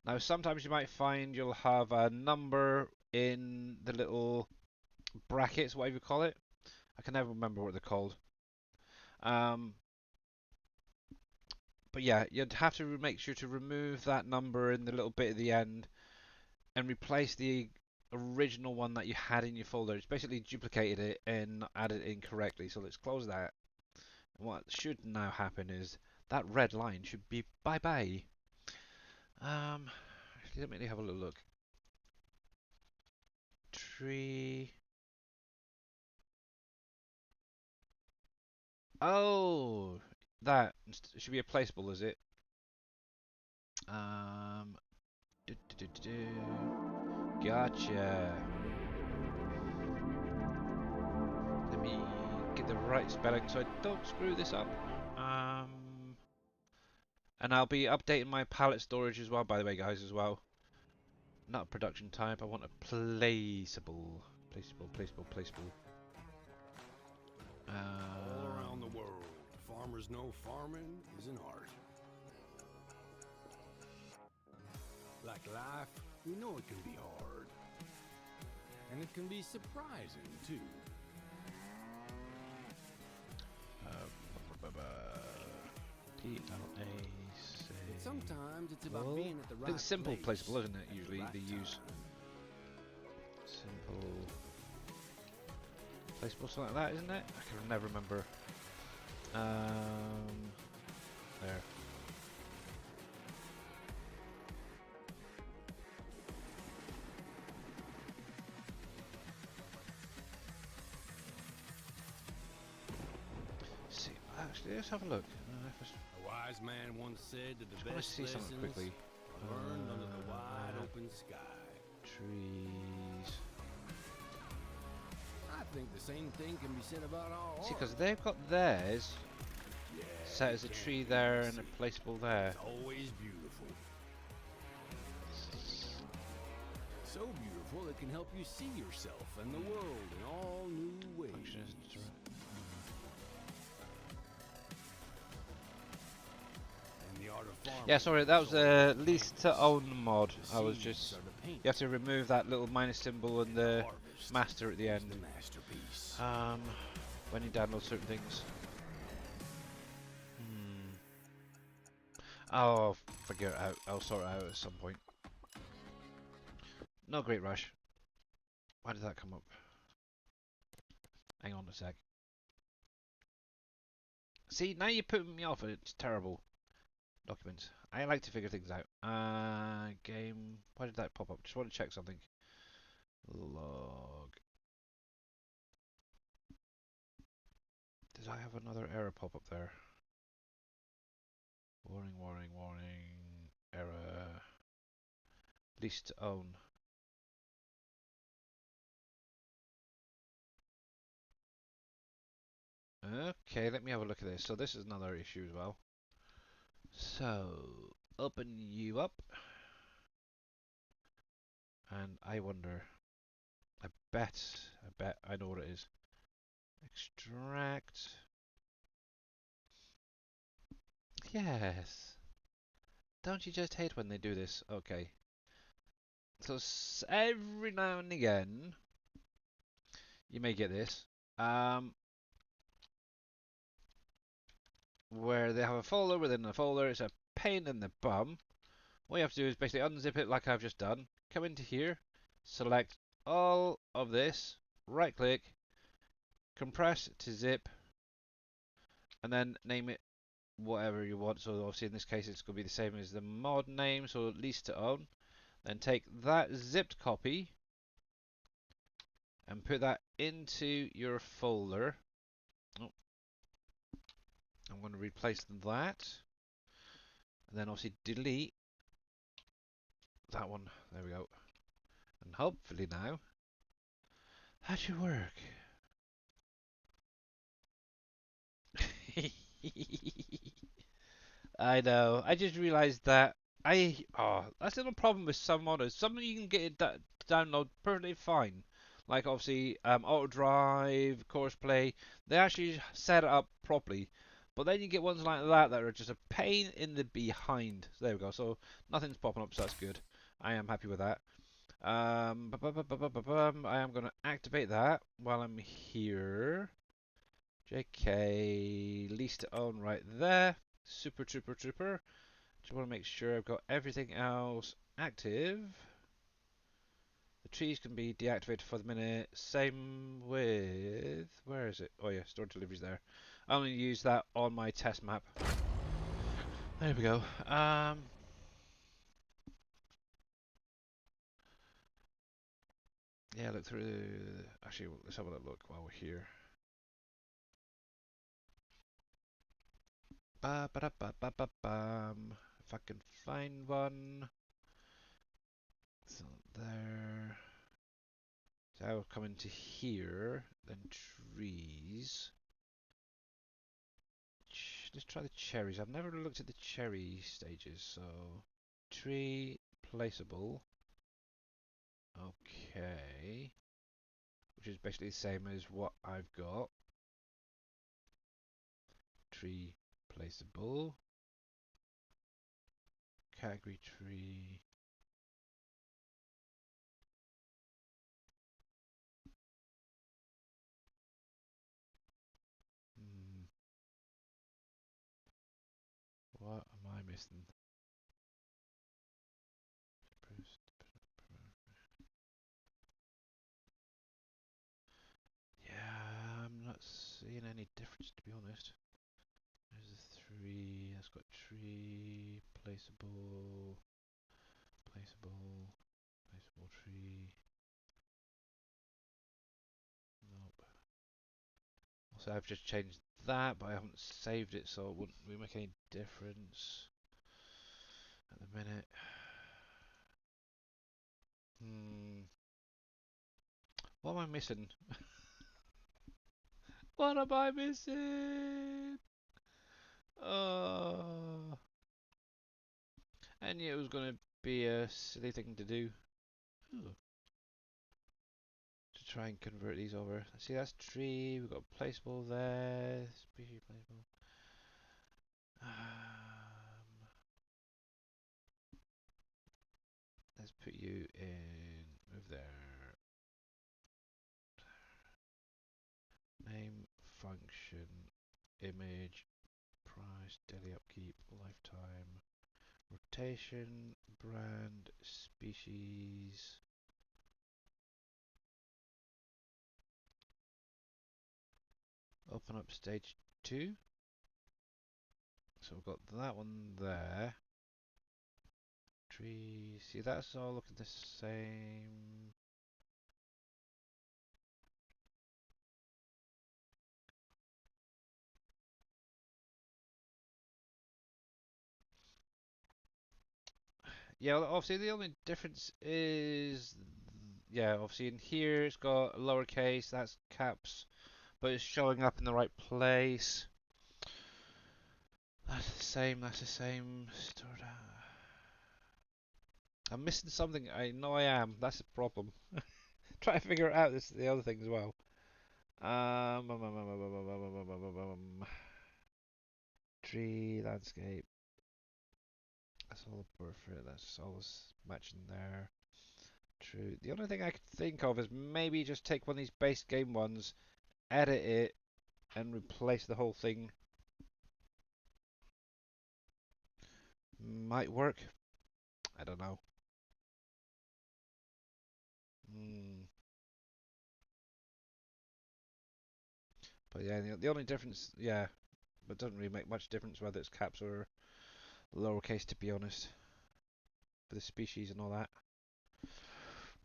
Now, sometimes you might find you'll have a number in the little brackets, whatever you call it. I can never remember what they're called. Um, but yeah, you'd have to make sure to remove that number in the little bit at the end and replace the original one that you had in your folder. It's basically duplicated it and added it incorrectly. So let's close that. And what should now happen is that red line should be bye bye. Let me have a little look. Tree. Oh, that should be a placeable, is it? Um, do, do, do, do. Gotcha. Let me get the right spelling so I don't screw this up. And I'll be updating my palette storage as well, by the way, guys, as well. Not a production type, I want a placeable. Placeable. All around the world, farmers know farming is an art. Like life, we know it can be hard. And it can be surprising, too. P-L-A-C. But sometimes it's about being at the right I think simple place placeable, isn't it? at the Usually right they use time. simple placeable, something like that, isn't it? I can never remember. There. See, actually, let's have a look. A wise man once said that the I want to best see something lessons quickly. are learned under the wide open sky. Trees. I think the same thing can be said about all See, art. because they've got theirs Yeah, set as a it can tree be there and a messy. placeable there. It's always beautiful. So beautiful it can help you see yourself and the world in all new ways. Function is And the art of farming yeah, sorry, that was is all the about least to canvas. own mod. The I was seeds just. are the paint, You have to remove that little minus symbol and the harvest master at the is end. the masterpiece. When you download certain things. Oh, I'll figure it out. I'll sort it out at some point. No Great Rush. Why did that come up? Hang on a sec. See, now you're putting me off and it's terrible. Documents. I like to figure things out. Game. Why did that pop up? Just want to check something. Log. Did I have another error pop up there? Warning. Error. Least to own. Okay, let me have a look at this. So this is another issue as well. So, open you up. And I wonder. I bet I know what it is. Extract. Yes. Don't you just hate when they do this? Okay. So every now and again, you may get this. Where they have a folder within a folder. It's a pain in the bum. What you have to do is basically unzip it like I've just done. Come into here. Select all of this. Right click. Compress to zip. And then name it whatever you want. So obviously in this case it's going to be the same as the mod name. So at least to own. Then take that zipped copy and put that into your folder. Oh, I'm going to replace that. And then obviously delete that one. There we go. And hopefully now that should work. I know. I just realised that that's a little problem with some modders. Some you can get it download perfectly fine. Like obviously Auto Drive, Course Play, they actually set it up properly. But then you get ones like that that are just a pain in the behind. So there we go. So nothing's popping up, so that's good. I am happy with that. I am going to activate that while I'm here. JK, lease to own right there. Super trooper trooper. Just want to make sure I've got everything else active. The trees can be deactivated for the minute. Same with... Where is it? Oh yeah, store deliveries there. I only use that on my test map. There we go. Yeah, look through... Actually, let's have a look while we're here. Ba ba da ba ba ba bam. If I can find one. So there. So I will come into here, then trees. Let's try the cherries. I've never looked at the cherry stages, so tree placeable. Okay. Which is basically the same as what I've got. Tree placeable. Category tree. Hmm. What am I missing? Yeah, I'm not seeing any difference to be honest. There's a three. That's got tree, placeable, placeable, placeable tree. Nope. Also, I've just changed that, but I haven't saved it, so it wouldn't really make any difference at the minute. Hmm. What am I missing? What am I missing? Oh. I knew it was going to be a silly thing to do. Ooh. To try and convert these over. See, that's tree. We've got placeable there. Species placeable. Let's put you in. Move there. Name, function, image, price, daily upkeep, lifetime, rotation, brand, species. Open up stage 2. So we've got that one there. Tree. See, that's all looking the same. Yeah, well, obviously the only difference is, yeah, obviously in here it's got lowercase, that's caps, but it's showing up in the right place. That's the same, that's the same. I'm missing something, I know I am, that's the problem. Try to figure it out, this is the other thing as well. Tree, landscape, that's all perfect, that's always matching there. True. The only thing I could think of is maybe just take one of these base game ones, edit it, and replace the whole thing. Might work. I don't know. Mm. But yeah, the only difference, yeah, but it doesn't really make much difference whether it's caps or lowercase, to be honest, for the species and all that.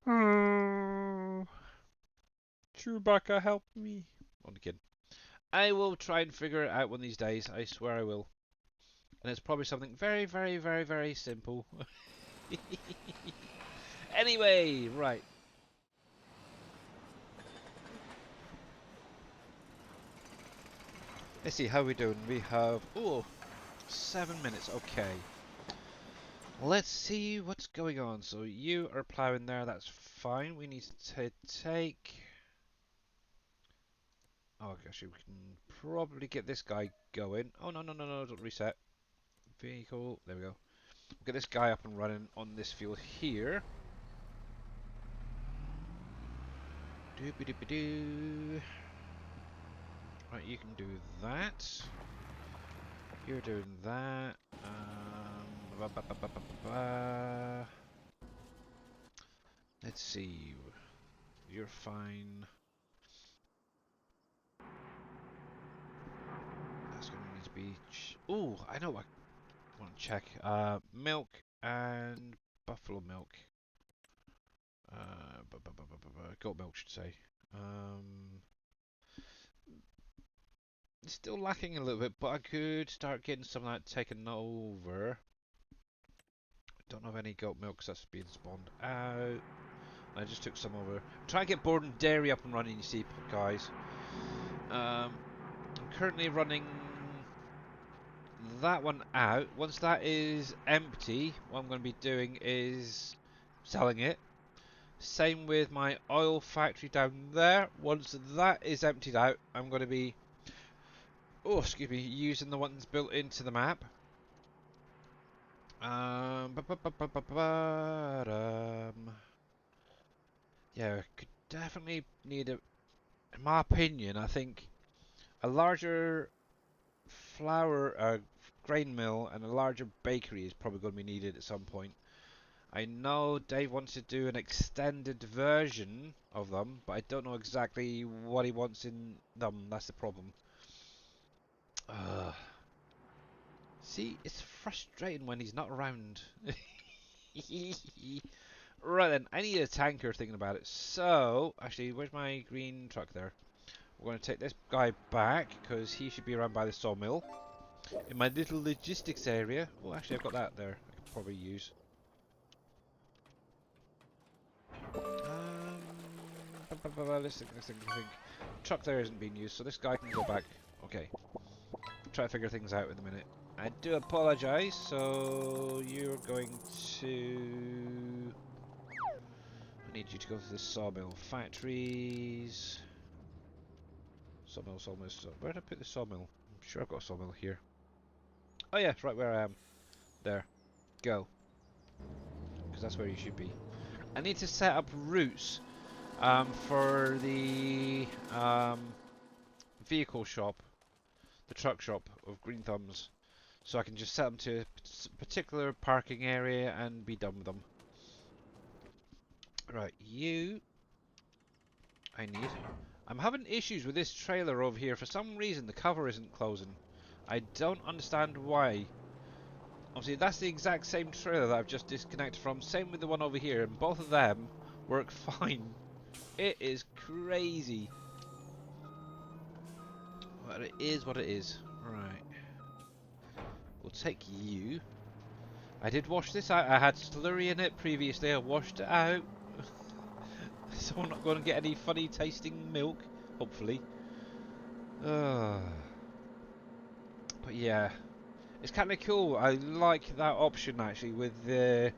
Oh, Chewbacca, help me. Only kidding. I will try and figure it out one of these days. I swear I will. And it's probably something very, very, very, very simple. Anyway, right. Let's see how we doing. We have 7 minutes. Okay. Let's see what's going on. So you are ploughing there. That's fine. We need to take Oh, actually, we can probably get this guy going. Oh, no, no, no, no, don't reset. Vehicle, there we go. We'll get this guy up and running on this field here. Doop-a-doop-a-doo. Right, you can do that. You're doing that. Ba, ba, ba, ba, ba, ba, ba. Let's see. You're fine. That's going to need to be. Oh, I know. I want to check. Milk and buffalo milk. Goat milk, should say. It's still lacking a little bit, but I could start getting some of that taken over. Don't have any goat milk 'cause that's being spawned out. I just took some over. Try and get Borden Dairy up and running, you see, guys. I'm currently running that one out. Once that is empty, what I'm going to be doing is selling it. Same with my oil factory down there. Once that is emptied out, I'm going to be, oh, excuse me, using the ones built into the map. Yeah, could definitely need a. In my opinion, I think a larger flour grain mill and a larger bakery is probably going to be needed at some point. I know Dave wants to do an extended version of them, but I don't know exactly what he wants in them. That's the problem. Uh, See, it's frustrating when he's not around. Right then, I need a tanker thinking about it. So, actually, where's my green truck there? We're going to take this guy back because he should be around by the sawmill. In my little logistics area. Oh, actually, I've got that there. I could probably use. Let's think. Truck there isn't being used, so this guy can go back. Okay. Try to figure things out in a minute. I do apologise, so you're going to. I need you to go to the sawmill factories. Sawmill. Where did I put the sawmill? I'm sure I've got a sawmill here. Oh yeah, right where I am. There. Go. Because that's where you should be. I need to set up routes for the vehicle shop, the truck shop of Green Thumbs, so I can just set them to a particular parking area and be done with them. Right, you. I need. I'm having issues with this trailer over here. For some reason, the cover isn't closing. I don't understand why. Obviously, that's the exact same trailer that I've just disconnected from. Same with the one over here, and both of them work fine. It is crazy. But it is what it is. Right. We'll take you. I did wash this out. I had slurry in it previously. I washed it out. So I'm not going to get any funny tasting milk. Hopefully. But yeah. It's kind of cool. I like that option actually with the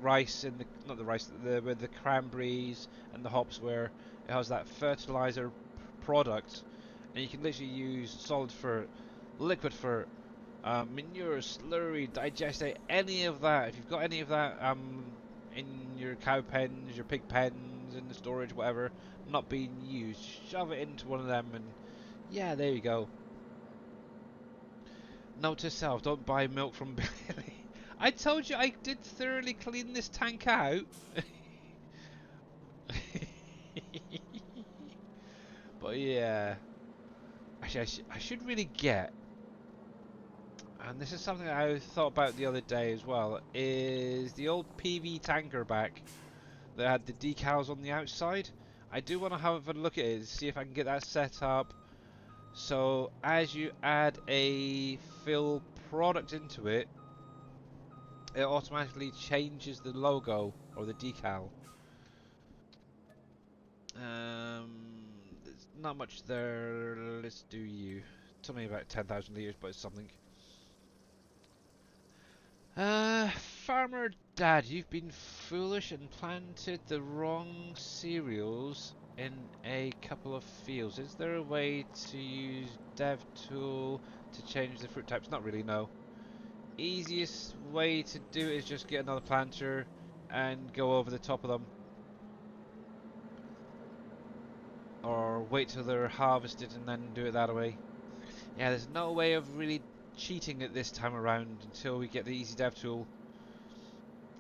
rice and the not the rice, with the cranberries and the hops, where it has that fertilizer product, and you can literally use solid for liquid for manure, slurry, digestate, any of that. If you've got any of that in your cow pens, your pig pens, in the storage, whatever, not being used, shove it into one of them, and yeah, there you go. Note to self, don't buy milk from Billy. I told you I did thoroughly clean this tank out. But yeah. Actually, I should really get, and this is something I thought about the other day as well, is the old PV tanker back that had the decals on the outside. I do want to have a look at it and see if I can get that set up. So as you add a fill product into it, it automatically changes the logo or the decal. There's not much there. Let's do you. It's only about 10,000 litres, but it's something. Farmer Dad, you've been foolish and planted the wrong cereals in a couple of fields. Is there a way to use dev tool to change the fruit types? Not really, no. Easiest way to do it is just get another planter and go over the top of them. Or wait till they're harvested and then do it that way. Yeah, there's no way of really cheating it this time around until we get the easy dev tool.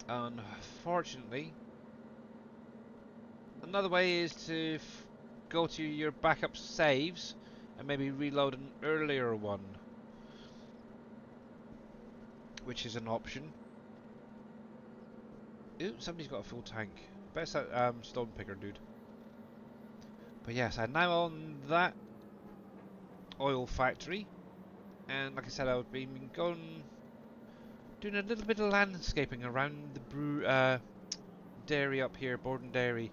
Unfortunately. Another way is to go to your backup saves and maybe reload an earlier one, which is an option. Ooh, somebody's got a full tank. Bet it's that stone picker dude. But yes, I'm now on that oil factory, and like I said, I've been going doing a little bit of landscaping around the dairy up here, Borden Dairy.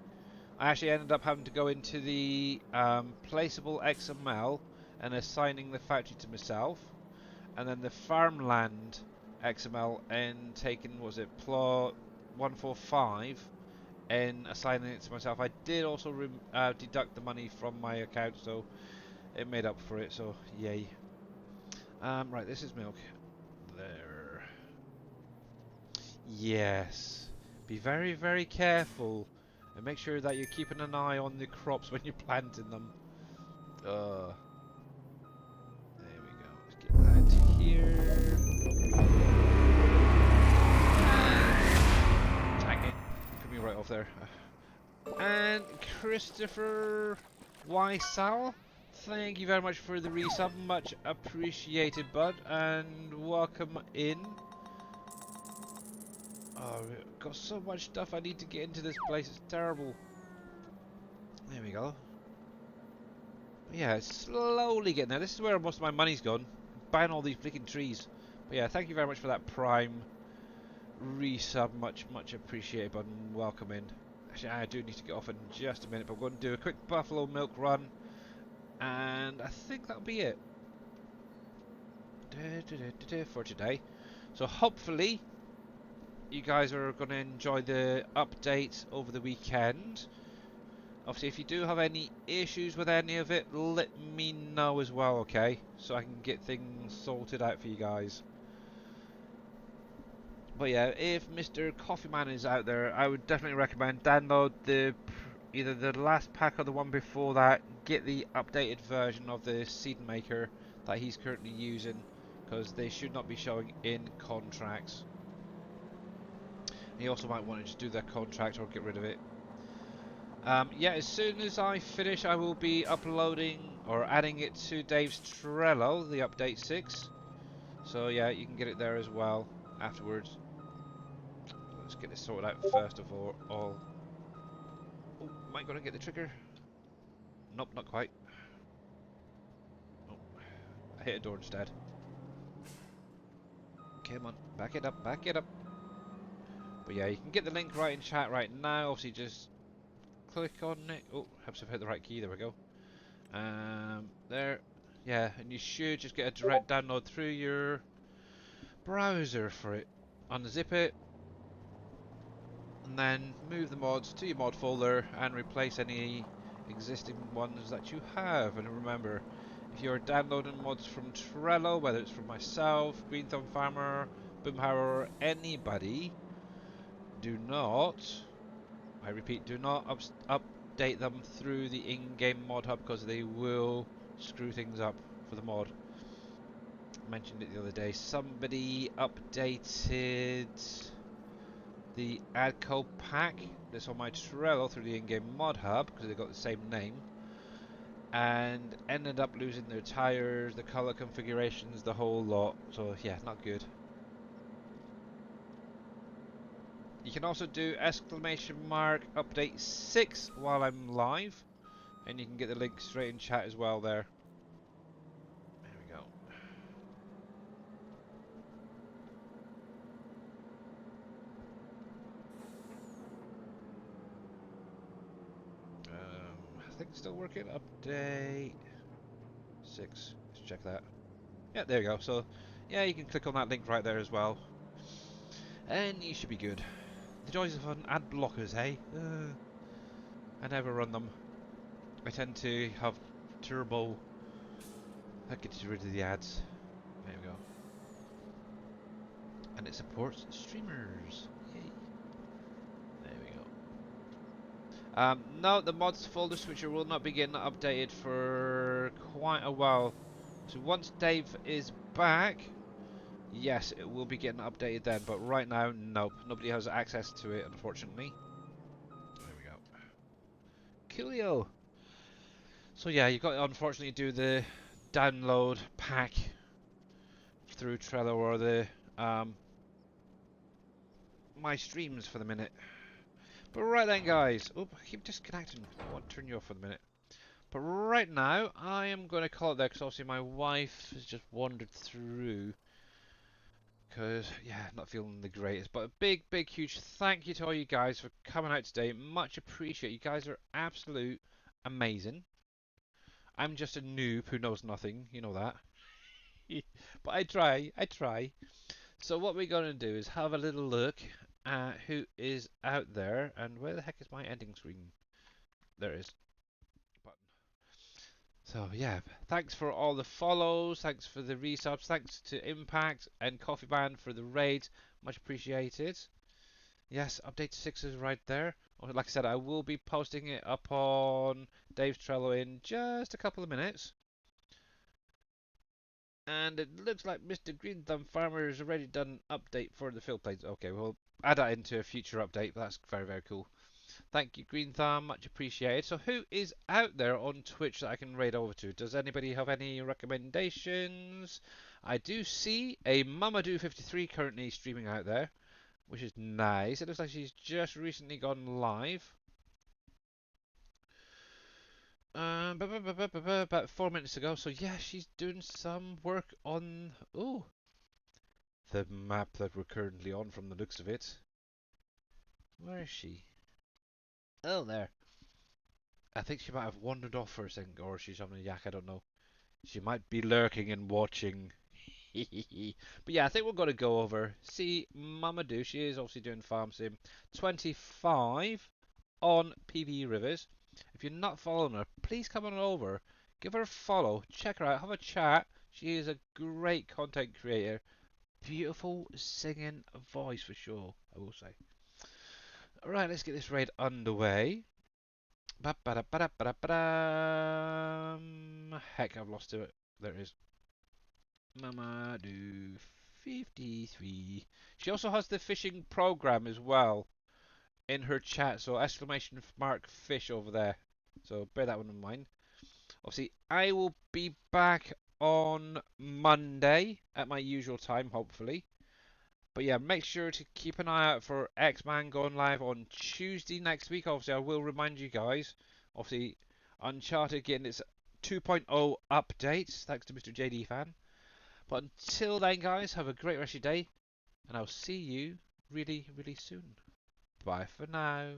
I actually ended up having to go into the placeable XML and assigning the factory to myself, and then the farmland XML and taking, was it plot 145 and assigning it to myself. I did also deduct the money from my account, so it made up for it, so yay. Right, this is milk. There. Yes. Be very, very careful and make sure that you're keeping an eye on the crops when you're planting them. There we go. Let's get that into here. Dang it. Put me right off there. And Christopher Wysal, thank you very much for the resub. Much appreciated, bud. And welcome in. Oh, I've got so much stuff I need to get into this place. It's terrible. There we go. But yeah, it's slowly getting there. This is where most of my money's gone. Buying all these freaking trees. But yeah, thank you very much for that Prime resub. Much, much appreciated, bud. And welcome in. Actually, I do need to get off in just a minute, but I'm going to do a quick buffalo milk run. And I think that'll be it for today. So hopefully you guys are going to enjoy the update over the weekend. Obviously, if you do have any issues with any of it, let me know as well, okay? So I can get things sorted out for you guys. But yeah, if Mr. Coffeeman is out there, I would definitely recommend download either the last pack or the one before that. Get the updated version of the seed maker that he's currently using, because they should not be showing in contracts. You also might want to just do their contract or get rid of it. Yeah, as soon as I finish, I will be uploading or adding it to Dave's Trello, the update 6. So yeah, you can get it there as well afterwards. Let's get this sorted out first of all. Oh, am I going to get the trigger? Nope, not quite. Oh, I hit a door instead. Come on, back it up, back it up. But yeah, you can get the link right in chat right now. Obviously, just click on it. Oh, helps if I hit the right key. There we go. There. Yeah, and you should just get a direct download through your browser for it. Unzip it, and then move the mods to your mod folder and replace any existing ones that you have. And remember, if you're downloading mods from Trello, whether it's from myself, Green Thumb Farmer, Boomhauer, or anybody, do not, I repeat, do not update them through the in-game mod hub, because they will screw things up for the mod. I mentioned it the other day. Somebody updated the AdCo pack that's on my Trello through the in-game mod hub, because they got the same name, and ended up losing their tires, the color configurations, the whole lot. So yeah, not good. You can also do !update 6 while I'm live, and you can get the link straight in chat as well there. There we go. I think it's still working. Update 6. Let's check that. Yeah, there you go. So, yeah, you can click on that link right there as well. And you should be good. The joys of ad blockers, hey? I never run them. I tend to have turbo. That gets rid of the ads. There we go. And it supports streamers. Yay. There we go. No, the mods folder switcher will not be getting updated for quite a while. So once Dave is back, yes, it will be getting updated then. But right now, nope. Nobody has access to it, unfortunately. There we go. Coolio. So yeah, you got to unfortunately do the download pack through Trello or the um, my streams for the minute. But right then, guys. Oh, I keep disconnecting. I want to turn you off for the minute. But right now, I am going to call it there because obviously my wife has just wandered through. Because, yeah, not feeling the greatest. But a big, big, huge thank you to all you guys for coming out today. Much appreciate. You guys are absolute amazing. I'm just a noob who knows nothing. You know that. But I try. I try. So what we're going to do is have a little look at who is out there. And where the heck is my ending screen? There it is. So yeah, thanks for all the follows, thanks for the resubs, thanks to Impact and Coffee Band for the raids, much appreciated. Yes, update 6 is right there. Like I said, I will be posting it up on Dave's Trello in just a couple of minutes. And it looks like Mr. Green Thumb Farmer has already done an update for the field plates. Okay, we'll add that into a future update, but that's very, very cool. Thank you, Green Thumb. Much appreciated. So who is out there on Twitch that I can raid over to? Does anybody have any recommendations? I do see a Mamadou53 currently streaming out there, which is nice. It looks like she's just recently gone live. About 4 minutes ago. So yeah, she's doing some work on the map that we're currently on from the looks of it. Where is she? Oh, there. I think she might have wandered off for a second, or she's having a yak. I don't know. She might be lurking and watching. But yeah, I think we're going to go over. See, Mamadou, she is obviously doing Farm Sim 25 on PvE Rivers. If you're not following her, please come on over. Give her a follow. Check her out. Have a chat. She is a great content creator. Beautiful singing voice for sure, I will say. Alright, let's get this raid underway. Heck, I've lost it. There it is. Mamadou 53. She also has the fishing program as well in her chat, so exclamation mark fish over there. So bear that one in mind. Obviously, I will be back on Monday at my usual time, hopefully. But yeah, make sure to keep an eye out for X-Man going live on Tuesday next week. Obviously, I will remind you guys. Obviously, Uncharted getting its 2.0 update, thanks to Mr. JD Fan. But until then, guys, have a great rest of your day, and I'll see you really, really soon. Bye for now.